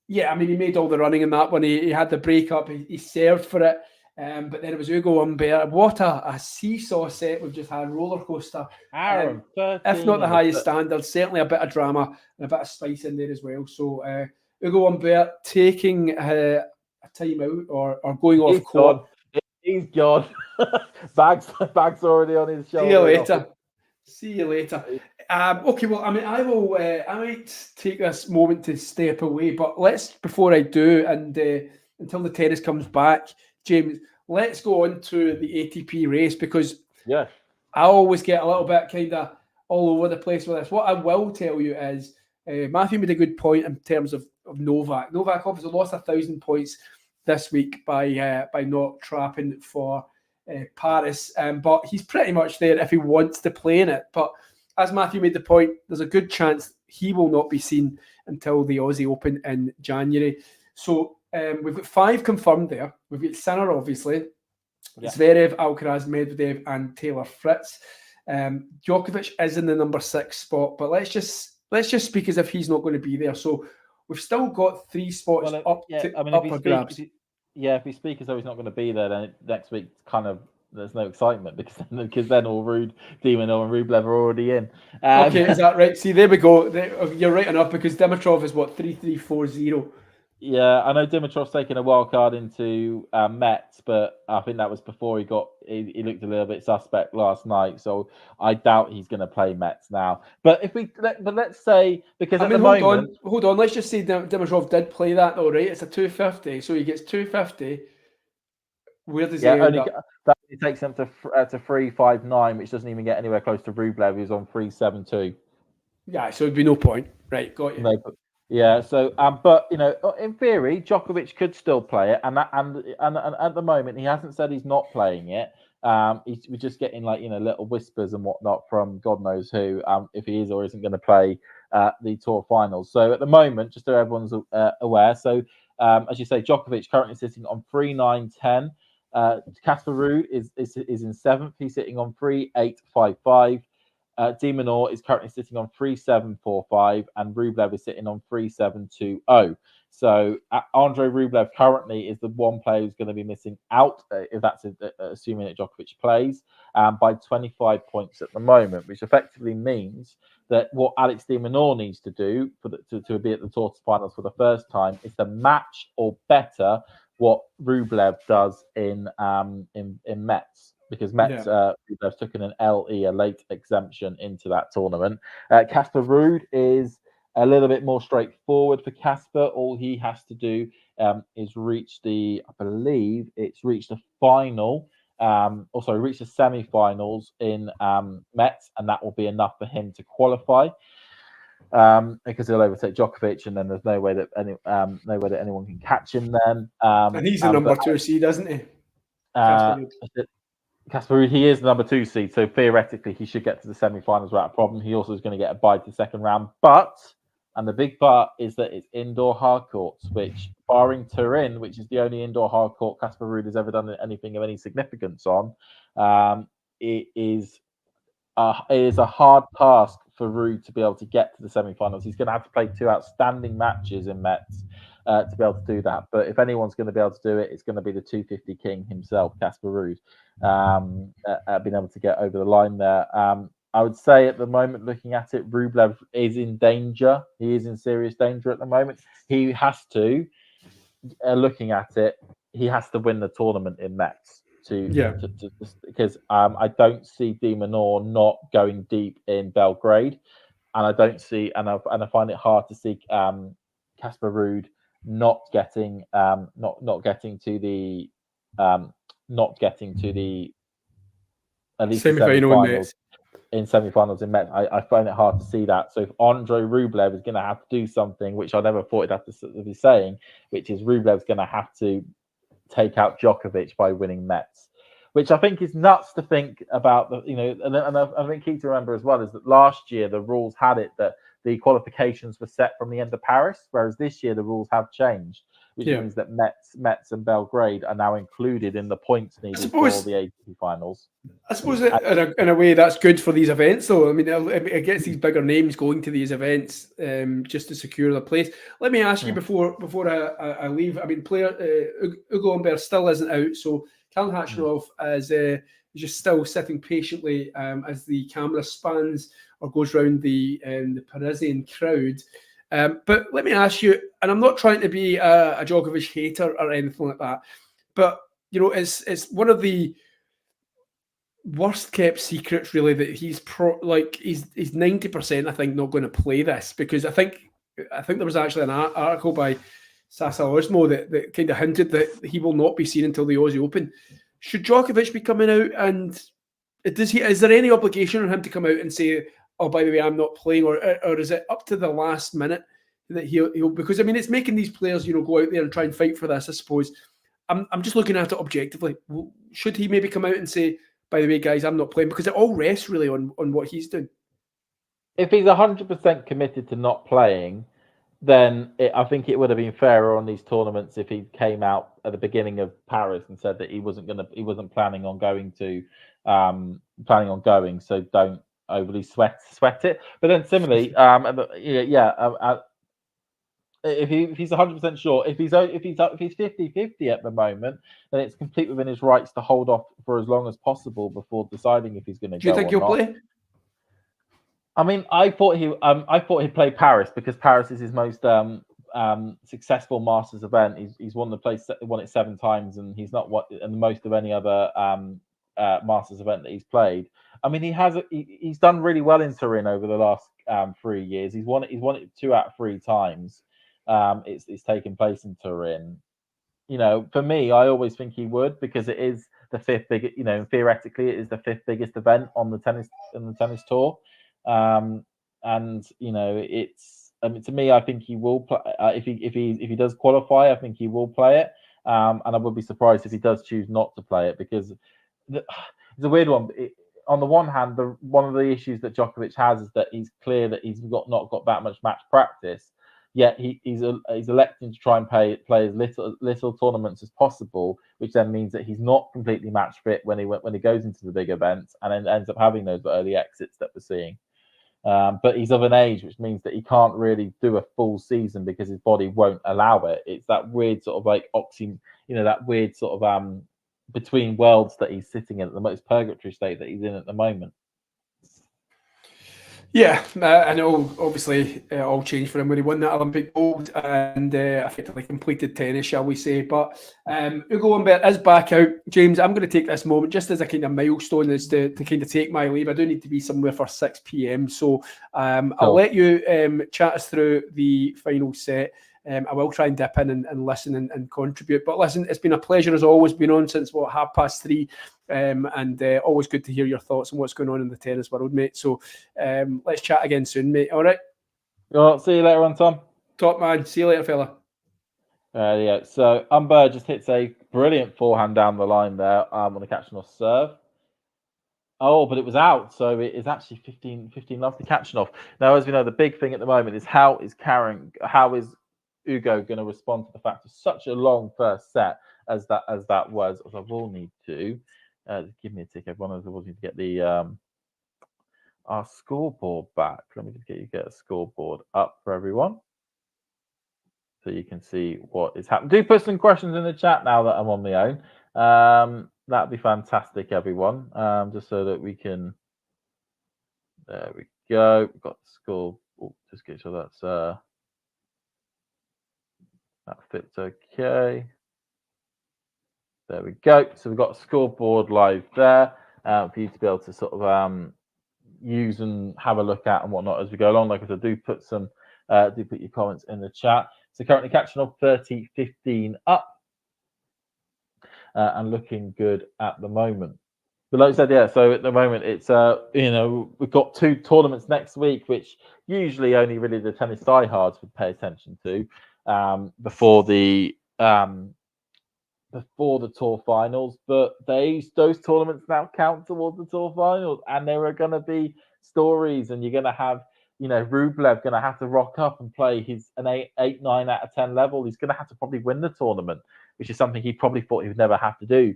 he made all the running in that one. He had the break up. He served for it. But then it was Ugo Humbert. What a seesaw set we've just had, roller coaster. If not the highest standard, certainly a bit of drama and a bit of spice in there as well. So Ugo Humbert taking a timeout or going off court.
He's gone. Bag's already on his shoulder.
See you later. Okay, well, I might take this moment to step away, but before I do, and until the tennis comes back, James, let's go on to the ATP race, because I always get a little bit kind of all over the place with this. What I will tell you is Matthew made a good point in terms of Novak. Novak obviously lost 1,000 points this week by not trapping for Paris, but he's pretty much there if he wants to play in it. But as Matthew made the point, there's a good chance he will not be seen until the Aussie Open in January. So we've got 5 confirmed there. We've got Sinner, obviously, Zverev, Alcaraz, Medvedev, and Taylor Fritz. Djokovic is in the number 6 spot, but let's just speak as if he's not going to be there. So we've still got 3 spots up for grabs.
If we speak as though he's not going to be there, then next week kind of there's no excitement because then all Demon and Rublev are already in.
Okay, is that right? See, there we go. You're right enough, because Dimitrov is 3-3-4-0.
Yeah, I know Dimitrov's taken a wild card into Metz, but I think that was before he looked a little bit suspect last night. So I doubt he's going to play Metz now. But let's say, because
hold on, let's just say Dimitrov did play that though, right? It's a 250, so he gets 250. Where does he end up?
That takes him to 3-5-9, which doesn't even get anywhere close to Rublev, who's on 3-7-2.
Yeah, so it'd be no point, right? Got you.
Yeah, so but in theory, Djokovic could still play it, and at the moment he hasn't said he's not playing it. We're just getting little whispers and whatnot from God knows who, if he is or isn't going to play the Tour Finals. So at the moment, just so everyone's aware, so as you say, Djokovic currently sitting on 3-9-10. Casper Ruud is in 7th. He's sitting on 3-8-5-5. De Minaur is currently sitting on 3.745, and Rublev is sitting on 3.720. So Andrei Rublev currently is the one player who's going to be missing out, if that's assuming that Djokovic plays, by 25 points at the moment, which effectively means that what Alex de Minaur needs to do to be at the tour finals for the first time is to match or better what Rublev does in Metz, because Metz Rublev's taken an LE, a late exemption, into that tournament. Casper Ruud is a little bit more straightforward for Casper. All he has to do is reach the final. Reach the semi-finals in Metz, and that will be enough for him to qualify. Because he'll overtake Djokovic, and then there's no way that anyone can catch him then.
And he's the number 2 seed, isn't he?
Casper Ruud, he is the number 2 seed, so theoretically he should get to the semi-finals without a problem. He also is going to get a bye to the second round, and the big but is that it's indoor hard courts, which, barring Turin, which is the only indoor hard court Casper Ruud has ever done anything of any significance on, it is a hard task for Ruud to be able to get to the semi-finals. He's going to have to play 2 outstanding matches in Metz to be able to do that. But if anyone's going to be able to do it, it's going to be the 250 king himself, Casper Ruud, being able to get over the line there. I would say at the moment, looking at it, Rublev is in danger. He is in serious danger at the moment. He has to, looking at it, he has to win the tournament in Metz. Because I don't see De Minaur not going deep in Belgrade, and I don't see, and I find it hard to see Casper Ruud not getting to the at least semi-finals in Metz. I find it hard to see that. So if Andrei Rublev is going to have to do something, which I never thought he'd have to be saying, which is Rublev's going to have to take out Djokovic by winning Metz, which I think is nuts to think about. And I think key to remember as well is that last year the rules had it that the qualifications were set from the end of Paris, whereas this year the rules have changed, which means that Metz and Belgrade are now included in the points needed for the ATP finals.
I suppose in a way that's good for these events, though. I mean, it gets these bigger names going to these events just to secure the place. Let me ask you before I leave. I mean, Ugo Humbert still isn't out, so Khachanov is just still sitting patiently as the camera spans or goes round the Parisian crowd. But let me ask you, and I'm not trying to be a Djokovic hater or anything like that, but it's one of the worst kept secrets, really, that he's 90%, I think, not going to play this, because I think there was actually an article by Sasa Osmo that kind of hinted that he will not be seen until the Aussie Open. Should Djokovic be coming out, and is there any obligation on him to come out and say, oh, by the way, I'm not playing, or is it up to the last minute that he'll because I mean, it's making these players go out there and try and fight for this, I suppose. I'm just looking at it objectively. Should he maybe come out and say, by the way, guys, I'm not playing, because it all rests really on what he's doing?
If he's 100% committed to not playing, then I think it would have been fairer on these tournaments if he came out at the beginning of Paris and said that he wasn't planning on going. So don't overly sweat it. But then similarly, if he's 100% sure, if he's 50-50 at the moment, then it's completely within his rights to hold off for as long as possible before deciding if he's going to go.
Do you think he'll play?
I mean, I thought he'd play Paris, because Paris is his most successful Masters event. He's won it 7 times, and he's not the most of any other Masters event that he's played. I mean, he's done really well in Turin over the last 3 years. He's won it 2 out of 3 times. It's taken place in Turin. For me, I always think he would, because it is the 5th biggest. Theoretically, it is the 5th biggest event on the tennis tour. To me, I think he will play. If he does qualify, I think he will play it. And I would be surprised if he does choose not to play it, because it's a weird one. On the one hand, one of the issues that Djokovic has is that he's clear that he's not got that much match practice. Yet he's electing to try and play as little tournaments as possible, which then means that he's not completely match fit when he goes into the big events, and then ends up having those early exits that we're seeing. But he's of an age which means that he can't really do a full season because his body won't allow it. It's that weird sort of like that weird sort of between worlds that he's sitting in, at the most purgatory state that he's in at the moment.
Yeah, I know. Obviously, it all changed for him when he won that Olympic gold and effectively completed tennis, shall we say. But Ugo Humbert is back out. James, I'm going to take this moment just as a kind of milestone, is to kind of take my leave. I do need to be somewhere for 6 p.m. So I'll let you chat us through the final set. I will try and dip in and listen and contribute. But listen, it's been a pleasure as always, been on since 3:30. And always good to hear your thoughts on what's going on in the tennis world, mate. So let's chat again soon, mate. All right.
Well, see you later on, Tom.
Top man. See you later, fella.
Yeah. So Humbert just hits a brilliant forehand down the line there on the Khachanov serve. Oh, but it was out, so it is actually 15 love to Khachanov. Now, as we know, the big thing at the moment is how is Ugo going to respond to the fact of such a long first set as that was. As I will need to give me a tick, everyone. As I will need to get the our scoreboard back. Let me just get a scoreboard up for everyone, so you can see what is happening. Do put some questions in the chat now that I'm on my own. That'd be fantastic, everyone. Just so that we can. There we go. We've got the score. Oh, just get sure that's that fits okay. There we go. So we've got a scoreboard live there for you to be able to sort of use and have a look at and whatnot as we go along. Like I said, do put your comments in the chat. So currently Khachanov 30-15 up and looking good at the moment. But like I said, yeah. So at the moment, it's we've got 2 tournaments next week, which usually only really the tennis diehards would pay attention to before the tour finals. But those tournaments now count towards the tour finals, and there are going to be stories, and you're going to have Rublev going to have to rock up and play an 8, 9 out of 10 level. He's going to have to probably win the tournament, which is something he probably thought he would never have to do,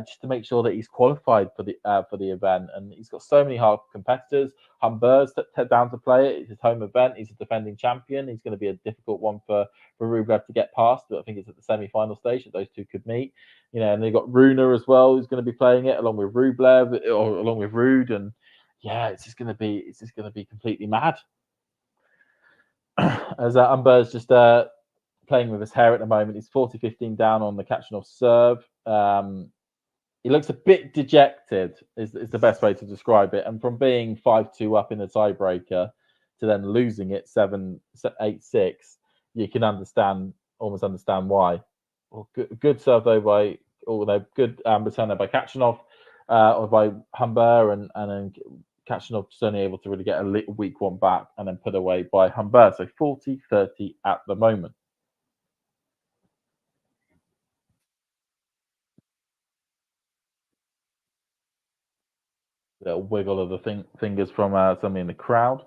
just to make sure that he's qualified for the event. And he's got so many hard competitors. Humbert's down to play it. It's his home event. He's a defending champion. He's going to be a difficult one for Rublev to get past, but I think it's at the semi-final stage that those two could meet. And they've got Rune as well, who's going to be playing it along with Rublev or along with Rude. And yeah, it's just going to be completely mad. As Humbert's just playing with his hair at the moment. He's 40-15 down on the Khachanov serve. He looks a bit dejected, is the best way to describe it. And from being 5-2 up in the tiebreaker to then losing it 7-8-6, you can almost understand why. Well, good serve though good return there by Khachanov or by Humbert, and then Khachanov just only able to really get a little weak one back and then put away by Humbert. So 40-30 at the moment. Little wiggle of the fingers from somebody in the crowd.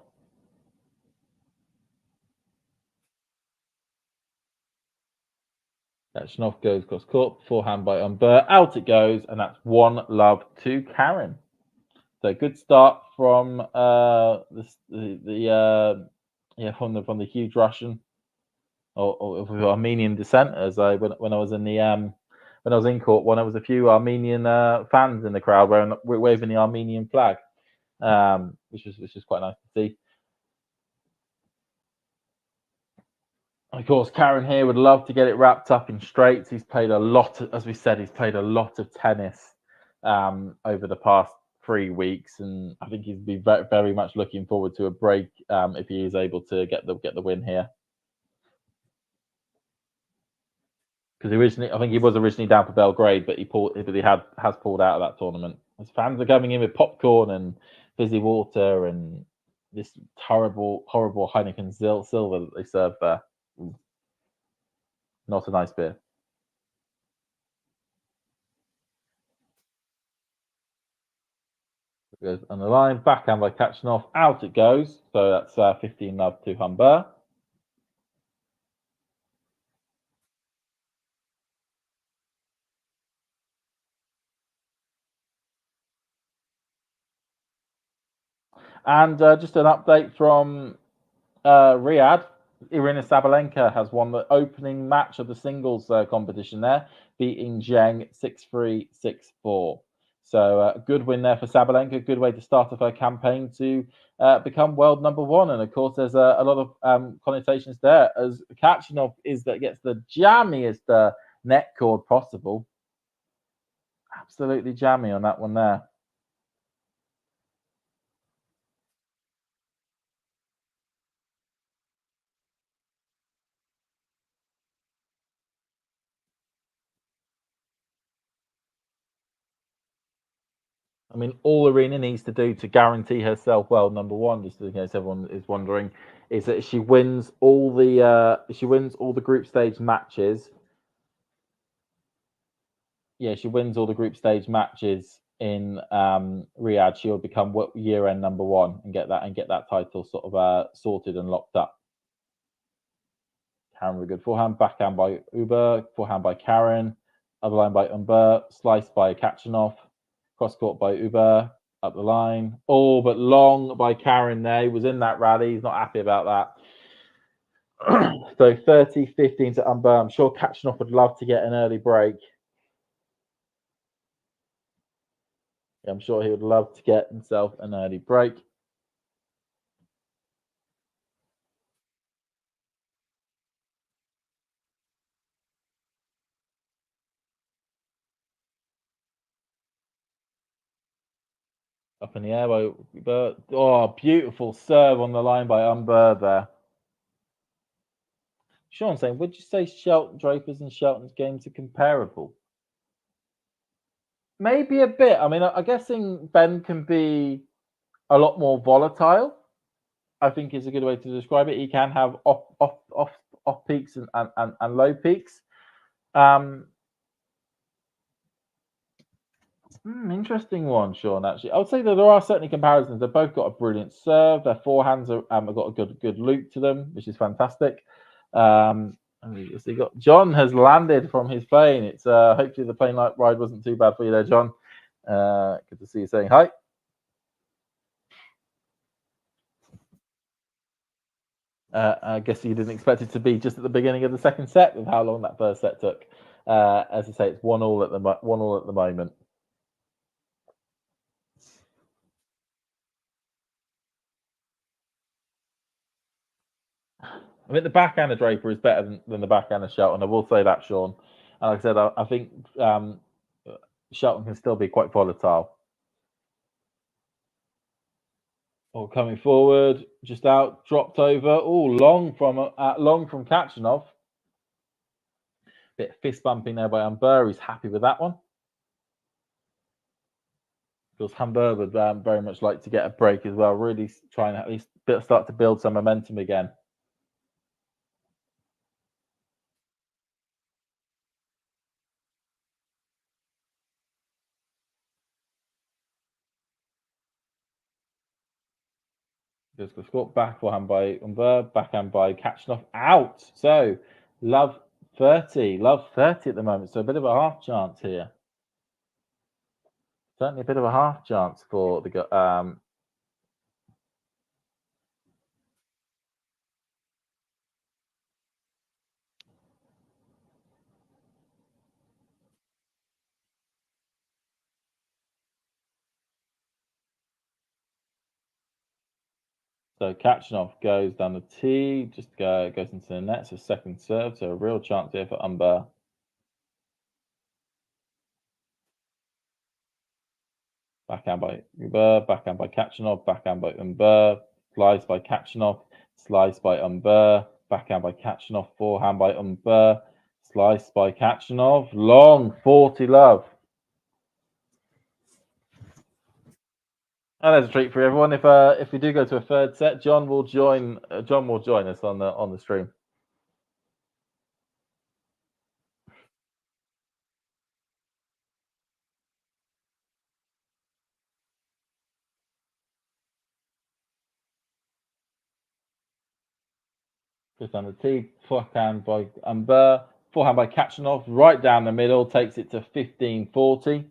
Khachanov goes cross court, forehand by Humbert. Out it goes, and that's 1-love to Karen. So good start from from the huge Russian or of Armenian descent. As when I was in the when I was in court, there was a few Armenian fans in the crowd waving the Armenian flag, which was quite nice to see. Of course, Karen here would love to get it wrapped up in straights. He's played a lot, as we said, he's played a lot of tennis over the past 3 weeks, and I think he's been very, very much looking forward to a break if he is able to get the win here. Because I think he was originally down for Belgrade, but he has pulled out of that tournament. His fans are coming in with popcorn and fizzy water and this horrible Heineken Silver that they serve there. Not a nice beer. It goes on the line, backhand by Khachanov, out it goes. So that's 15-love to Humbert. And just an update from Riyadh. Irina Sabalenka has won the opening match of the singles competition there, beating Zheng 6-3, 6-4. So a good win there for Sabalenka. Good way to start off her campaign to become world number one. And of course, there's a lot of connotations there, as Khachanov is that gets the jammiest net cord possible. Absolutely jammy on that one there. I mean, all Irina needs to do to guarantee herself world number one, just in case everyone is wondering, is that she wins all the group stage matches. Yeah, she wins all the group stage matches in Riyadh. She'll become year-end number one and get that title sort of sorted and locked up. Karen with a good forehand, backhand by Uber, forehand by Karen, other line by Humbert, sliced by Khachanov. Cross court by Uber, up the line. Oh, but long by Karen there. He was in that rally. He's not happy about that. So 30-15 to Humbert. I'm sure Khachanov would love to get an early break. Yeah, I'm sure he would love to get himself an early break. Up in the air by Humbert. Oh, beautiful serve on the line by Humbert there. Sean saying, would you say Draper's and Shelton's games are comparable? Maybe a bit. I mean, I'm guessing Ben can be a lot more volatile, I think is a good way to describe it. He can have off peaks and low peaks. Interesting one, Sean. Actually, I would say that there are certainly comparisons. They've both got a brilliant serve. Their forehands have got a good loop to them, which is fantastic. John has landed from his plane. It's hopefully the plane ride wasn't too bad for you there, John. Good to see you saying hi. I guess you didn't expect it to be just at the beginning of the second set with how long that first set took. As I say, it's 1-1 at the moment. I think the backhand of Draper is better than the backhand of Shelton. I will say that, Sean. And like I said, I think Shelton can still be quite volatile. Oh, coming forward, just out, dropped over. Oh, long from Khachanov. Bit of fist bumping there by Humbert. He's happy with that one. Because Humbert would very much like to get a break as well. Really try and at least start to build some momentum again. Just go score back forehand by Humbert, backhand by Khachanov, out. So love 30 at the moment. So a bit of a half chance here. Certainly a bit of a half chance for the So Khachanov goes down the tee, just goes into the net. So second serve, so a real chance here for Humbert. Backhand by Humbert, backhand by Khachanov, backhand by Humbert, slice by Khachanov, slice by Humbert, backhand by Khachanov, forehand by Humbert, slice by Khachanov, long 40 love. And there's a treat for everyone. If we do go to a third set, John will join us on the stream. Just on the tee, forehand by Humbert, forehand by Khachanov, right down the middle, takes it to 15-40.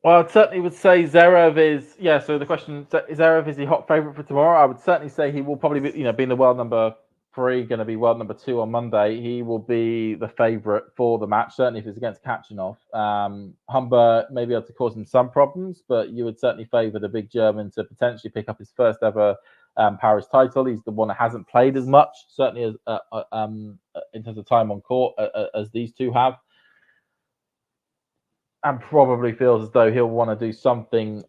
Well, I certainly would say Zverev is, so the question is, Zverev is the hot favourite for tomorrow? I would certainly say he will probably be, being the world number 3, going to be world number 2 on Monday. He will be the favourite for the match, certainly if it's against Khachanov. Humbert may be able to cause him some problems, but you would certainly favour the big German to potentially pick up his first ever Paris title. He's the one that hasn't played as much, certainly as in terms of time on court, as these two have. And probably feels as though he'll want to do something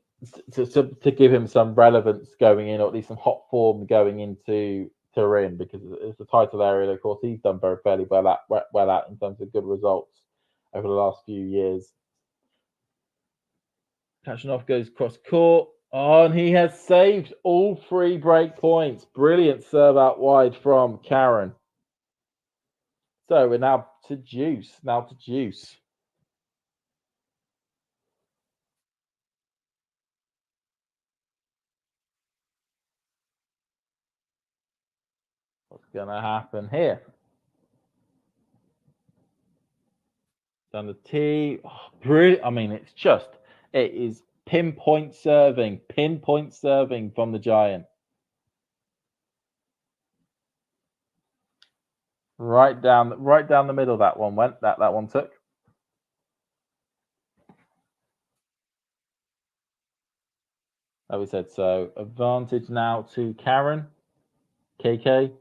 to give him some relevance going in, or at least some hot form going into Turin, because it's a title area that, of course, he's done very fairly well at in terms of good results over the last few years. Khachanov goes cross court. Oh, and he has saved all 3 break points. Brilliant serve out wide from Karen. So we're now to Juice. What's going to happen here? Down the tee. Oh, brilliant. I mean, it is pinpoint serving from the Giant. Right down the middle that one went. That one took. Like we said, so advantage now to Karen. KK.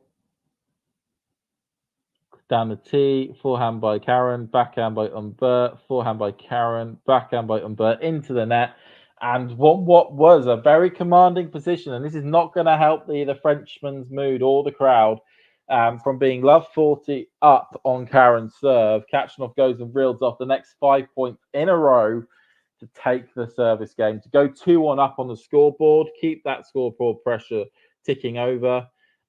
Down the tee, forehand by Karen, backhand by Humbert, forehand by Karen, backhand by Humbert into the net. And what was a very commanding position, and this is not going to help the Frenchman's mood or the crowd, from being love 40 up on Karen's serve. Khachanov goes and reels off the next 5 points in a row to take the service game, to go 2-1 up on the scoreboard, keep that scoreboard pressure ticking over,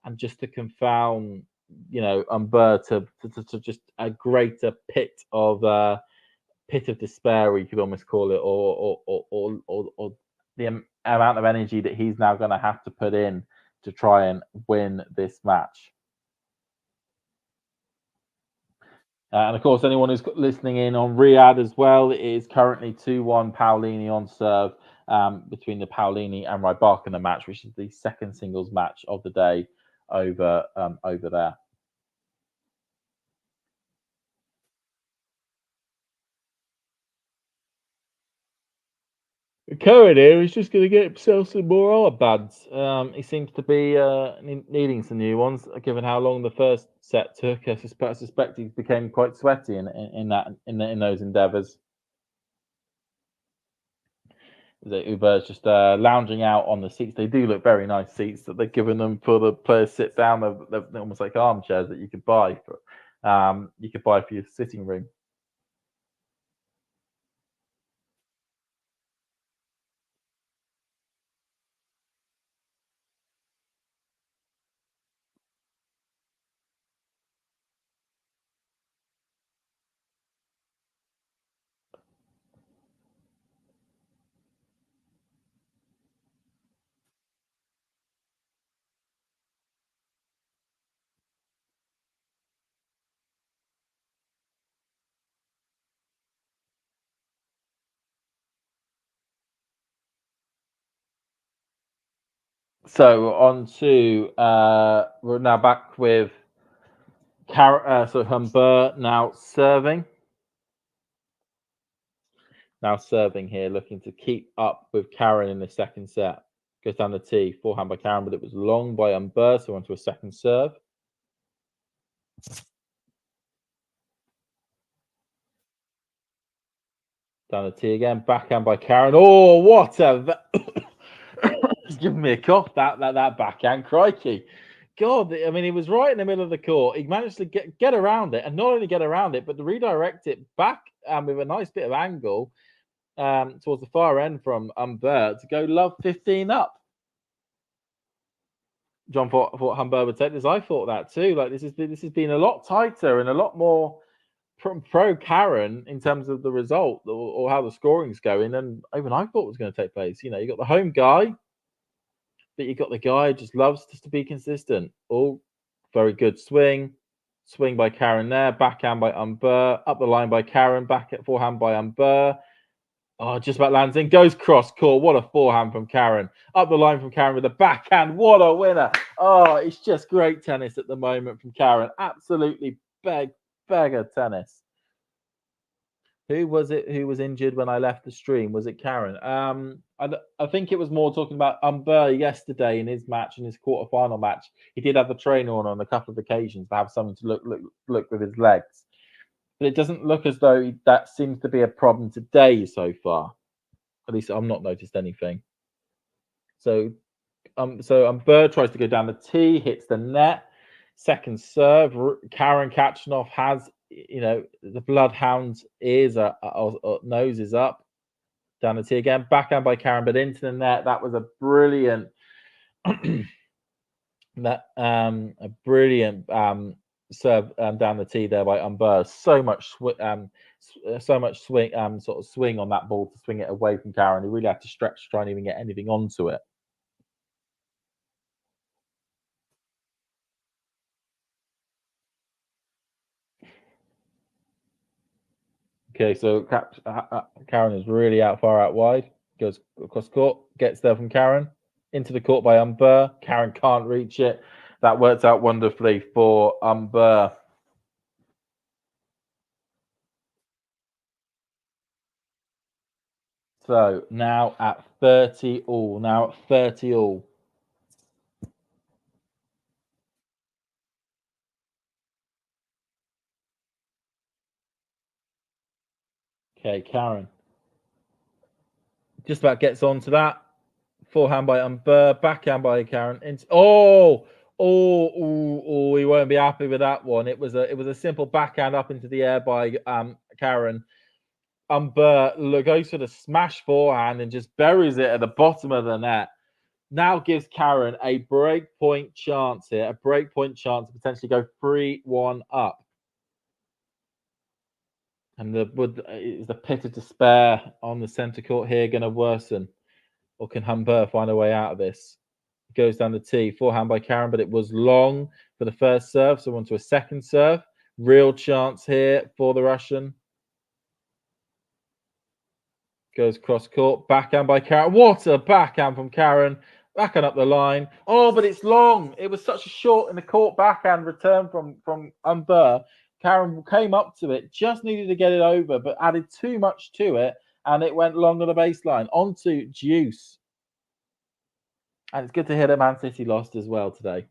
and just to confound Humbert to just a greater pit of despair, you could almost call it, or the amount of energy that he's now going to have to put in to try and win this match. And of course, anyone who's listening in on Riyadh as well, it is currently 2-1 Paolini on serve between the Paolini and Rybakina match, which is the second singles match of the day over there. Cohen here is just going to get himself some more armbands. He seems to be needing some new ones, given how long the first set took. I suspect he became quite sweaty in those endeavours. The Uber is just lounging out on the seats. They do look very nice seats that they've given them for the players sit down. They're almost like armchairs that you could buy for your sitting room. So on to we're now back with Humbert now serving. Now serving here, looking to keep up with Karen in the second set. Goes down the tee, forehand by Karen, but it was long by Humbert, so onto a second serve. Down the tee again, backhand by Karen. Oh, what a... It's giving me a cough, that backhand, crikey. God, I mean, he was right in the middle of the court. He managed to get around it, and not only get around it, but to redirect it back with a nice bit of angle towards the far end from Humbert to go love 15 up. John thought Humbert would take this. I thought that too. Like this has been a lot tighter and a lot more pro Karen in terms of the result or how the scoring's going, and even I thought was going to take place. You got the home guy, but you got the guy who just loves just to be consistent. Oh, very good swing by Karen there, backhand by Humbert, up the line by Karen, back at forehand by Humbert. Oh, just about lands in. Goes cross court. What a forehand from Karen. Up the line from Karen with a backhand. What a winner. Oh, it's just great tennis at the moment from Karen. Absolutely beggar tennis. Who was it who was injured when I left the stream? Was it Karen? I think it was more talking about Humbert yesterday in his match, in his quarterfinal match. He did have the trainer on a couple of occasions to have something to look with his legs. But it doesn't look as though that seems to be a problem today so far. At least I've not noticed anything. So Humbert tries to go down the tee, hits the net. Second serve, Karen Khachanov has, the bloodhound's ears nose is up. Down the tee again, backhand by Karen, but into the net. That was a brilliant, serve down the tee there by Humbert. So much swing, sort of swing on that ball to swing it away from Karen. He really had to stretch to try and even get anything onto it. Okay, so Karen is really far out wide. Goes across court, gets there from Karen. Into the court by Humbert. Karen can't reach it. That worked out wonderfully for Humbert. So now at 30 all. Okay, Karen. Just about gets on to that. Forehand by Humbert. Backhand by Karen. He won't be happy with that one. It was a simple backhand up into the air by Karen. Humbert goes for the smash forehand and just buries it at the bottom of the net. Now gives Karen a break point chance here. A break point chance to potentially go 3-1 up. And is the pit of despair on the centre court here going to worsen? Or can Humbert find a way out of this? Goes down the tee. Forehand by Karen, but it was long for the first serve. So on to a second serve. Real chance here for the Russian. Goes cross court. Backhand by Karen. What a backhand from Karen. Backhand up the line. Oh, but it's long. It was such a short in the court backhand return from Humbert. Karen came up to it, just needed to get it over, but added too much to it, and it went long on the baseline. On to Deuce. And it's good to hear that Man City lost as well today.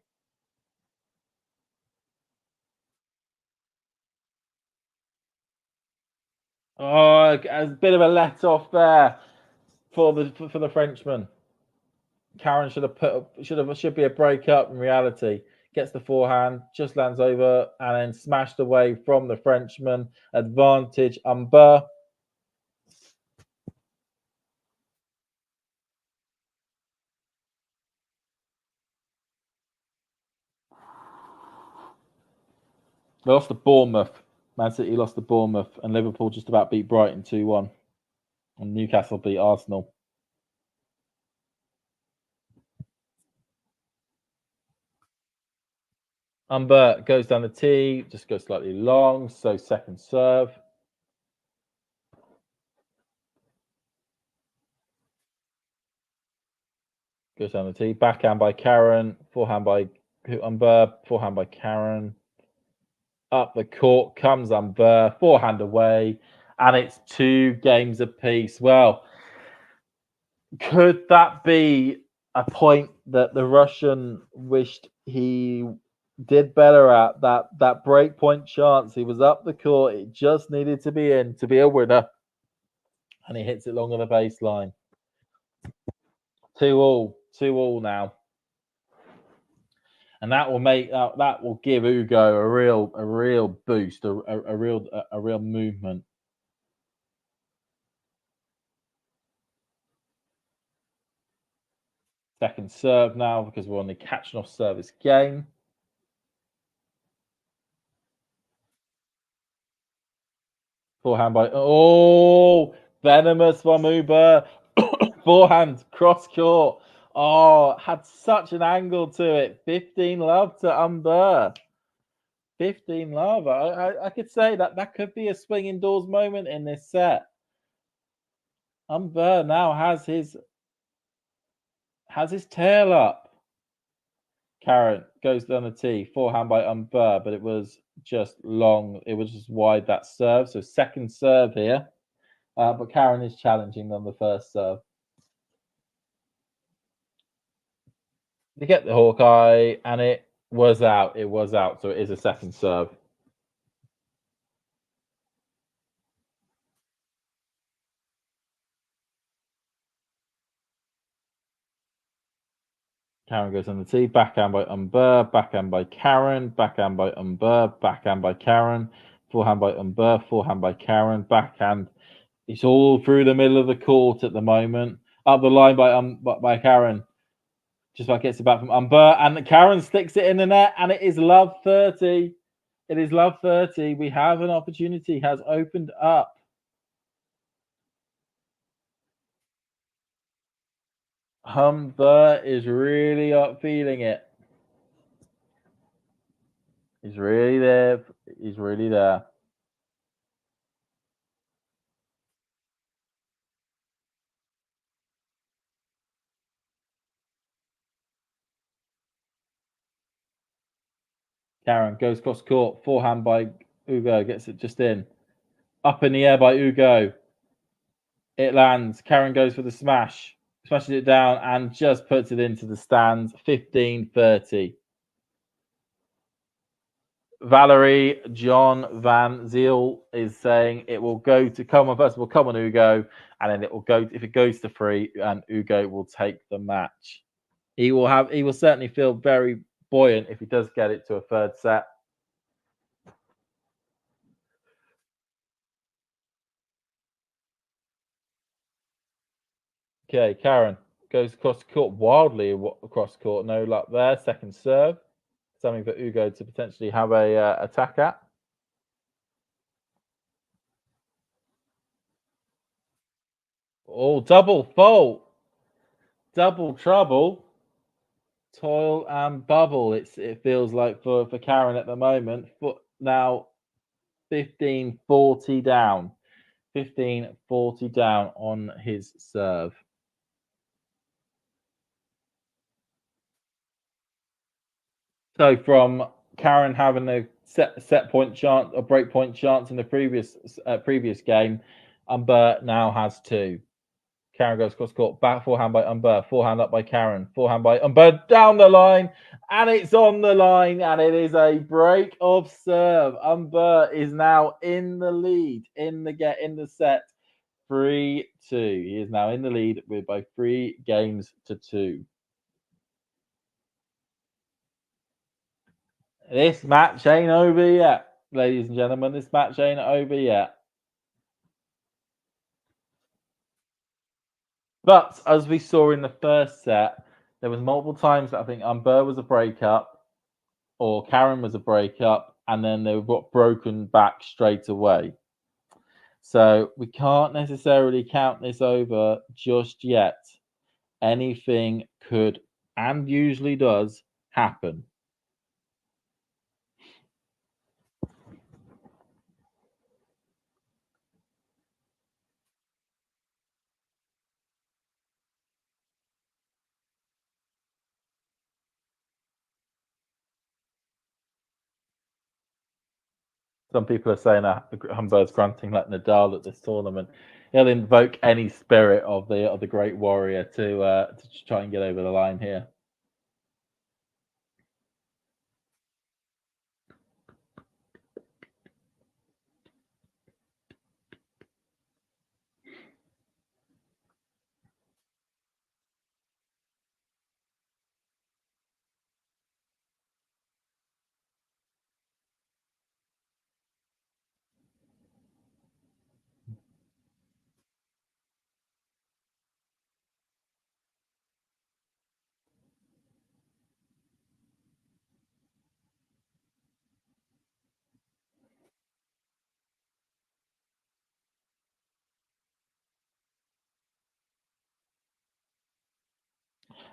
Oh, a bit of a let off there for the Frenchman. Karen should be a break up in reality. Gets the forehand, just lands over, and then smashed away from the Frenchman. Advantage Humbert. They lost to Bournemouth. Man City lost to Bournemouth, and Liverpool just about beat Brighton 2-1. And Newcastle beat Arsenal. Humbert goes down the tee, just goes slightly long, so second serve. Goes down the tee, backhand by Karen, forehand by Humbert, forehand by Karen. Up the court comes Humbert, forehand away, and it's 2 games apiece. Well, could that be a point that the Russian wished he did better at? That break point chance. He was up the court. It just needed to be in to be a winner. And he hits it long on the baseline. 2-2 now. And that will give Ugo a real boost, a real movement. Second serve now because we're on the Khachanov service game. Forehand by venomous from Humbert. Forehand cross court. Oh, had such an angle to it. 15 love to Humbert. 15 love. I could say that could be a swing indoors moment in this set. Humbert now has his tail up. Karen goes down the tee, forehand by Humbert, but it was just long. It was just wide, that serve. So second serve here. But Karen is challenging on the first serve. They get the Hawkeye, and it was out. It was out, so it is a second serve. Karen goes on the tee, backhand by Humbert, backhand by Karen, backhand by Humbert, backhand by Karen, forehand by Humbert, forehand by Karen, backhand. It's all through the middle of the court at the moment. Up the line by Karen. Just like gets it back from Humbert, and Karen sticks it in the net, and it is love 30. It is love 30. We have an opportunity has opened up. Humbert is really up feeling it. He's really there. He's really there. Karen goes cross court, forehand by Ugo, gets it just in. Up in the air by Ugo. It lands. Karen goes for the smash, smashes it down, and just puts it into the stands. 15-30. Valerie John Van Ziel is saying it will go to come on first. Will come on Ugo, and then it will go. If it goes to free, and Ugo will take the match. He will certainly feel very buoyant if he does get it to a third set. Okay, Karen goes across court wildly across court. No luck there. Second serve, something for Ugo to potentially have a attack at. Oh, double fault, double trouble, toil and bubble. It feels like for Karen at the moment. But now 15-40 down. 15-40 down on his serve. So from Karen having a set point chance, a break point chance in the previous game, Humbert now has 2. Karen goes cross court, back forehand by Humbert, forehand up by Karen, forehand by Humbert down the line, and it's on the line, and it is a break of serve. Humbert is now in the lead in the set, 3-2. He is now in the lead with by 3 games to 2. This match ain't over yet, ladies and gentlemen. This match ain't over yet. But as we saw in the first set, there was multiple times that I think Humbert was a breakup or Karen was a breakup, and then they got broken back straight away. So we can't necessarily count this over just yet. Anything could, and usually does, happen. Some people are saying that Humbert's granting like Nadal at this tournament. He'll invoke any spirit of the great warrior to try and get over the line here.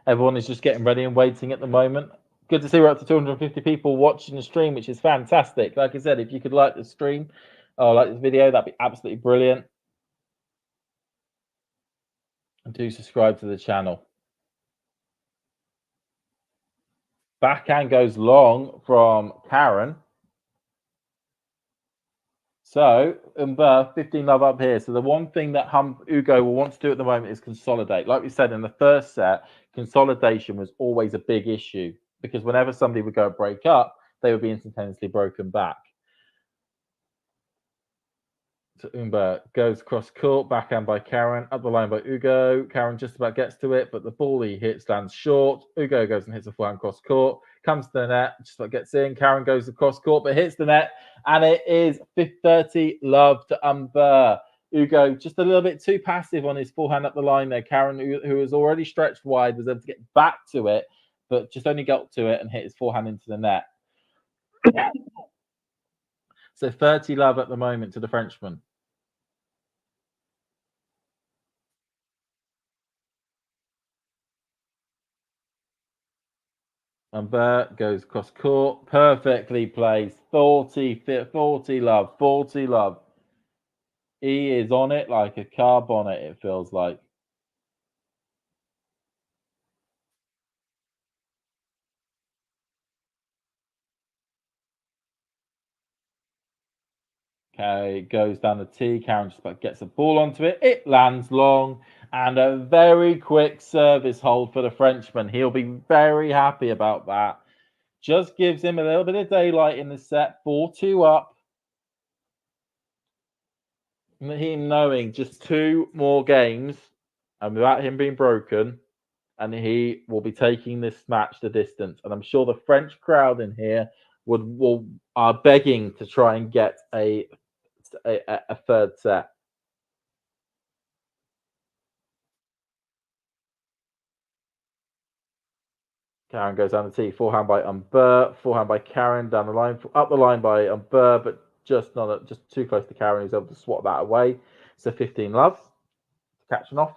Everyone is just getting ready and waiting at the moment. Good to see we're up to 250 people watching the stream, which is fantastic. Like I said, if you could like the stream or like this video, that'd be absolutely brilliant. And do subscribe to the channel. Backhand goes long from Karen. So, Humbert, 15 love up here. So the one thing that Ugo will want to do at the moment is consolidate. Like we said in the first set, consolidation was always a big issue because whenever somebody would go break up, they would be instantaneously broken back. So Humbert goes cross court, backhand by Karen, up the line by Ugo. Karen just about gets to it, but the ball he hits lands short. Ugo goes and hits a forehand cross court, comes to the net, just about gets in. Karen goes across court, but hits the net, and it is 30 love to Humbert. Ugo just a little bit too passive on his forehand up the line there. Karen, who was already stretched wide, was able to get back to it, but just only got to it and hit his forehand into the net. So 30 love at the moment to the Frenchman. Humbert goes cross court, perfectly placed, 40 love, 40 love. He is on it like a car bonnet, it feels like. Okay, goes down the tee. Karen just about gets the ball onto it. It lands long, and a very quick service hold for the Frenchman. He'll be very happy about that. Just gives him a little bit of daylight in the set. 4-2 up. Him knowing just 2 more games, and without him being broken, and he will be taking this match the distance. And I'm sure the French crowd in here are begging to try and get a third set. Karen goes down the tee, forehand by Humbert, forehand by Karen down the line, up the line by Humbert, but just too close to Karen, who's able to swat that away. So 15 love, Khachanov.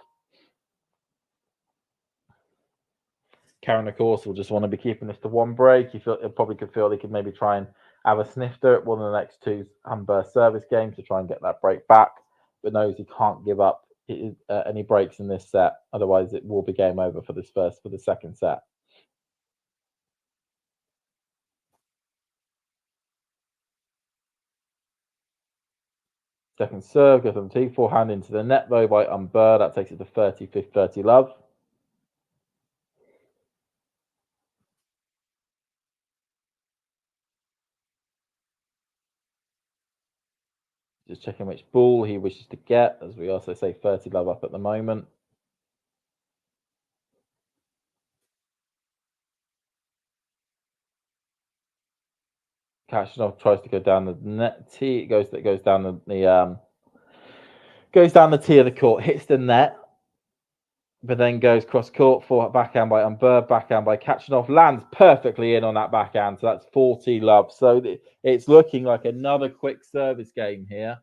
Karen, of course, will just want to be keeping this to 1 break. He probably could feel he could maybe try and have a snifter at one of the next 2 Humbert service games to try and get that break back, but knows he can't give up any breaks in this set. Otherwise, it will be game over for the second set. Second serve goes on the tee, forehand into the net though by Humbert. That takes it to 30 love. Just checking which ball he wishes to get, as we also say 30 love up at the moment. Khachanov tries to go down the net tee. It goes down the tee of the court, hits the net, but then goes cross court for backhand by Humbert, backhand by Khachanov, lands perfectly in on that backhand. So that's 40 love. So it's looking like another quick service game here.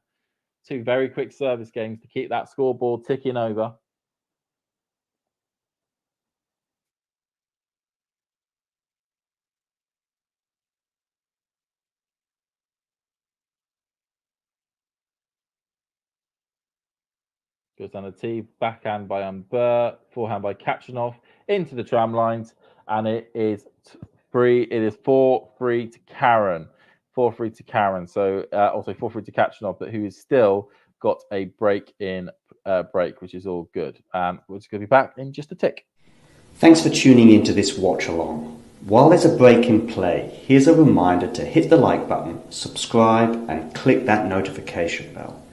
2 very quick service games to keep that scoreboard ticking over. Goes down the tee, backhand by Humbert, forehand by Khachanov, into the tram lines, and it is 3. It is 4-3 to Karen. 4-3 to Karen. So also 4-3 to Khachanov, but who has still got a break, which is all good. We're just going to be back in just a tick.
Thanks for tuning into this watch along. While there's a break in play, here's a reminder to hit the like button, subscribe, and click that notification bell.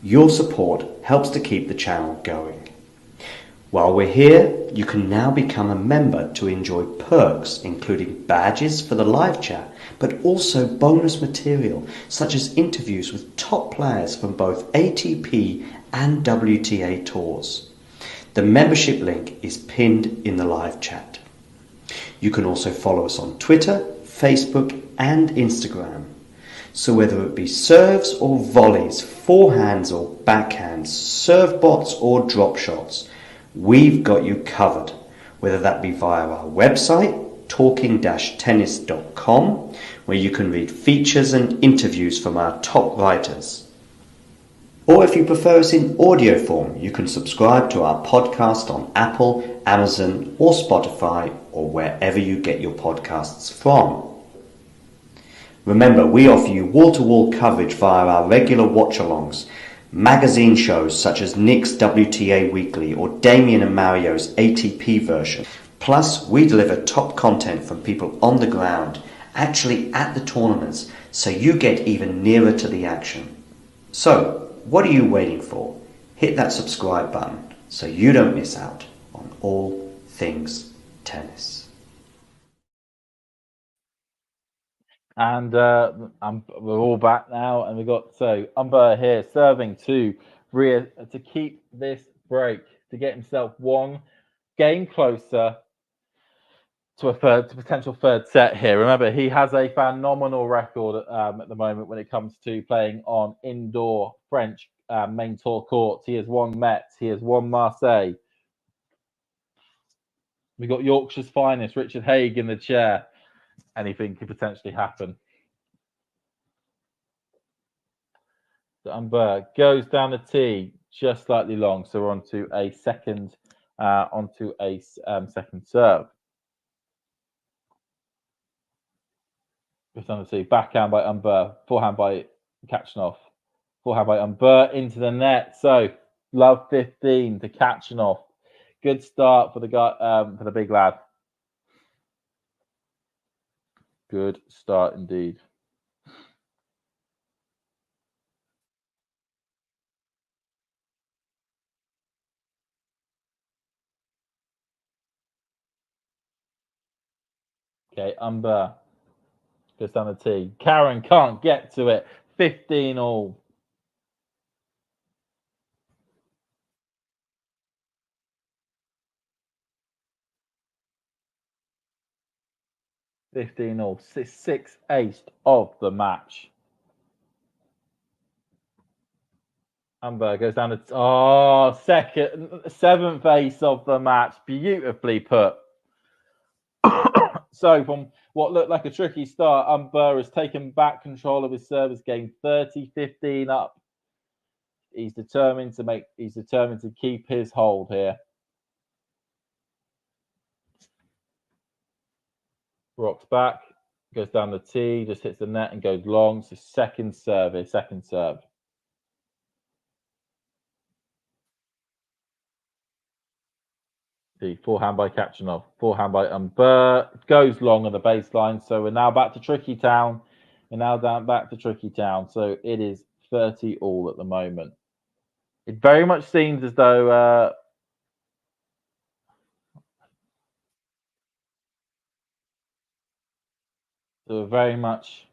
Your support helps to keep the channel going. While we're here, you can now become a member to enjoy perks including badges for the live chat, but also bonus material such as interviews with top players from both ATP and WTA tours. The membership link is pinned in the live chat. You can also follow us on Twitter, Facebook and Instagram. So whether it be serves or volleys, forehands or backhands, serve bots or drop shots, we've got you covered. Whether that be via our website, talking-tennis.com, where you can read features and interviews from our top writers. Or if you prefer us in audio form, you can subscribe to our podcast on Apple, Amazon or Spotify or wherever you get your podcasts from. Remember, we offer you wall-to-wall coverage via our regular watch-alongs, magazine shows such as Nick's WTA Weekly or Damien and Mario's ATP version. Plus, we deliver top content from people on the ground, actually at the tournaments, so you get even nearer to the action. So, what are you waiting for? Hit that subscribe button so you don't miss out on all things tennis.
And we're all back now, and we've got Humbert here serving to keep this break, to get himself one game closer to a potential third set here. Remember, he has a phenomenal record at the moment when it comes to playing on indoor French main tour courts. He has won Metz, he has won Marseille. We've got Yorkshire's finest, Richard Haig, in the chair. Anything could potentially happen. So Humbert goes down the tee just slightly long, so we're onto a second second serve. Just on the tee, backhand by Humbert, forehand by Khachanov, forehand by Humbert into the net. So love 15 to Khachanov. Good start for the guy, for the big lad. Good start indeed. Okay, Humbert goes down the tee. Karen can't get to it. 15 all. Sixth ace of the match. Humbert goes down to seventh ace of the match. Beautifully put. So from what looked like a tricky start, Humbert has taken back control of his service game, 30-15 up. He's determined to keep his hold here. Rocks back, goes down the tee, just hits the net and goes long. So second serve. The forehand by Khachanov, forehand by Humbert, goes long on the baseline. So we're now back to Tricky Town. So it is 30 all at the moment. It very much seems as though very much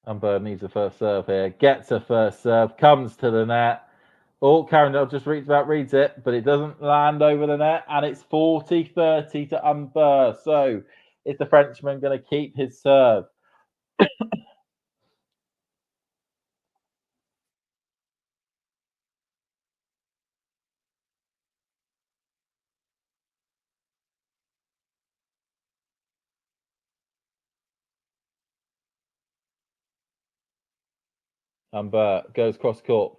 Humbert needs a first serve here. Gets a first serve, comes to the net. Oh, Karen just reads it, but it doesn't land over the net, and it's 40-30 to Humbert. So is the Frenchman going to keep his serve? Humbert goes cross court,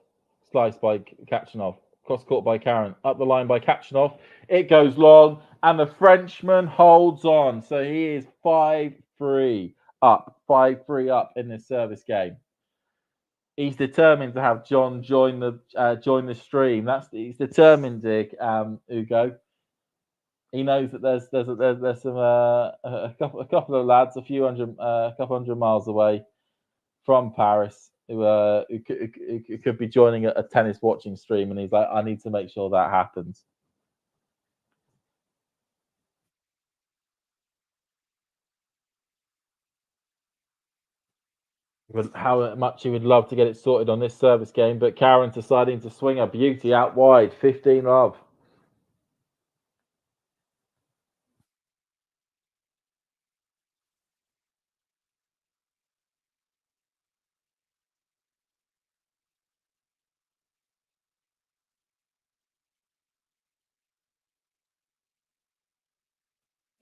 sliced by Khachanov, cross court by Karen, up the line by Khachanov. It goes long, and the Frenchman holds on. So he is 5-3 up in this service game. He's determined to have John join the stream. He's determined, Dick, Ugo. He knows that there's some a couple of lads a couple hundred miles away from Paris who could be joining a tennis watching stream, and he's like, I need to make sure that happens. How much he would love to get it sorted on this service game, but Karen deciding to swing a beauty out wide, 15 love.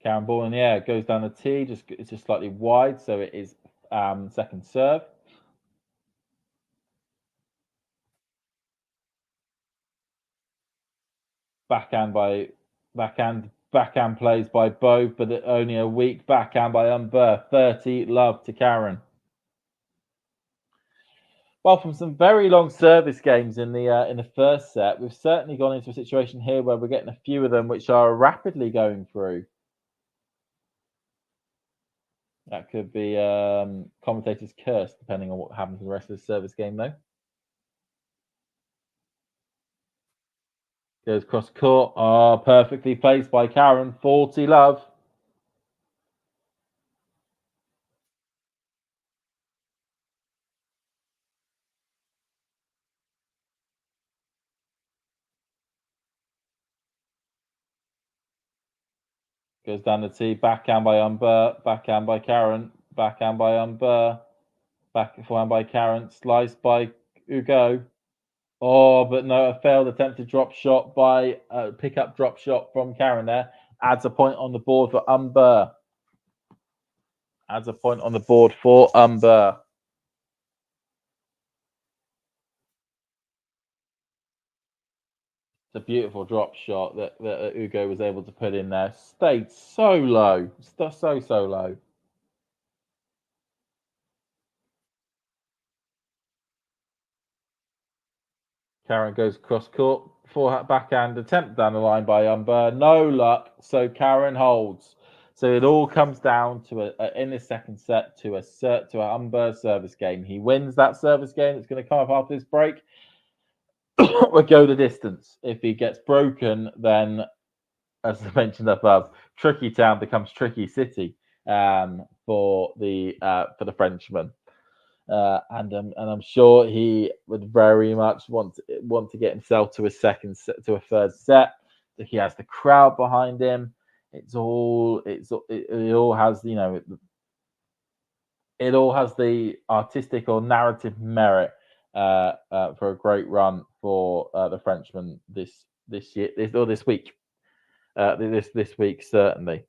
Karen ball in the air, goes down the tee, it's just slightly wide, so it is second serve. Backhand plays by both, but only a weak backhand by Humbert. 30 love to Karen. Well, from some very long service games in the first set, we've certainly gone into a situation here where we're getting a few of them which are rapidly going through. That could be commentator's curse, depending on what happens in the rest of the service game, though. Goes cross court. Oh, perfectly placed by Karen. 40 love. Goes down the tee. Backhand by Humbert. Backhand by Karen. Backhand by Humbert. Forehand by Karen. Slice by Hugo. Oh, but no, a failed attempted drop shot by pickup drop shot from Karen there. Adds a point on the board for Humbert. Adds a point on the board for Humbert. It's a beautiful drop shot that Hugo was able to put in there. Stayed so low. So low. Karen goes cross court. Forehand backhand attempt down the line by Humbert. No luck. So Karen holds. So it all comes down to in the second set to a Humbert service game. He wins that service game. It's going to come up after this break. We'll go the distance. If he gets broken, then, as I mentioned above, Tricky Town becomes Tricky City for the Frenchman. And I'm sure he would very much want to get himself to a third set. He has the crowd behind him. It all has it all has the artistic or narrative merit for a great run for the Frenchman this week. This week certainly.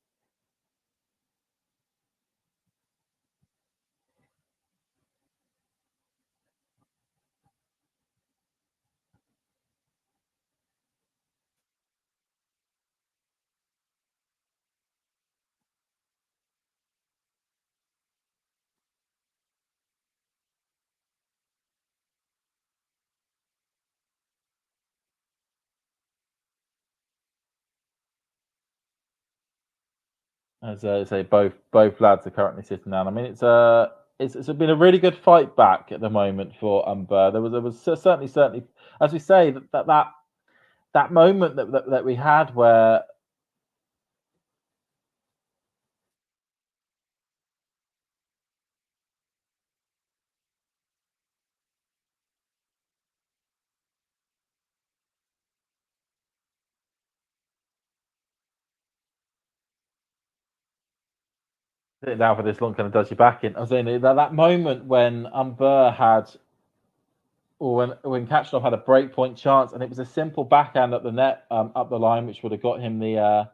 As I say, both lads are currently sitting down. I mean, it's been a really good fight back at the moment for Humbert. There was certainly, as we say, that moment that we had where sitting down for this long kind of does you back in. I was saying that moment when Humbert had, or when Khachanov had a breakpoint chance, and it was a simple backhand up the net, up the line, which would have got him the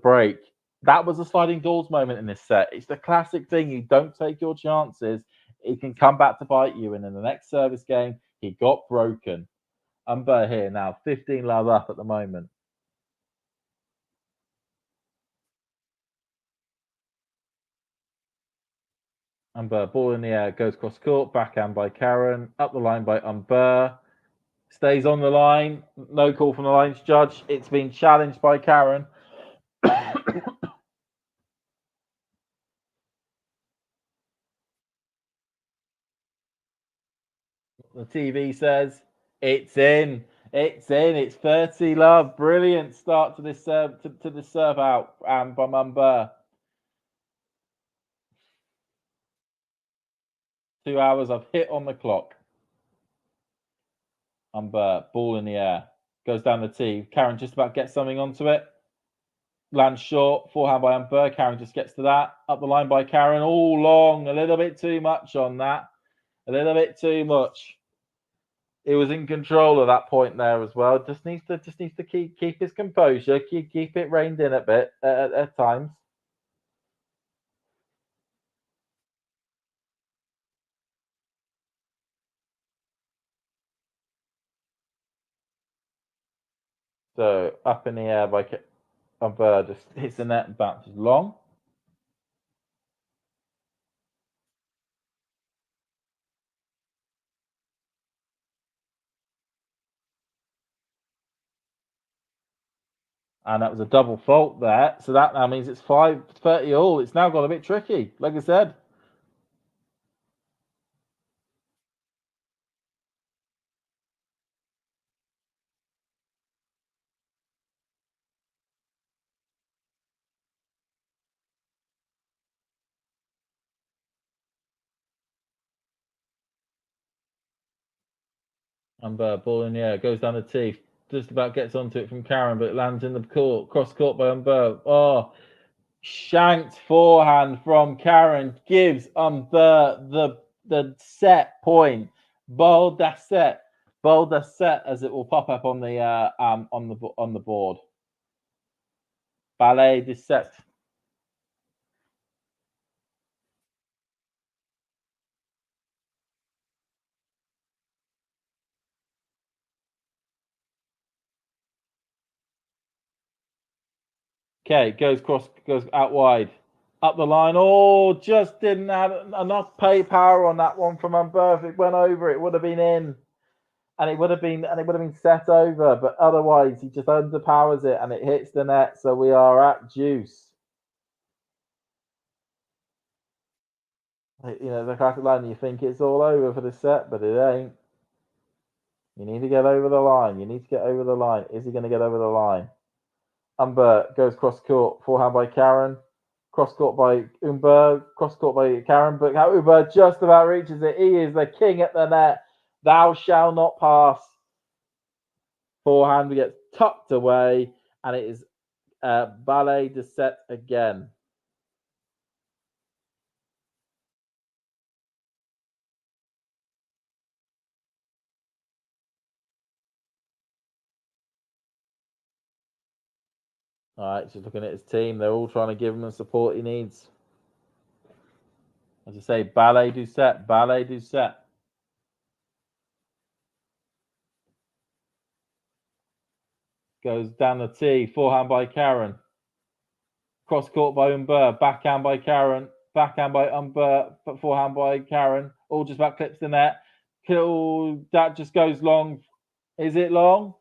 break. That was a sliding doors moment in this set. It's the classic thing. You don't take your chances. It can come back to bite you. And in the next service game, he got broken. Humbert here now, 15 love up at the moment. Humbert, ball in the air, goes cross court, backhand by Karen, up the line by Humbert. Stays on the line. No call from the lines judge. It's been challenged by Karen. The TV says it's in. It's in. It's 30 love. Brilliant start to this serve to the serve out by Humbert. 2 hours of hit on the clock. Humbert, ball in the air. Goes down the tee. Karen just about gets something onto it. Lands short. Forehand by Humbert. Karen just gets to that. Up the line by Karen. All long. A little bit too much on that. A little bit too much. He was in control at that point there as well. Just needs to keep his composure. Keep it reined in a bit at times. So up in the air by Humbert, just hits the net and bounces long. And that was a double fault there. So that now means it's 5-30 all. It's now got a bit tricky, like I said. Humbert, ball in the air, goes down the teeth. Just about gets onto it from Karen, but it lands in the court. Cross court by Humbert. Oh, shanked forehand from Karen gives Humbert the set point. Bold that set as it will pop up on the board. Ballet de set. Okay, goes out wide, up the line. Oh, just didn't have enough power on that one from Humbert. If it went over, it would have been in, and it would have been set over. But otherwise, he just underpowers it, and it hits the net. So we are at deuce. You know, the classic line. You think it's all over for the set, but it ain't. You need to get over the line. You need to get over the line. Is he going to get over the line? Humbert goes cross court, forehand by Karen. Cross court by Humbert, cross court by Karen, but Humbert just about reaches it. He is the king at the net. Thou shalt not pass. Forehand gets tucked away, and it is ballet de set again. All right, just looking at his team. They're all trying to give him the support he needs. As I say, ballet du set, ballet du set. Goes down the tee, forehand by Karen. Cross court by Humbert, backhand by Karen, backhand by Humbert, forehand by Karen. All just about clips the net. That just goes long. Is it long?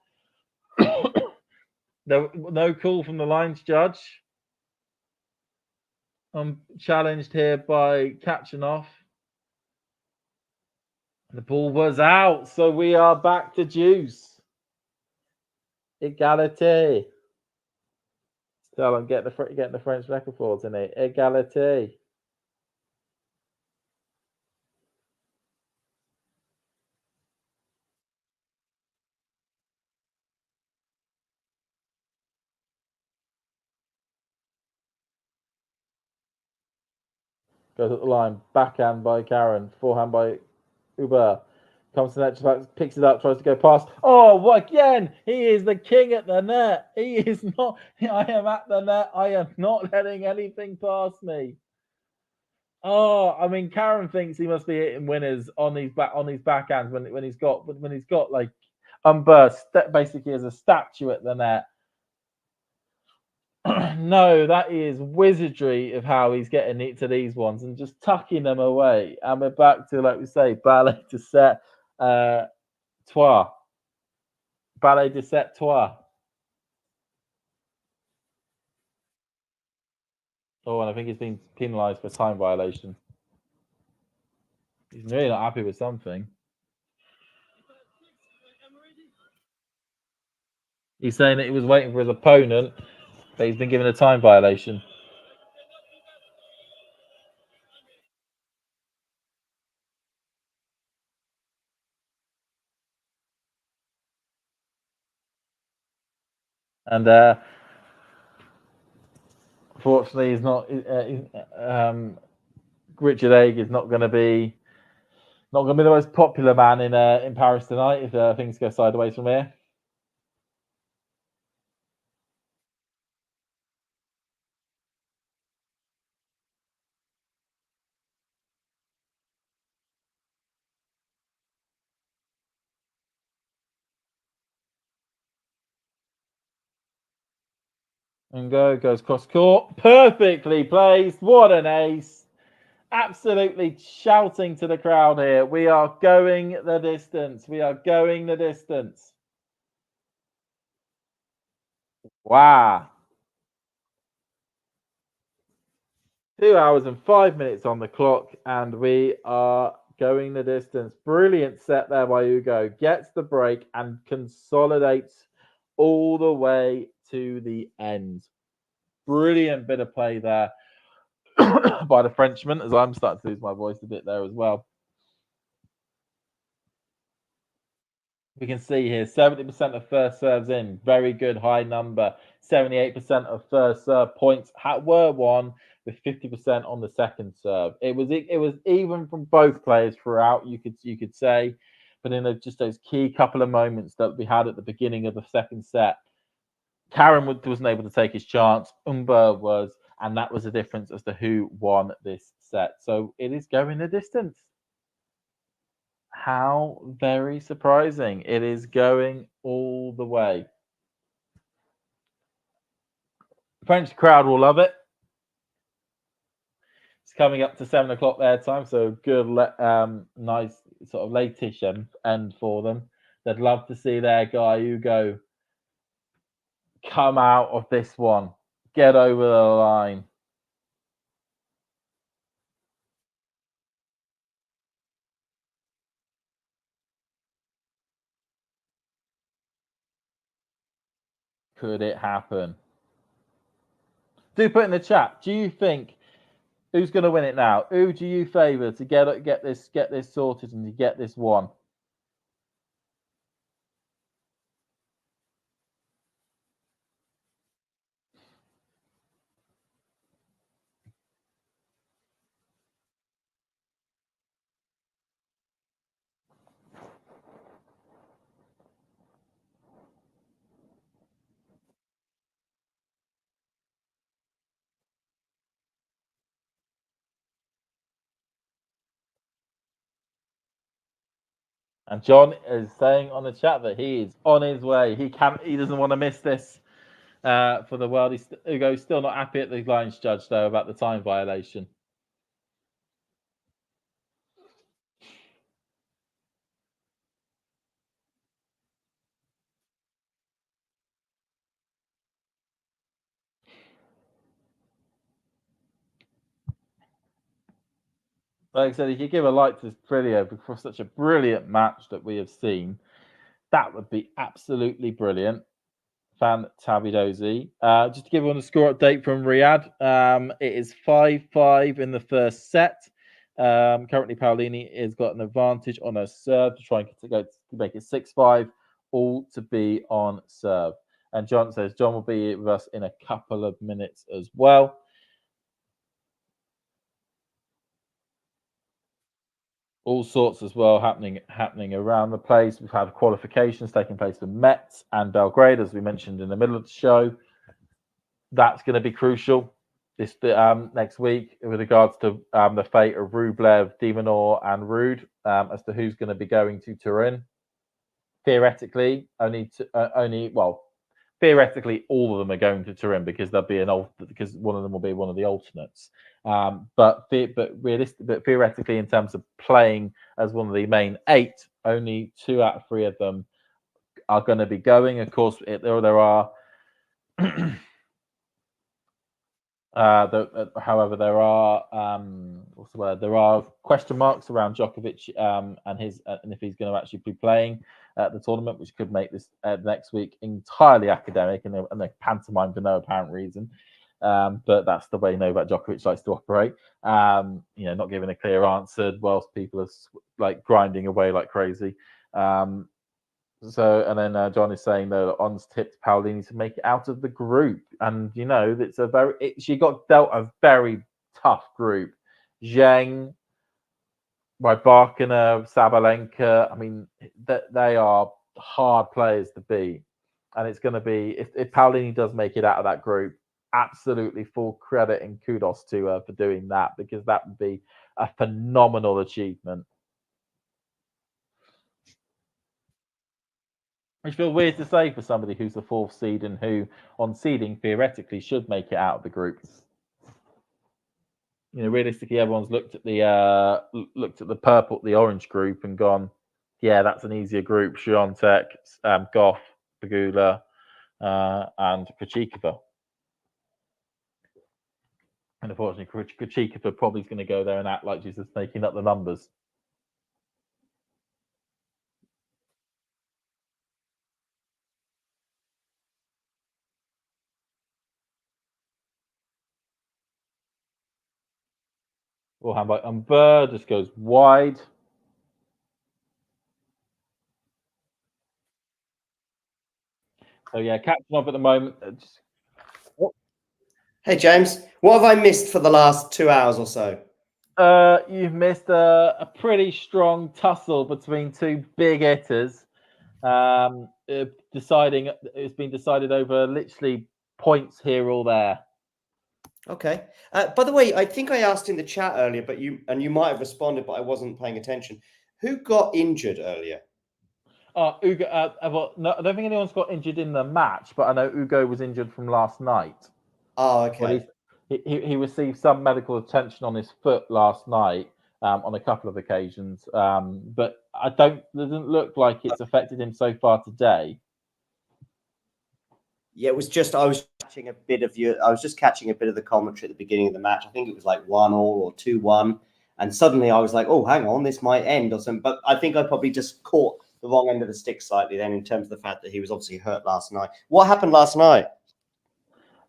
No call from the lines judge. I'm challenged here by Khachanov. The ball was out, so we are back to deuce. Égalité. Still, I'm getting the French record for tonight. Égalité. Goes up the line. Backhand by Karen. Forehand by Humbert. Comes to the net, picks it up, tries to go past. Oh, what again? He is the king at the net. He is not. I am at the net. I am not letting anything pass me. Oh, I mean, Karen thinks he must be hitting winners on these backhands when he's got like Humbert basically as a statue at the net. No, that is wizardry of how he's getting it to these ones and just tucking them away. And we're back to, like we say, ballet de set trois. Ballet de set trois. Oh, and I think he's been penalised for time violation. He's really not happy with something. He's saying that he was waiting for his opponent, but he's been given a time violation. And unfortunately, he's not. Richard Hague is not going to be the most popular man in Paris tonight if things go sideways from here. And goes cross court. Perfectly placed. What an ace. Absolutely shouting to the crowd here. We are going the distance. We are going the distance. Wow. 2 hours and 5 minutes on the clock, and we are going the distance. Brilliant set there by Hugo. Gets the break and consolidates all the way to the end. Brilliant bit of play there by the Frenchman, as I'm starting to lose my voice a bit there as well. We can see here 70% of first serves in. Very good high number. 78% of first serve points were won with 50% on the second serve. It was even from both players throughout, you could say. But in just those key couple of moments that we had at the beginning of the second set, Karen wasn't able to take his chance. Humbert was, and that was the difference as to who won this set. So it is going the distance. How very surprising. It is going all the way. The French crowd will love it. It's coming up to 7 o'clock their time, so good, nice sort of late-ish end for them. They'd love to see their guy Hugo come out of this one, get over the line. Could it happen? Do put in the chat. Do you think who's going to win it now? Who do you favour to get this sorted and to get this won? And John is saying on the chat that he is on his way. He doesn't want to miss this for the world. Hugo's still not happy at the lines judge though about the time violation. Like I said, if you give a like to this video for such a brilliant match that we have seen, that would be absolutely brilliant. Fantabidosi. Just to give everyone a score update from Riyadh, it is 5-5 in the first set. Currently, Paolini has got an advantage on her serve to try and to make it 6-5, all to be on serve. And John says John will be with us in a couple of minutes as well. All sorts as well happening around the place. We've had qualifications taking place for Metz and Belgrade, as we mentioned in the middle of the show. That's going to be crucial this next week with regards to the fate of Rublev, Dimonor, and Rude as to who's going to be going to Turin. Theoretically, theoretically, all of them are going to Turin because there'll be because one of them will be one of the alternates. But theoretically, in terms of playing as one of the main 8, only 2 out of 3 of them are going to be going. Of course, there are. However, there are there are question marks around Djokovic and if he's going to actually be playing at the tournament, which could make this next week entirely academic and a pantomime for no apparent reason. But that's the way Novak Djokovic likes to operate. Not giving a clear answer whilst people are like grinding away like crazy. And then John is saying that Ons tipped Paolini to make it out of the group, and she got dealt a very tough group. Zheng, Rybakina, Sabalenka. I mean, they are hard players to beat, and it's going to be if Paolini does make it out of that group, absolutely full credit and kudos to her for doing that, because that would be a phenomenal achievement. Which feels weird to say for somebody who's the 4th seed and who, on seeding, theoretically should make it out of the group. Realistically, everyone's looked at the orange group and gone, yeah, that's an easier group. Świątek, Goff, Pegula, and Khachanov. And unfortunately, Khachanov probably is going to go there and act like she's just making up the numbers. Well, how about Humbert just goes wide. So yeah, Khachanov at the moment.
Hey James, what have I missed for the last 2 hours or so?
You've missed a pretty strong tussle between two big hitters. It's been decided over literally points here or there.
Okay. By the way, I think I asked in the chat earlier, but you might have responded, but I wasn't paying attention. Who got injured earlier?
Ugo. No, I don't think anyone's got injured in the match, but I know Ugo was injured from last night.
Oh, okay.
Well, he received some medical attention on his foot last night on a couple of occasions, but it doesn't look like it's affected him so far today.
Yeah, it was just I was catching a bit of the commentary at the beginning of the match. I think it was like 1-1 or 2-1, and suddenly I was like, "Oh, hang on, this might end or something." But I think I probably just caught the wrong end of the stick slightly then, in terms of the fact that he was obviously hurt last night. What happened last night?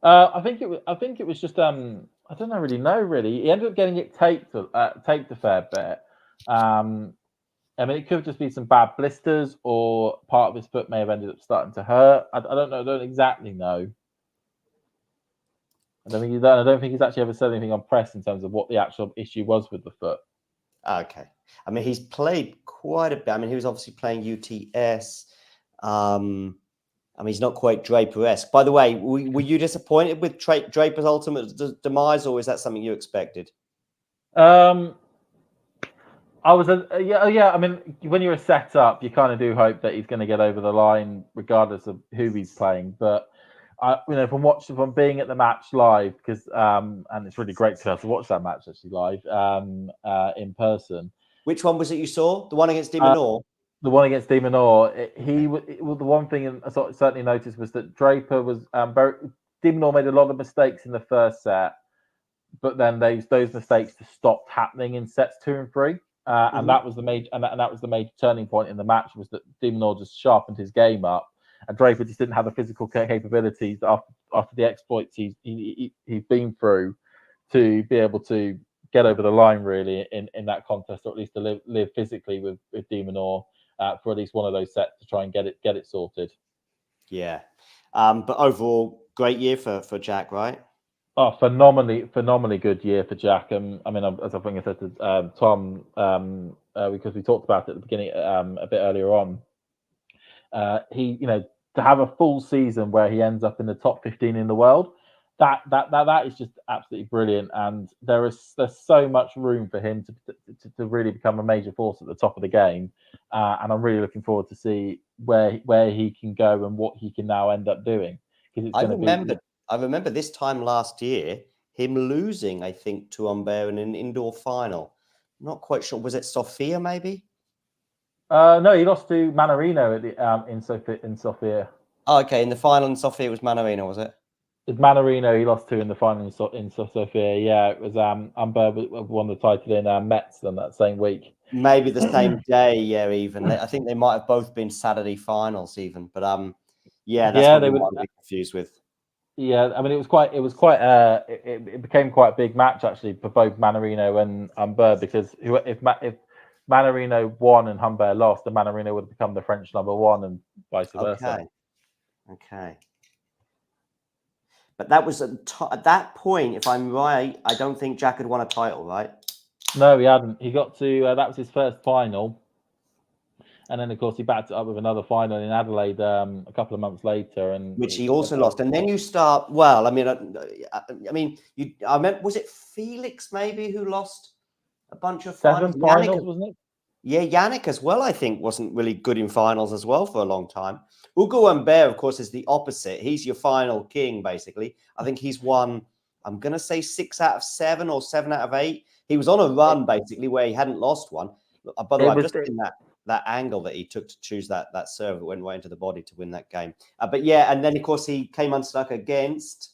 I think it was just I don't really know. He ended up getting it taped a fair bit. I mean, it could just be some bad blisters, or part of his foot may have ended up starting to hurt. I don't know. I don't exactly know. I don't think he's actually ever said anything on press in terms of what the actual issue was with the foot.
Okay. I mean, he's played quite a bit. I mean, he was obviously playing UTS. I mean, he's not quite Draper-esque. By the way, were you disappointed with Draper's ultimate demise, or is that something you expected?
I was yeah. I mean, when you're set up, you kind of do hope that he's going to get over the line, regardless of who he's playing. But from being at the match live, because and it's really great to have to watch that match actually live in person.
Which one was it you saw? The one against De Minaur?
The one against De Minaur. The one thing I certainly noticed was that Draper was De Minaur made a lot of mistakes in the first set, but then those mistakes just stopped happening in sets 2 and 3. And that was the major turning point in the match, was that De Minaur just sharpened his game up, and Draper just didn't have the physical capabilities after the exploits he's been through to be able to get over the line really in that contest, or at least to live physically with De Minaur for at least one of those sets to try and get it sorted. Yeah,
but overall, great year for Jack, right?
Oh, phenomenally good year for Jack. I mean, as I think I said to Tom, because we talked about it at the beginning a bit earlier on. He, to have a full season where he ends up in the top 15 in the world, that is just absolutely brilliant. And there's so much room for him to really become a major force at the top of the game. And I'm really looking forward to see where he can go and what he can now end up doing.
I remember this time last year, him losing, I think, to Humbert in an indoor final. I'm not quite sure. Was it Sofia, maybe?
No, he lost to Mannarino at in Sofia.
Oh, okay. In the final in Sofia, it was Mannarino, was it?
It's Mannarino he lost to in the final in Sofia. Yeah, it was Humbert won the title in Metz then that same week.
Maybe the same day, yeah, even. I think they might have both been Saturday finals even. But yeah, that's what they might be confused with.
Yeah, I mean, it became quite a big match actually for both Mannarino and Humbert, because if Mannarino won and Humbert lost, then Mannarino would have become the French #1 and vice versa.
Okay. But that was at that point, if I'm right, I don't think Jack had won a title, right?
No, he hadn't. He got to that was his first final. And then, of course, he backed it up with another final in Adelaide a couple of months later,
which he also lost. And then you start. Well, I mean, I meant, was it Felix maybe who lost a bunch of
seven finals, wasn't it?
Yeah, Jannik as well, I think, wasn't really good in finals as well for a long time. Ugo Humbert, of course, is the opposite. He's your final king, basically. I think he's won, I'm going to say 6 out of 7 or 7 out of 8. He was on a run, basically, where he hadn't lost one. By the way, I've just seen that angle that he took to choose that serve that went right into the body to win that game. But yeah, and then, of course, he came unstuck against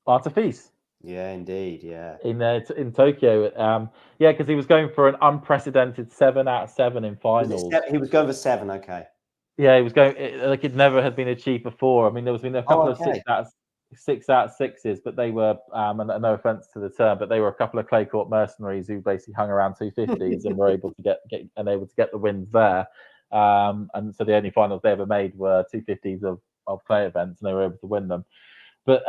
Artifice.
Yeah, indeed. Yeah.
In Tokyo. Yeah, because he was going for an unprecedented 7 out of 7 in finals.
He was going for 7. Okay.
Yeah, he was going like it never had been achieved before. I mean, there was been a couple of 6 out of 6s, but they were, and no offense to the term, but they were a couple of clay court mercenaries who basically hung around 250s and were able to get the wins there. And so the only finals they ever made were 250s of clay events, and they were able to win them. But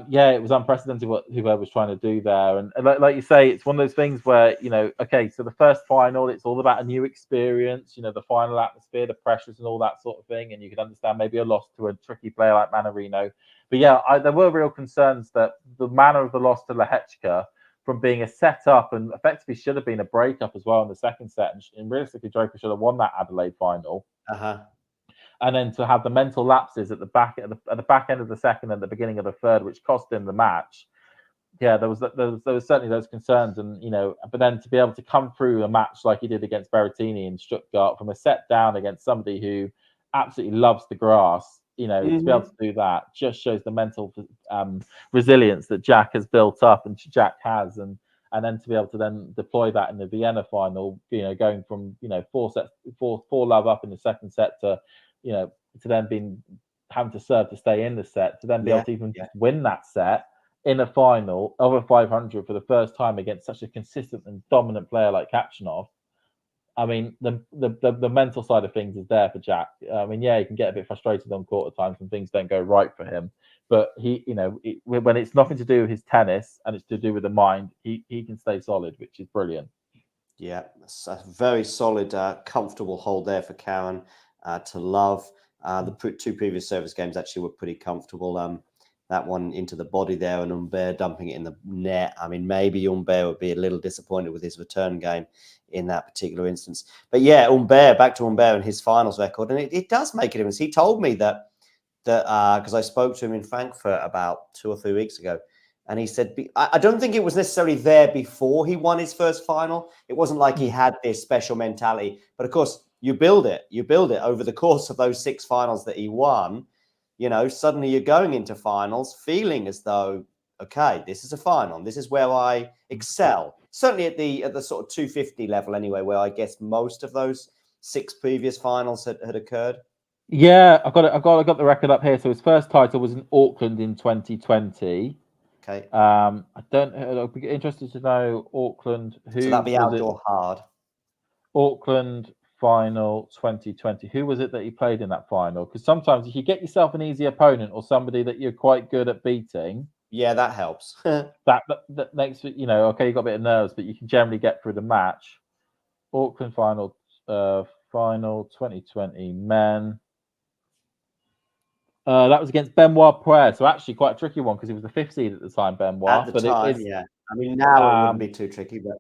yeah, it was unprecedented what Humbert was trying to do there. And like you say, it's one of those things where, okay, so the first final, it's all about a new experience, the final atmosphere, the pressures and all that sort of thing. And you can understand maybe a loss to a tricky player like Mannarino. But yeah, there were real concerns that the manner of the loss to Lehechka, from being a set-up and effectively should have been a breakup as well in the second set. And realistically, Draper should have won that Adelaide final. And then to have the mental lapses at the back end of the second and the beginning of the third, which cost him the match. Yeah, there was certainly those concerns, and but then to be able to come through a match like he did against Berrettini in Stuttgart from a set down against somebody who absolutely loves the grass, to be able to do that just shows the mental resilience that Jack has built up and Jack has, and then to be able to then deploy that in the Vienna final, going from 4-love up in the second set to to then having to serve to stay in the set, to then be able to even win that set in a final over 500 for the first time against such a consistent and dominant player like Khachanov. I mean, the mental side of things is there for Jack. I mean, yeah, he can get a bit frustrated on court at times when things don't go right for him. But he, when it's nothing to do with his tennis and it's to do with the mind, he can stay solid, which is brilliant.
Yeah, it's a very solid, comfortable hold there for Karen. To love. The 2 previous service games actually were pretty comfortable. That one into the body there and Humbert dumping it in the net. I mean, maybe Humbert would be a little disappointed with his return game in that particular instance. But yeah, back to Humbert and his finals record. And it does make a difference. He told me that because I spoke to him in Frankfurt about 2 or 3 weeks ago. And he said, I don't think it was necessarily there before he won his first final. It wasn't like he had this special mentality. But of course, you build it over the course of those 6 finals that he won. Suddenly you're going into finals feeling as though, okay, this is a final. This is where I excel. Certainly at the sort of 250 level anyway, where I guess most of those 6 previous finals had occurred.
Yeah, I got the record up here. So his first title was in Auckland in 2020.
Okay.
I'd be interested to know Auckland.
So that'd be outdoor hard.
Auckland final 2020. Who was it that he played in that final? Because sometimes if you get yourself an easy opponent or somebody that you're quite good at beating,
yeah, that helps.
that makes it, okay, you got a bit of nerves, but you can generally get through the match. Auckland final 2020 men. That was against Benoit Poirier, so actually quite a tricky one because he was the 5th seed at the time, Benoit.
At the time, yeah. I mean, now it wouldn't be too tricky, but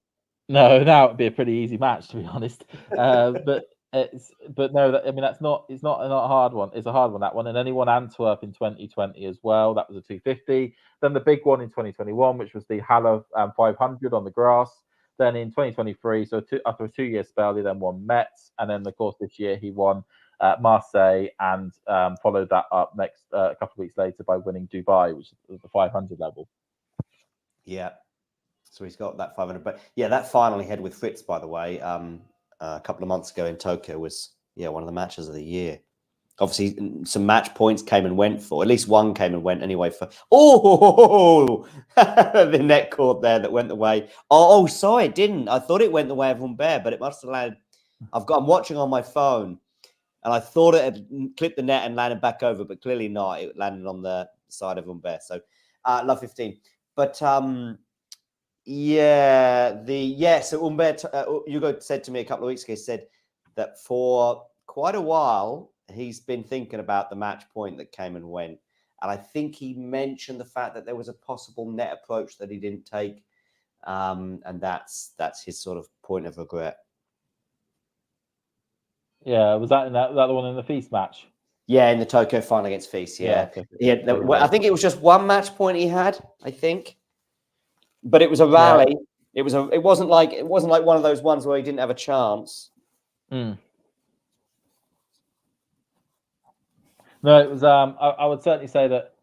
no, now it'd be a pretty easy match to be honest. But no, I mean it's not a hard one. It's a hard one, that one. And then he won Antwerp in 2020 as well. That was a 250. Then the big one in 2021, which was the Halle 500 on the grass. Then in 2023, so after a 2-year spell, he then won Metz, and then of course this year he won Marseille, and followed that up a couple of weeks later by winning Dubai, which is the 500 level.
Yeah, so he's got that 500. But yeah, that final he had with Fritz, by the way, a couple of months ago in Tokyo was one of the matches of the year. Obviously, some match points came and went for. At least one came and went anyway for. Oh, the net cord there that went the way. Oh, sorry, it didn't. I thought it went the way of Humbert, but it must have landed. I'm watching on my phone. And I thought it had clipped the net and landed back over, but clearly not. It landed on the side of Humbert. So, love 15. But so Humbert, Hugo said to me a couple of weeks ago, he said that for quite a while he's been thinking about the match point that came and went, and I think he mentioned the fact that there was a possible net approach that he didn't take, and that's his sort of point of regret.
Yeah, was that the one in the Feast match?
Yeah, in the Tokyo final against Feast. Yeah, I think it was just one match point he had. I think, but it was a rally. Yeah. It wasn't like one of those ones where he didn't have a chance.
Mm. No, it was. I would certainly say that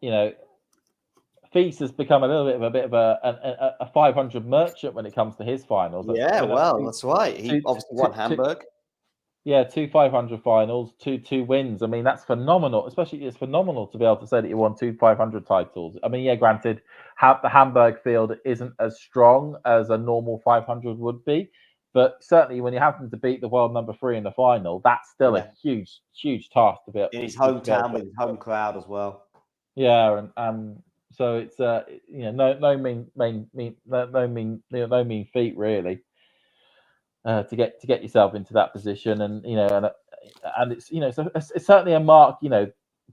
Feast has become a bit of a 500 merchant when it comes to his finals.
That's right. He obviously won Hamburg.
Two 500 finals, two wins. I mean, that's phenomenal. Especially, it's phenomenal to be able to say that you won 2 500 titles. I mean, yeah, granted, the Hamburg field isn't as strong as a normal 500 would be, but certainly when you happen to beat the world number 3 in the final, that's still a huge task to be able
in his hometown with his home crowd as well.
Yeah, and so it's no mean feat really. To get yourself into that position, and it's it's certainly a mark.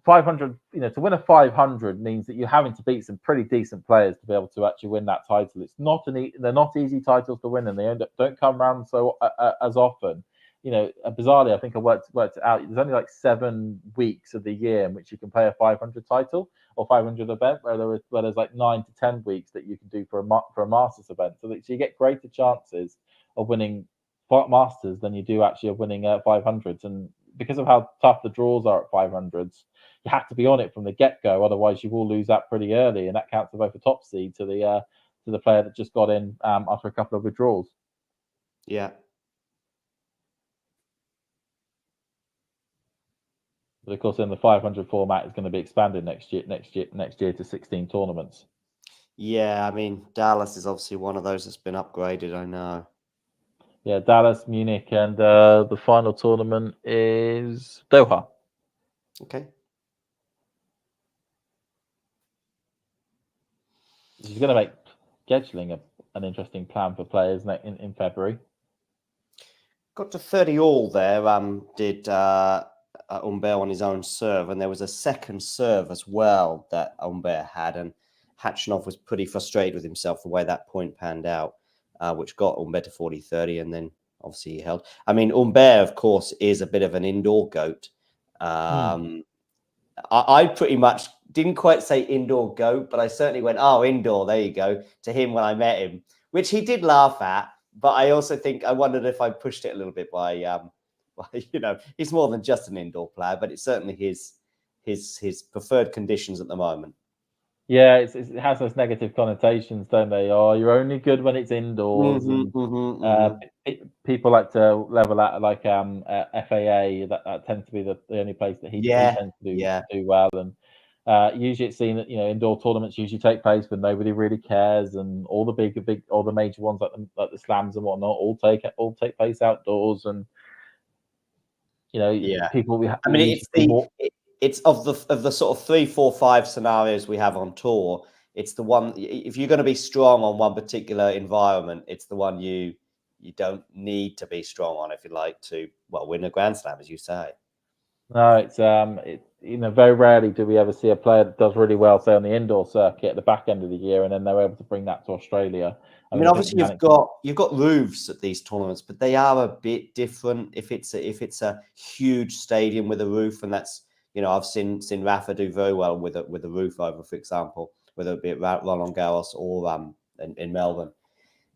500. To win a 500 means that you're having to beat some pretty decent players to be able to actually win that title. It's not they're not easy titles to win, and they don't come around so as often. Bizarrely, I think I worked it out. There's only like 7 weeks of the year in which you can play a 500 title or 500 event, where there's like 9 to 10 weeks that you can do for a Masters event. So you get greater chances of winning Masters than you do actually of winning 500s. And because of how tough the draws are at 500s, you have to be on it from the get-go. Otherwise, you will lose that pretty early, and that counts for both the top seed to the player that just got in after a couple of withdrawals.
Yeah.
But of course, then the 500 format is going to be expanded next year to 16 tournaments.
Yeah, I mean, Dallas is obviously one of those that's been upgraded. I know.
Yeah, Dallas, Munich, and the final tournament is Doha.
Okay.
He's going to make scheduling an interesting plan for players in February.
Got to 30 all there. Did Humbert on his own serve, and there was a second serve as well that Humbert had, and Khachanov was pretty frustrated with himself the way that point panned out, which got Humbert to 40-30, and then obviously he held. I mean, Humbert, of course, is a bit of an indoor goat. I pretty much didn't quite say indoor goat, but I certainly went, oh, indoor, there you go, to him when I met him, which he did laugh at. But I also think I wondered if I pushed it a little bit by he's more than just an indoor player, but it's certainly his preferred conditions at the moment.
Yeah, it has those negative connotations, don't they? Oh, you're only good when it's indoors, people like to level out like FAA. That tends to be the only place that he tends to do well. And usually it's seen that indoor tournaments usually take place when nobody really cares, and all the major ones like the slams and whatnot all take place outdoors, and people.
It's of the sort of 3, 4, 5 scenarios we have on tour. It's the one, if you're going to be strong on one particular environment, it's the one you don't need to be strong on if you like to win a Grand Slam, as you say.
No, it's very rarely do we ever see a player that does really well, say on the indoor circuit at the back end of the year, and then they're able to bring that to Australia.
I mean, obviously you've got roofs at these tournaments, but they are a bit different. If it's a huge stadium with a roof, and that's I've seen Rafa do very well with a roof over, for example, whether it be at Roland Garros or in Melbourne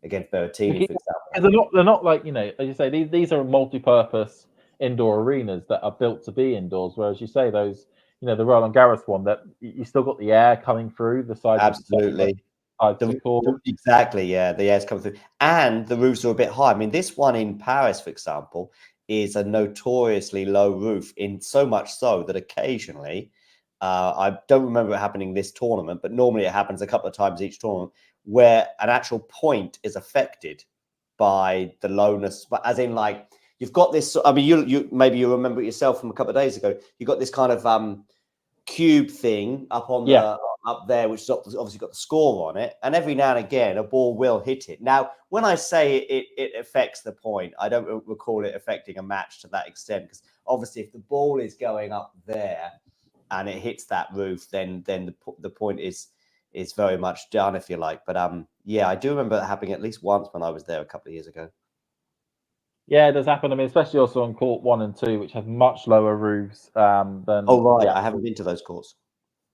against Berrettini, for example.
They're not like as you say, these are multi-purpose indoor arenas that are built to be indoors. Whereas you say those, the Roland Garros one, that you still got the air coming through the side.
Absolutely. Exactly, yeah. The air's coming through, and the roofs are a bit high. I mean, this one in Paris, for example, is a notoriously low roof, in so much so that occasionally, I don't remember it happening this tournament, but normally it happens a couple of times each tournament, where an actual point is affected by the lowness. But as in, like, you've got this. I mean, you maybe you remember it yourself from a couple of days ago. You got this kind of cube thing up on up there, which has obviously got the score on it, and every now and again a ball will hit it. Now, when I say it affects the point, I don't recall it affecting a match to that extent, because obviously if the ball is going up there and it hits that roof, then the point is very much done, if you like. But yeah, I do remember that happening at least once when I was there a couple of years ago.
Yeah, it does happen. I mean, especially also on court 1 and 2, which have much lower roofs than.
Oh right, I haven't been to those courts.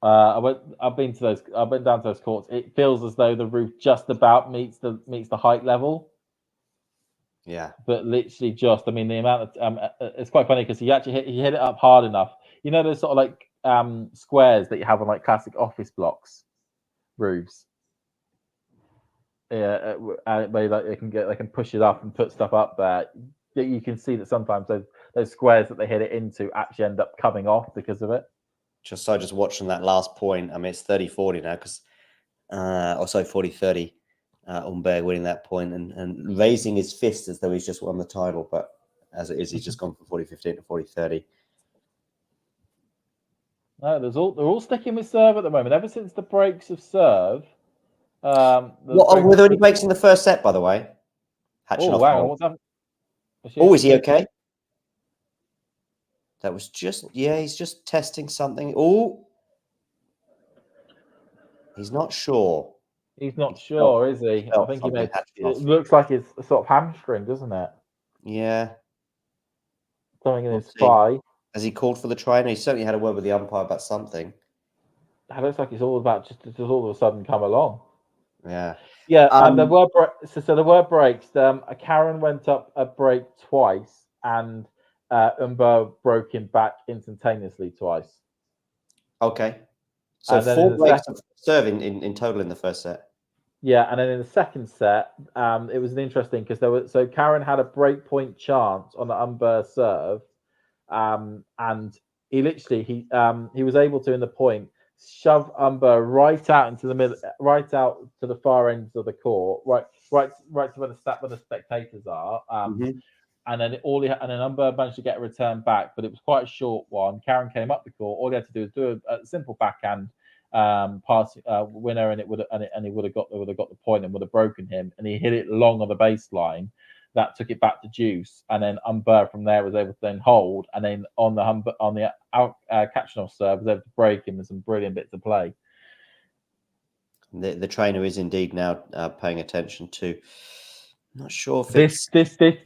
I've been to those. I've been down to those courts. It feels as though the roof just about meets the height level.
Yeah,
but literally just. I mean, the amount of it's quite funny because he hit it up hard enough. You know, those sort of like squares that you have on like classic office blocks roofs. Yeah, where like they can push it up and put stuff up there. You can see that sometimes those squares that they hit it into actually end up coming off because of it.
just watching that last point. I mean, it's 30-40 now because, or sorry, 40-30. Humbert winning that point and raising his fist as though he's just won the title, but as it is, he's just gone from 40-15 to 40-30.
No, they're all sticking with serve at the moment. Ever since the breaks of serve.
Were there any breaks in the first set, by the way?
Oh, wow. What's happening?
Oh, is he okay? That was just, he's just testing something. Oh, he's not sure.
He's not sure, is he? I think it looks like it's a sort of hamstring, doesn't it?
Yeah.
Something in his thigh.
Has he called for the trainer? He certainly had a word with the umpire about something.
It looks like it's all about just all of a sudden come along.
Yeah.
Yeah, and there were there were breaks. Karen went up a break twice, and Humbert broke him back instantaneously twice.
Okay. So 4 breaks of serve in total in the first set.
Yeah, and then in the second set, it was interesting because Karen had a break point chance on the Humbert serve, and he literally he was able to in the point shove Humbert right out into the middle, right out to the far ends of the court, right to where the spectators are. And then Humbert managed to get a return back, but it was quite a short one. Karen came up the court. All he had to do was do a simple backhand pass winner, and he would have got the point and would have broken him. And he hit it long on the baseline. That took it back to deuce, and then Humbert from there was able to then hold, and then on the Khachanov serve was able to break him with some brilliant bits of play.
The trainer is indeed now paying attention to. I'm not sure if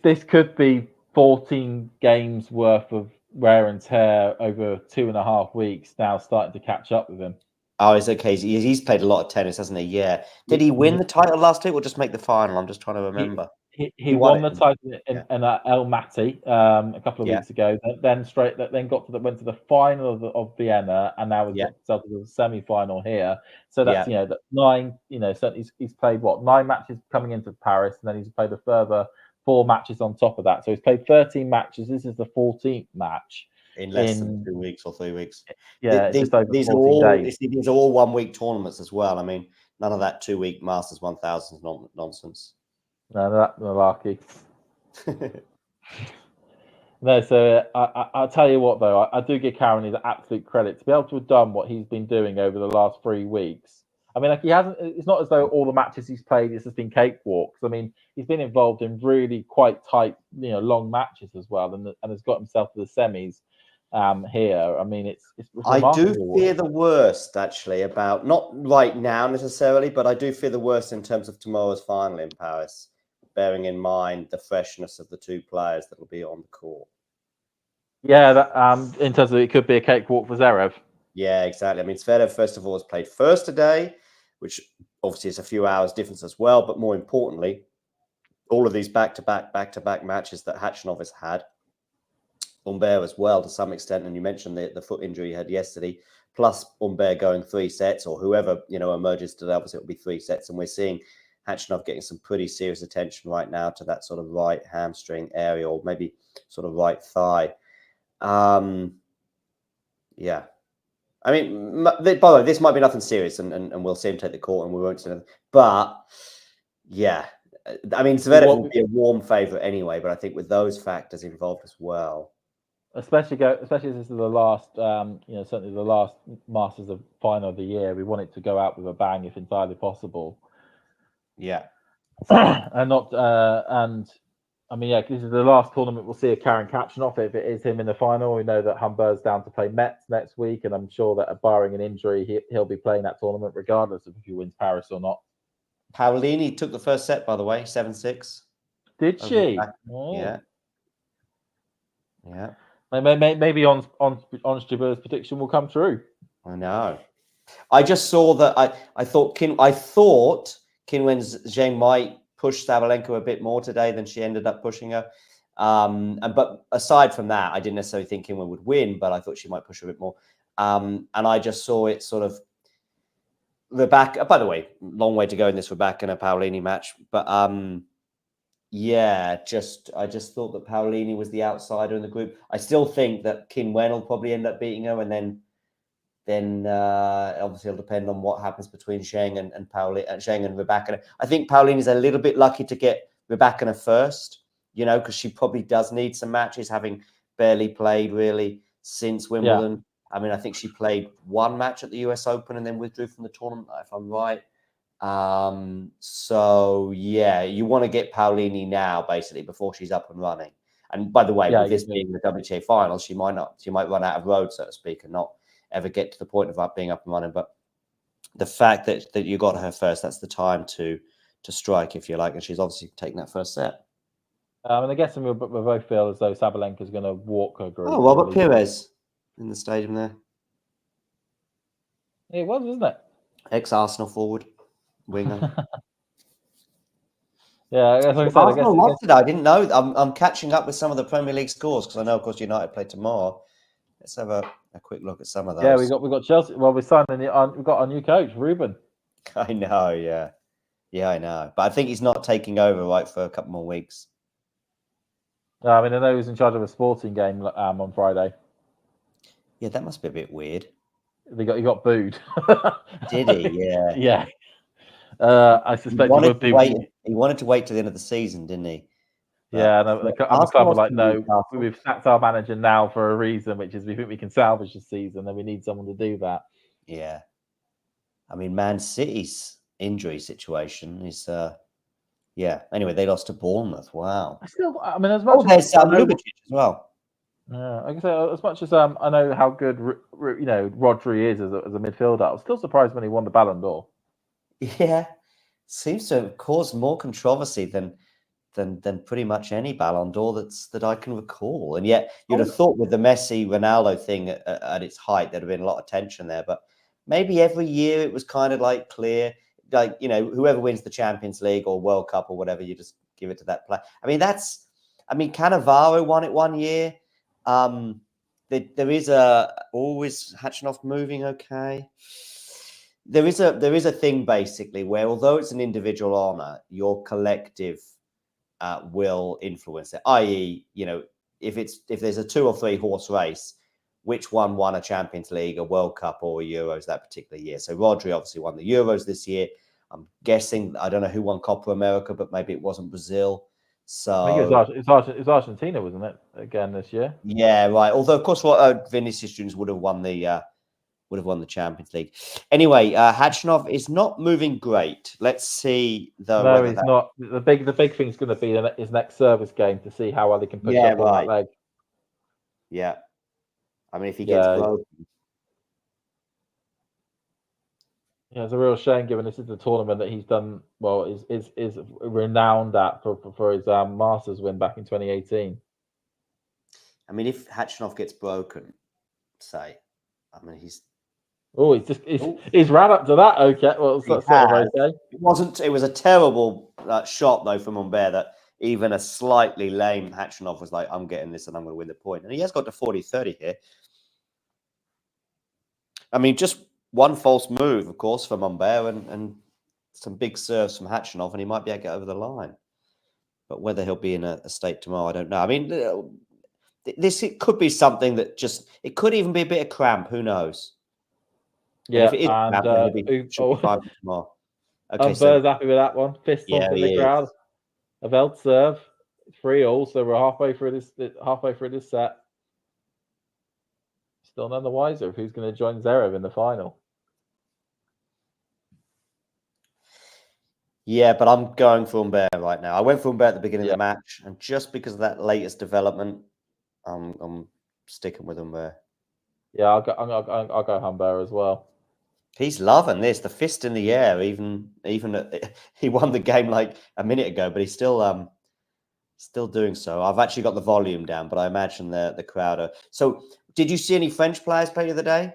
this could be 14 games worth of wear and tear over 2.5 weeks now starting to catch up with him.
Oh, it's okay. He's played a lot of tennis, hasn't he? Yeah. Did he win the title last week or just make the final? I'm just trying to remember.
He won the title in El Mati a couple of weeks ago. Then went to the final of Vienna, and now has got himself to the semi-final here. So that's that 9. Certainly he's played 9 matches coming into Paris, and then he's played a further 4 matches on top of that. So he's played 13 matches. This is the 14th match
in less than 2 weeks or 3 weeks.
Yeah,
these are all 1 week tournaments as well. I mean, none of that 2 week Masters 1000 nonsense.
No, that's malarkey. No, so I'll tell you what, though, I do give Karen his absolute credit to be able to have done what he's been doing over the last 3 weeks. I mean, like he hasn't. It's not as though all the matches he's played has just been cakewalks. I mean, he's been involved in really quite tight, long matches as well, and has got himself to the semis here. I mean, it's
I do fear the worst actually about not right now necessarily, but I do fear the worst in terms of tomorrow's final in Paris, bearing in mind the freshness of the 2 players that will be on the court.
Yeah, that, in terms of it could be a cakewalk for Zverev.
Yeah, exactly. I mean, Zverev first of all has played first today, which obviously is a few hours difference as well. But more importantly, all of these back-to-back matches that Khachanov has had, Humbert as well to some extent, and you mentioned the foot injury he had yesterday, plus Humbert going 3 sets, or whoever emerges today, obviously it'll be 3 sets, and we're seeing Khachanov getting some pretty serious attention right now to that sort of right hamstring area, or maybe sort of right thigh. Yeah. I mean, by the way, this might be nothing serious, and we'll see him take the court, and we won't see anything. But yeah, I mean, Zverev would be a warm favourite anyway. But I think with those factors involved as well,
especially as this is the last, certainly the last Masters of final of the year, we want it to go out with a bang if entirely possible.
Yeah,
and not I mean, yeah, this is the last tournament we'll see a Karen Khachanov. If it is him in the final, we know that Humbert's down to play Metz next week, and I'm sure that barring an injury, he'll be playing that tournament regardless of if he wins Paris or not.
Paolini took the first set, by the way, 7-6.
Did she?
Oh. Yeah. Yeah.
Maybe on Jabur's prediction will come true.
I know. I just saw that. I thought Qinwen Zheng might push Sabalenka a bit more today than she ended up pushing her. But aside from that, I didn't necessarily think Qinwen would win, but I thought she might push her a bit more. And I just saw it sort of Rebecca. By the way, long way to go in this Rebecca and a Paolini match, but yeah, I just thought that Paolini was the outsider in the group. I still think that Qinwen will probably end up beating her, and then obviously it'll depend on what happens between Zheng and Zheng and Rebecca. I think Paolini's a little bit lucky to get Rebecca first, because she probably does need some matches, having barely played really since Wimbledon. Yeah. I mean, I think she played one match at the US Open and then withdrew from the tournament, if I'm right. So yeah, you want to get Paolini now, basically, before she's up and running. And by the way, with this being the WTA final, she might run out of road, so to speak, and not ever get to the point of being up and running. But the fact that you got her first, that's the time to strike, if you like. And she's obviously taking that first set.
And I guess we both feel as though Sabalenka's going to walk her group.
Oh, Robert Pires in the stadium there.
It was, wasn't it?
Ex-Arsenal forward, winger.
Yeah, as I said,
Arsenal lost today. I didn't know. I'm catching up with some of the Premier League scores because I know, of course, United play tomorrow. Let's have a quick look at some of those.
Yeah, we got Chelsea. Well, we've got our new coach, Ruben.
I know. Yeah, I know. But I think he's not taking over for a couple more weeks.
I mean, I know he was in charge of a sporting game on Friday.
Yeah, that must be a bit weird.
He got booed.
Did he? Yeah.
Yeah. I suspect
he wanted to wait till the end of the season, didn't he?
Yeah, and the club were like, no, we've sacked our manager now for a reason, which is we think we can salvage the season, and we need someone to do that.
Yeah. I mean, Man City's injury situation is, yeah. Anyway, they lost to Bournemouth. Wow.
I mean, as much
there's Lubicic as well.
Yeah, like I say, as much as I know how good Rodri is as a midfielder, I was still surprised when he won the Ballon d'Or.
Yeah, seems to have caused more controversy than pretty much any Ballon d'Or that I can recall. And yet you'd have thought with the Messi Ronaldo thing at its height, there'd have been a lot of tension there. But maybe every year it was kind of like clear, like, whoever wins the Champions League or World Cup or whatever, you just give it to that player. I mean, Cannavaro won it one year. There is always Khachanov moving okay. There is a thing basically where, although it's an individual honor, your collective will influence it. I.e., if there's a 2 or 3 horse race, which one won a Champions League, a World Cup, or a Euros that particular year? So Rodri obviously won the Euros this year. I'm guessing, I don't know who won Copa America, but maybe it wasn't Brazil. So
I think it was Argentina, wasn't it? Again this year.
Yeah, right. Although, of course, Vinicius Juniors would have won the Champions League. Anyway, Khachanov is not moving great. Let's see though.
No, he's not. The big thing's going to be his next service game to see how well he can push up on that leg.
Yeah, I mean, if he gets broken.
Yeah, it's a real shame given this is the tournament that he's done well. Is renowned at for his Masters win back in 2018.
I mean, if Khachanov gets broken, say, I mean, he's
ran up to that. Okay, well, that's sort of okay.
It was a terrible shot though from Humbert that even a slightly lame Khachanov was like, I'm getting this and I'm going to win the point. And he has got to 40-30 here. I mean, just one false move, of course, from Humbert and some big serves from Khachanov, and he might be able to get over the line. But whether he'll be in a state tomorrow, I don't know. I mean, it could be something that it could even be a bit of cramp. Who knows?
Yeah,
and if it is cramp, then he'll be fine tomorrow. Okay,
Humbert's happy with that one. Fist bump in the crowd. A Veld serve. 3-3, so we're halfway through this set. Still none the wiser of who's going to join Zverev in the final.
Yeah, but I'm going for Humbert right now. I went for Humbert at the beginning of the match, and just because of that latest development, I'm sticking with Humbert.
Yeah, I'll go Humbert as well.
He's loving this, the fist in the air. Even he won the game like a minute ago, but he's still Still doing so. I've actually got the volume down, but I imagine the crowd are. So, did you see any French players play the other day?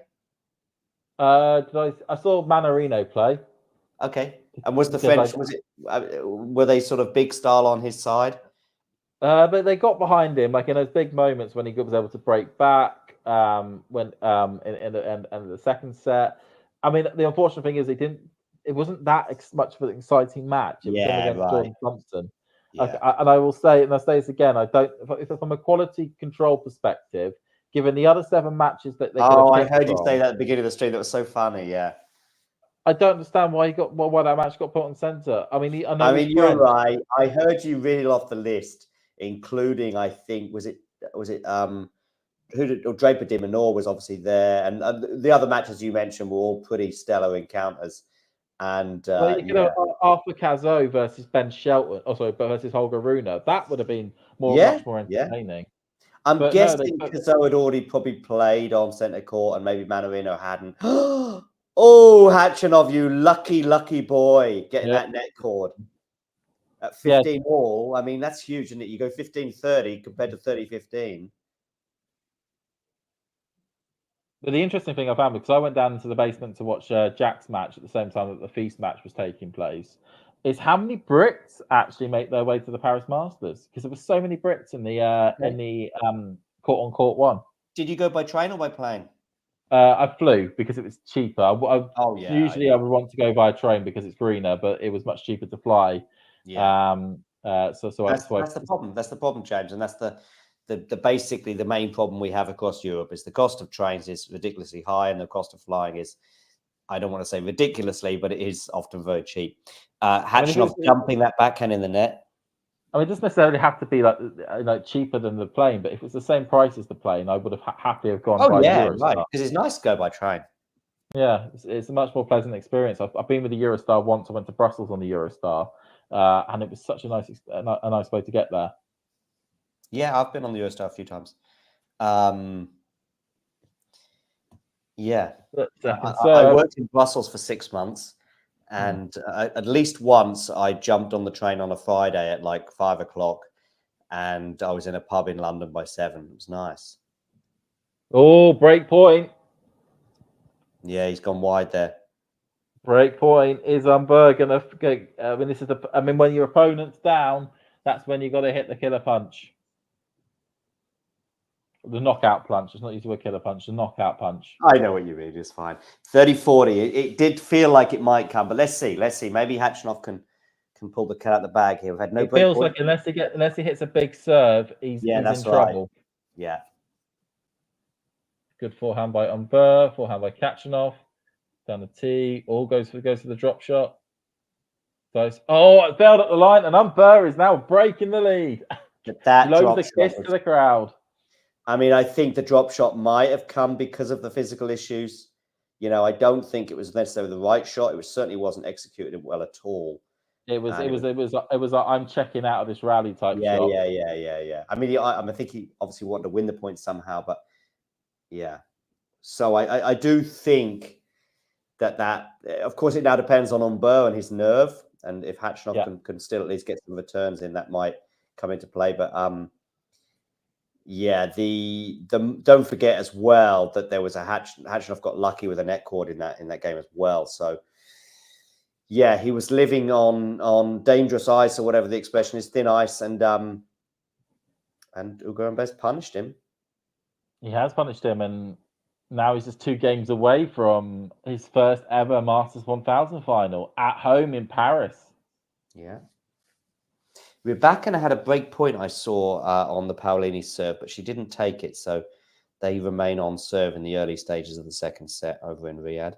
I saw Manarino play.
Okay. And was the French, were they sort of big style on his side?
But they got behind him, like in those big moments when he was able to break back, when in the second set. I mean, the unfortunate thing is it wasn't that much of an exciting match. It was him against Jordan Thompson.
Yeah.
Okay, and I will say, and I'll say this again, if from a quality control perspective, given the other 7 matches that they could have
I heard you say that at the beginning of the stream. That was so funny. Yeah.
I don't understand why that match got put on centre. I mean,
you're right. I heard you reel off the list, including, I think, was it Draper de Menor was obviously there, and the other matches you mentioned were all pretty stellar encounters. And
Arthur Cazot versus Ben Shelton, versus Holger Rune, that would have been much more entertaining.
I'm guessing Cazot had already probably played on centre court, and maybe Manarino hadn't. Oh, Khachanov, you lucky boy, getting that net cord at 15 all. I mean, that's huge, isn't it? You go 15-30 compared to 30-15.
But the interesting thing I found, because I went down into the basement to watch Jack's match at the same time that the Feast match was taking place, is how many Brits actually make their way to the Paris Masters? Because there were so many Brits in the court-on-court one.
Did you go by train or by plane?
I flew because it was cheaper. Usually I would want to go by train because it's greener, but it was much cheaper to fly.
Yeah.
That's
the problem. That's the problem, James, and that's the basically the main problem we have across Europe is the cost of trains is ridiculously high, and the cost of flying is, I don't want to say ridiculously, but it is often very cheap. Khachanov dumping that backhand in the net.
I mean, it doesn't necessarily have to be like cheaper than the plane, but if it's the same price as the plane, I would have happily have gone by Eurostar.
Right, because it's nice to go by train.
Yeah, it's a much more pleasant experience. I've been with the Eurostar once. I went to Brussels on the Eurostar, and it was such a nice way to get there.
Yeah, I've been on the Eurostar a few times. I worked in Brussels for 6 months, and at least once I jumped on the train on a Friday at like 5 o'clock, and I was in a pub in London by 7. It was nice.
Oh, break point.
Yeah, he's gone wide there.
Break point is Humbert gonna. I mean, when your opponent's down, that's when you got to hit the killer punch. The knockout punch. It's not usually a killer punch. The knockout punch.
I know what you mean. It's fine. 30-40. It did feel like it might come, but let's see. Maybe Khachanov can pull the cat out of the bag here. We've had no.
It feels like unless he hits a big serve, he's in trouble.
Yeah.
Good forehand by Humbert. Forehand by Khachanov. Down the tee. All goes for the drop shot. It failed at the line, and Humbert is now breaking the lead.
That
loads the kiss to the crowd.
I mean, I think the drop shot might have come because of the physical issues. You know, I don't think it was necessarily the right shot. It certainly wasn't executed well at all.
It was like, I'm checking out of this rally type shot.
Yeah. I mean, I think he obviously wanted to win the point somehow, but yeah. So I do think that of course it now depends on Humbert and his nerve, and if Khachanov can still at least get some returns in, that might come into play. But don't forget as well that there was a Khachanov got lucky with a net cord in that game as well. So yeah, he was living on dangerous ice, or whatever the expression is, thin ice, and Ugo Humbert punished him.
He has punished him, and now he's just 2 games away from his first ever Masters 1000 final at home in Paris.
Yeah. Rebecca had a break point I saw on the Paolini serve, but she didn't take it, so they remain on serve in the early stages of the second set over in Riyadh.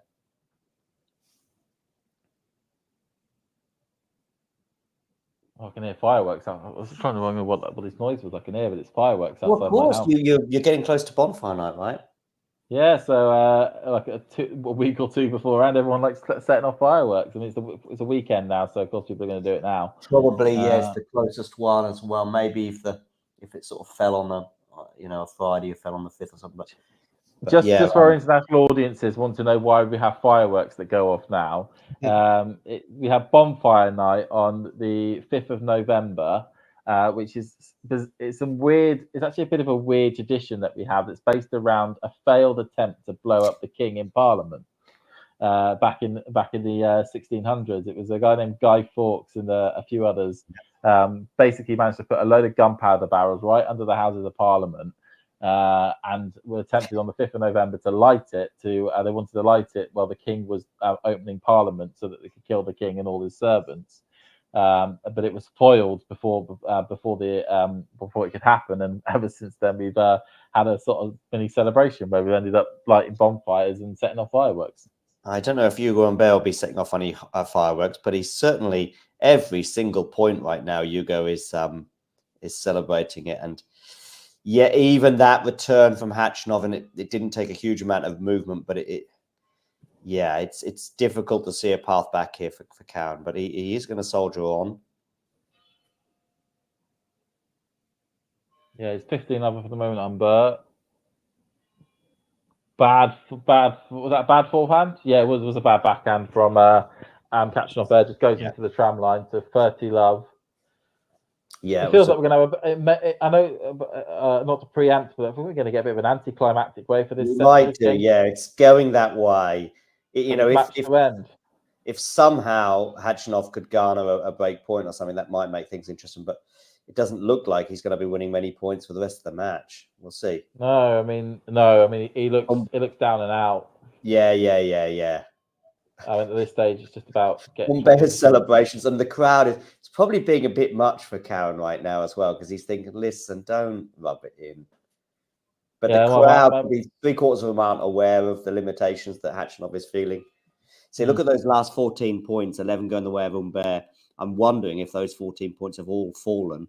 I can hear fireworks. I was just trying to remember what this noise was. I can hear, but it's fireworks outside.
Well, of course,
my house.
You're getting close to bonfire night, right?
Yeah, so like a week or 2 beforehand, everyone likes setting off fireworks. I mean, it's a weekend now, so of course people are going to do it now.
Probably, yes, the closest one as well. Maybe if it sort of fell on a Friday, or fell on the 5th or something. But
just for our international audiences want to know why we have fireworks that go off now. We have bonfire night on the 5th of November, which is it's actually a bit of a weird tradition that we have that's based around a failed attempt to blow up the king in Parliament back in the 1600s. It was a guy named Guy Fawkes and a few others. Basically managed to put a load of gunpowder barrels right under the Houses of Parliament, and were attempted on the 5th of November to light it. They wanted to light it while the king was opening Parliament so that they could kill the king and all his servants. But it was foiled before it could happen, and ever since then we've had a sort of mini celebration where we ended up lighting bonfires and setting off fireworks.
I don't know if Hugo Humbert will be setting off any fireworks, but he's certainly every single point right now. Hugo is celebrating it, and yeah, even that return from Khachanov, and it didn't take a huge amount of movement, but it's difficult to see a path back here for Cowan, but he is going to soldier on.
Yeah, he's 15 over for the moment, Humbert. Bad. Was that a bad forehand? Yeah, it was a bad backhand from Khachanov there. Just goes into the tram line to 30 love.
Yeah,
it feels like we're going to have. I know, not to preempt, but I think we're going to get a bit of an anticlimactic way for this.
We might do, yeah. It's going that way. If somehow Khachanov could garner a break point or something, that might make things interesting. But it doesn't look like he's going to be winning many points for the rest of the match. We'll see.
No, I mean, he looks down and out.
Yeah.
I mean, at this stage, it's just about getting
Humbert's celebrations, and the crowd it's probably being a bit much for Cowan right now as well, because he's thinking, listen, don't rub it in. But the crowd, three-quarters of them aren't aware of the limitations that Khachanov is feeling. See, look at those last 14 points, 11 going the way of Humbert. I'm wondering if those 14 points have all fallen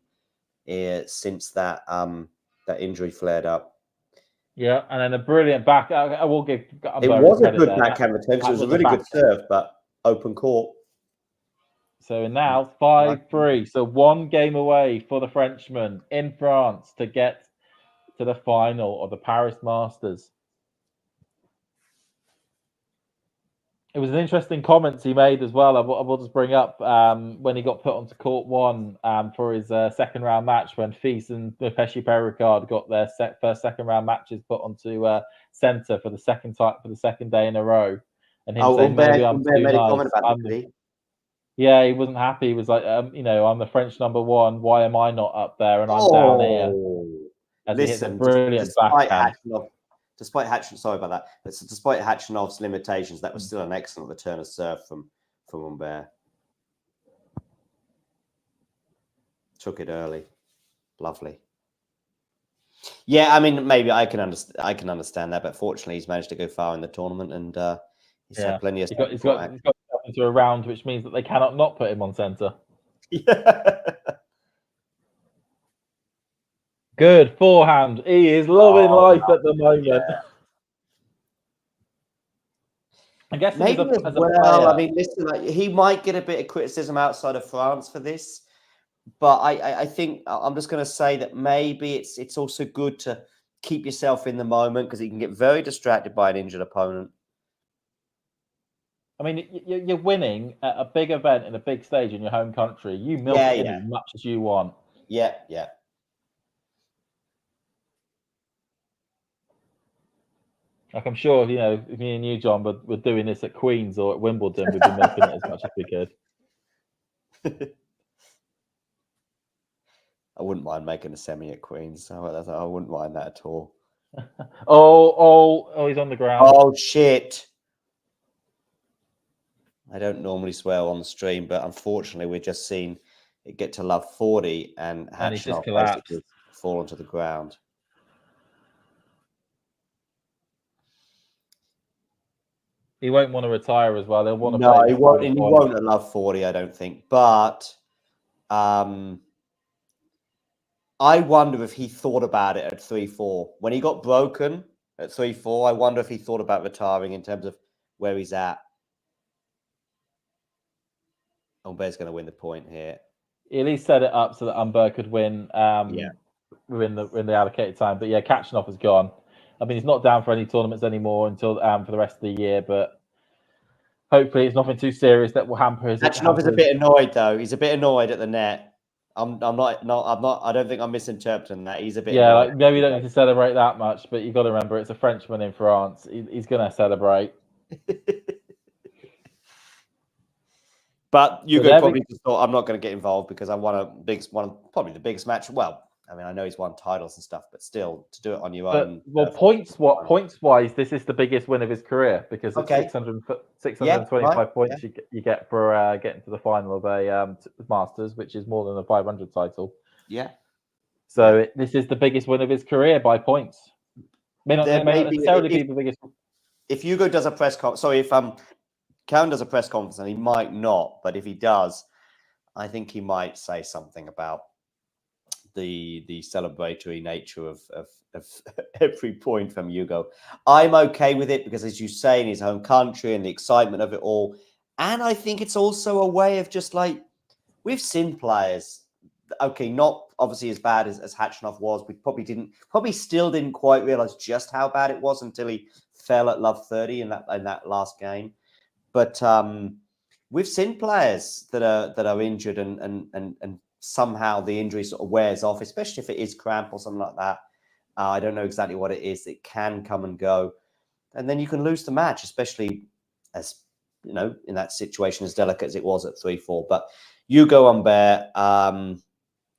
since that injury flared up.
Yeah, and then a brilliant back. I will give.
It was a good backhand return. It was a really good serve, but open court.
So now 5-3. So one game away for the Frenchman in France to get to the final of the Paris Masters. It was an interesting comments he made as well. I will just bring up when he got put onto court one for his second round match, when Fils and Pesci Perricard got their first second round matches put onto centre for the second day in a row. And him saying, maybe I'm too nice. Yeah, he wasn't happy. He was like, I'm the French number one. Why am I not up there and I'm down here? As he hits a brilliant backhand.
Despite Khachanov's limitations, that was still an excellent return of serve from Humbert. Took it early, lovely. Yeah, I mean, maybe I can understand that, but fortunately, he's managed to go far in the tournament, and he's had plenty of.
He's got into a round, which means that they cannot not put him on centre.
Yeah.
Good forehand. He is loving life at the moment.
Yeah.
I guess
maybe I mean, listen, he might get a bit of criticism outside of France for this, but I think I'm just going to say that maybe it's also good to keep yourself in the moment, because he can get very distracted by an injured opponent.
I mean, you're winning at a big event in a big stage in your home country. You milk it in as much as you want.
Yeah.
Like, I'm sure, if me and you, John, were doing this at Queen's or at Wimbledon, we'd be milking it as much as we could.
I wouldn't mind making a semi at Queen's. I wouldn't mind that at all.
Oh, he's on the ground.
Oh, shit. I don't normally swear on the stream, but unfortunately, we've just seen it get to love 40 and Khachanov basically fall onto the ground.
He won't want to retire as well. He'll want to
play.
No,
he won't love 40, I don't think. But I wonder if he thought about it at 3-4. When he got broken at 3-4, I wonder if he thought about retiring in terms of where he's at. Humbert's going to win the point here.
He at least set it up so that Humbert could win within the allocated time. But yeah, Khachanov has gone. I mean, he's not down for any tournaments anymore until for the rest of the year, but hopefully it's nothing too serious that will hamper his.
Khachanov is a bit annoyed, though. He's a bit annoyed at the net. I'm not. I don't think I'm misinterpreting that. He's a bit.
Yeah,
annoyed.
like, maybe you don't need to celebrate that much, but you got to remember it's a Frenchman in France. He's going to celebrate.
But Hugo
there
probably just thought, I'm not going to get involved because I won probably the biggest match. Well, I mean, I know he's won titles and stuff, but still, to do it on your own.
Well, points wise, this is the biggest win of his career because it's 625 points you get for getting to the final of a Masters, which is more than a 500 title.
Yeah.
So this is the biggest win of his career by points. May not necessarily be the biggest.
If Hugo does a press conference, if Karen does a press conference, and he might not, but if he does, I think he might say something about the celebratory nature of every point from Hugo. I'm okay with it because, as you say, in his home country and the excitement of it all. And I think it's also a way of just like, we've seen players, okay, not obviously as bad as Khachanov was. We probably still didn't quite realize just how bad it was until he fell at love 30 in that last game. But we've seen players that are injured and somehow the injury sort of wears off, especially if it is cramp or something like that. I don't know exactly what it is. It can come and go. And then you can lose the match, especially as, you know, in that situation as delicate as it was at 3-4. But Hugo Humbert,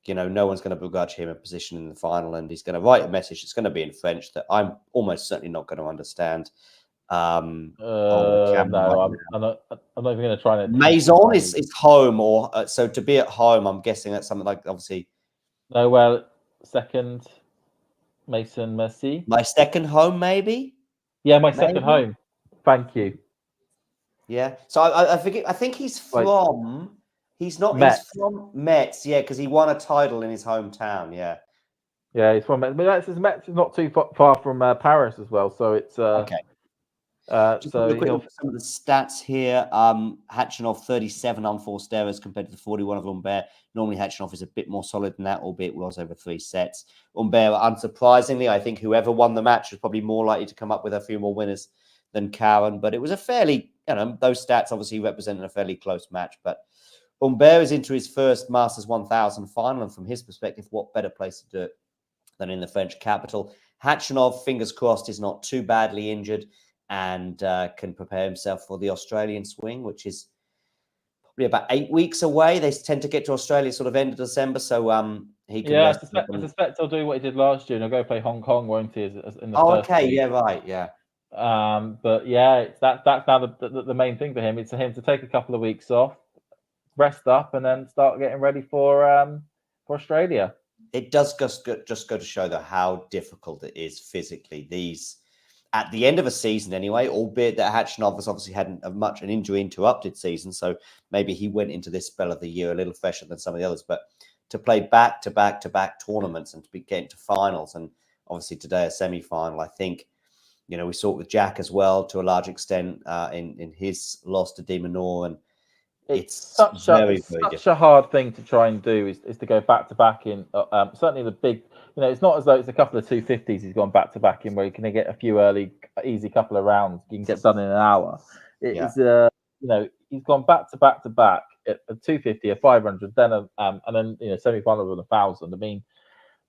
you know, no one's going to begrudge him a position in the final, and he's going to write a message. It's going to be in French that I'm almost certainly not going to understand.
No, I'm not even going to try and.
Maison is home, or so to be at home. I'm guessing that's something like obviously.
No, well, second, Mason Merci.
My second home, maybe.
Yeah, my second home. Thank you.
Yeah, so I think he's from. He's not.
Metz.
He's from Metz, yeah, because he won a title in his hometown. Yeah.
Yeah, he's from Metz, but Metz is not too far from Paris as well, so it's
okay. Just
so
look at some of the stats here. Khachanov 37 unforced errors compared to the 41 of Humbert. Normally Khachanov is a bit more solid than that, albeit it was over 3 sets. Humbert, unsurprisingly, I think whoever won the match was probably more likely to come up with a few more winners than Karen. But it was a fairly, you know, those stats obviously represented a fairly close match. But Humbert is into his first Masters 1000 final, and from his perspective, what better place to do it than in the French capital? Khachanov, fingers crossed, is not too badly injured and can prepare himself for the Australian swing, which is probably about 8 weeks away. They tend to get to Australia sort of end of December, so he can.
Yeah, I suspect he'll do what he did last year and he'll go play Hong Kong, won't he? In the first
okay,
week.
yeah, right, yeah.
But yeah, that's now the main thing for him. It's for him to take a couple of weeks off, rest up, and then start getting ready for Australia.
It does just go to show that how difficult it is physically. These. At the end of a season anyway, albeit that Khachanov has obviously had an injury-interrupted season, so maybe he went into this spell of the year a little fresher than some of the others. But to play back-to-back tournaments and to be getting to finals, and obviously today a semi-final, I think, you know, we saw it with Jack as well to a large extent in his loss to De Minaur, and it's such
a hard thing to try and do is to go back-to-back in certainly the big. You know, it's not as though it's a couple of 250s he's gone back-to-back in where you can get a few easy couple of rounds you can get done in an hour. It's you know, he's gone back-to-back at a 250, a 500, then and then, you know, semi-final with 1,000. I mean,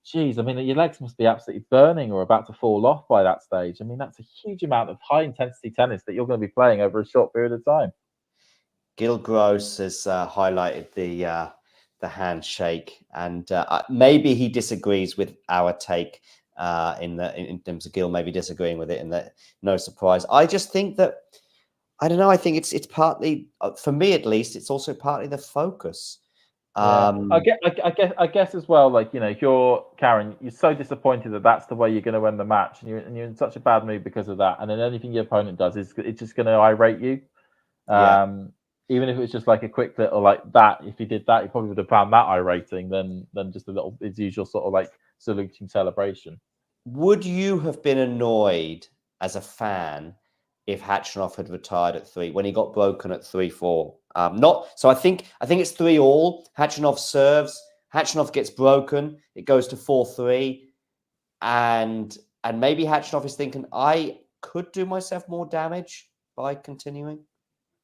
geez, I mean, your legs must be absolutely burning or about to fall off by that stage. I mean, that's a huge amount of high-intensity tennis that you're going to be playing over a short period of time. Gil
Gross has highlighted the handshake, and maybe he disagrees with our take in terms of Gil maybe disagreeing with it, and that no surprise. I just think that I don't know. I think it's partly for me at least. It's also partly the focus.
I guess as well. Like, you know, if you're Karen, you're so disappointed that that's the way you're going to win the match, and you're in such a bad mood because of that. And then anything your opponent does is it's just going to irate you. Even if it was just like a quick little like that, if he did that, he probably would have found that irating than just a little his usual sort of like saluting celebration. Would you have been annoyed as a fan if Khachanov had retired at 3 when he got broken at 3-4? So I think it's 3-all. Khachanov serves, Khachanov gets broken, it goes to 4-3, and maybe Khachanov is thinking, I could do myself more damage by continuing.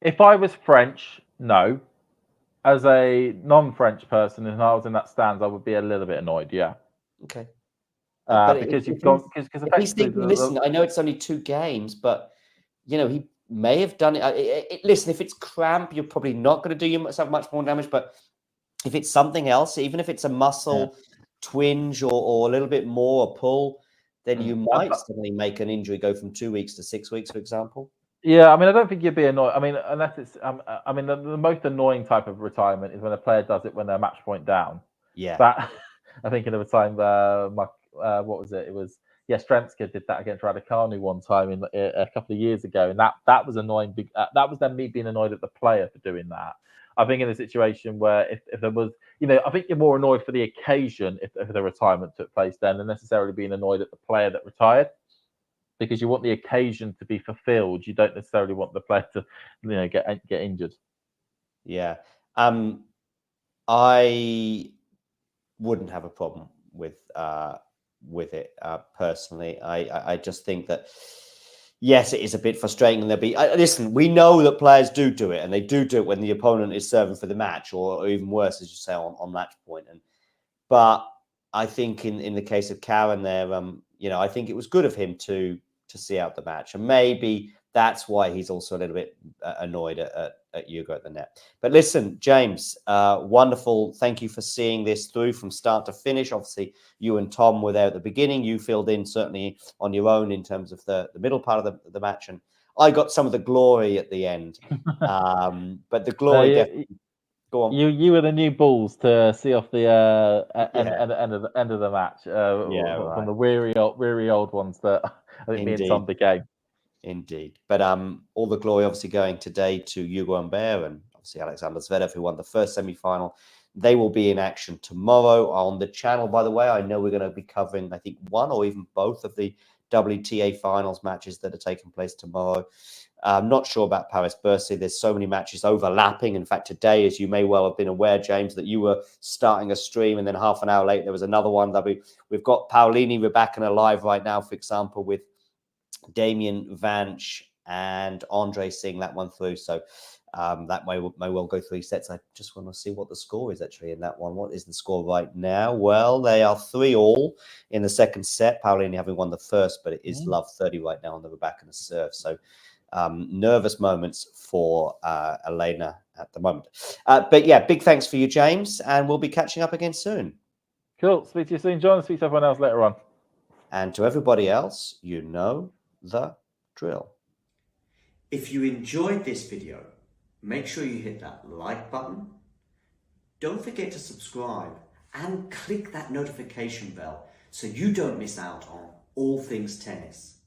If I was French, no. as a non-French person, if I was in that stands, I would be a little bit annoyed. Yeah.
Okay.
Because you've got because
if he's
effectively
thinking, listen, I know it's only 2 games, but you know he may have done it. Listen, if it's cramp, you're probably not going to do yourself much more damage. But if it's something else, even if it's a muscle twinge or a little bit more a pull, then you might suddenly make an injury go from 2 weeks to 6 weeks, for example.
Yeah, I mean, I don't think you'd be annoyed. I mean, unless it's, I mean, the most annoying type of retirement is when a player does it when they're match point down.
Yeah.
That I think of a time, what was it? It was Strenska did that against Raducanu one time a couple of years ago, and that was annoying. That was then me being annoyed at the player for doing that. I think in a situation where if there was, I think you're more annoyed for the occasion if the retirement took place then than necessarily being annoyed at the player that retired. Because you want the occasion to be fulfilled, you don't necessarily want the player to, get injured.
Yeah, I wouldn't have a problem with it personally. I just think that yes, it is a bit frustrating. And there'll be listen. We know that players do it, and they do it when the opponent is serving for the match, or even worse, as you say, on match point. But I think in the case of Karen there, I think it was good of him to see out the match, and maybe that's why he's also a little bit annoyed at Hugo at the net. But listen, James, wonderful. Thank you for seeing this through from start to finish. Obviously, you and Tom were there at the beginning. You filled in certainly on your own in terms of the middle part of the match, and I got some of the glory at the end. But the glory definitely. Go on.
You were the new balls to see off the end of the match from the weary old ones that I think me and Tom became.
Indeed, but all the glory obviously going today to Hugo Humbert and obviously Alexander Zverev, who won the first semi-final. They will be in action tomorrow on the channel. By the way, I know we're going to be covering, I think, one or even both of the WTA finals matches that are taking place tomorrow. I'm not sure about Paris Bercy. There's so many matches overlapping. In fact, today, as you may well have been aware, James, that you were starting a stream and then half an hour later, there was another one. We've got Paolini Rybakina live right now, for example, with Damien Vanch and Andre seeing that one through. So that may well go 3 sets. I just want to see what the score is actually in that one. What is the score right now? Well, they are 3-3 in the second set. Paolini having won the first, but it is love 30 right now on the Rybakina serve. So nervous moments for Elena at the moment. But yeah, big thanks for you, James, and we'll be catching up again soon.
Cool. Speak to you soon, John. Speak to everyone else later on.
And to everybody else, you know the drill.
If you enjoyed this video, make sure you hit that like button. Don't forget to subscribe and click that notification bell so you don't miss out on all things tennis.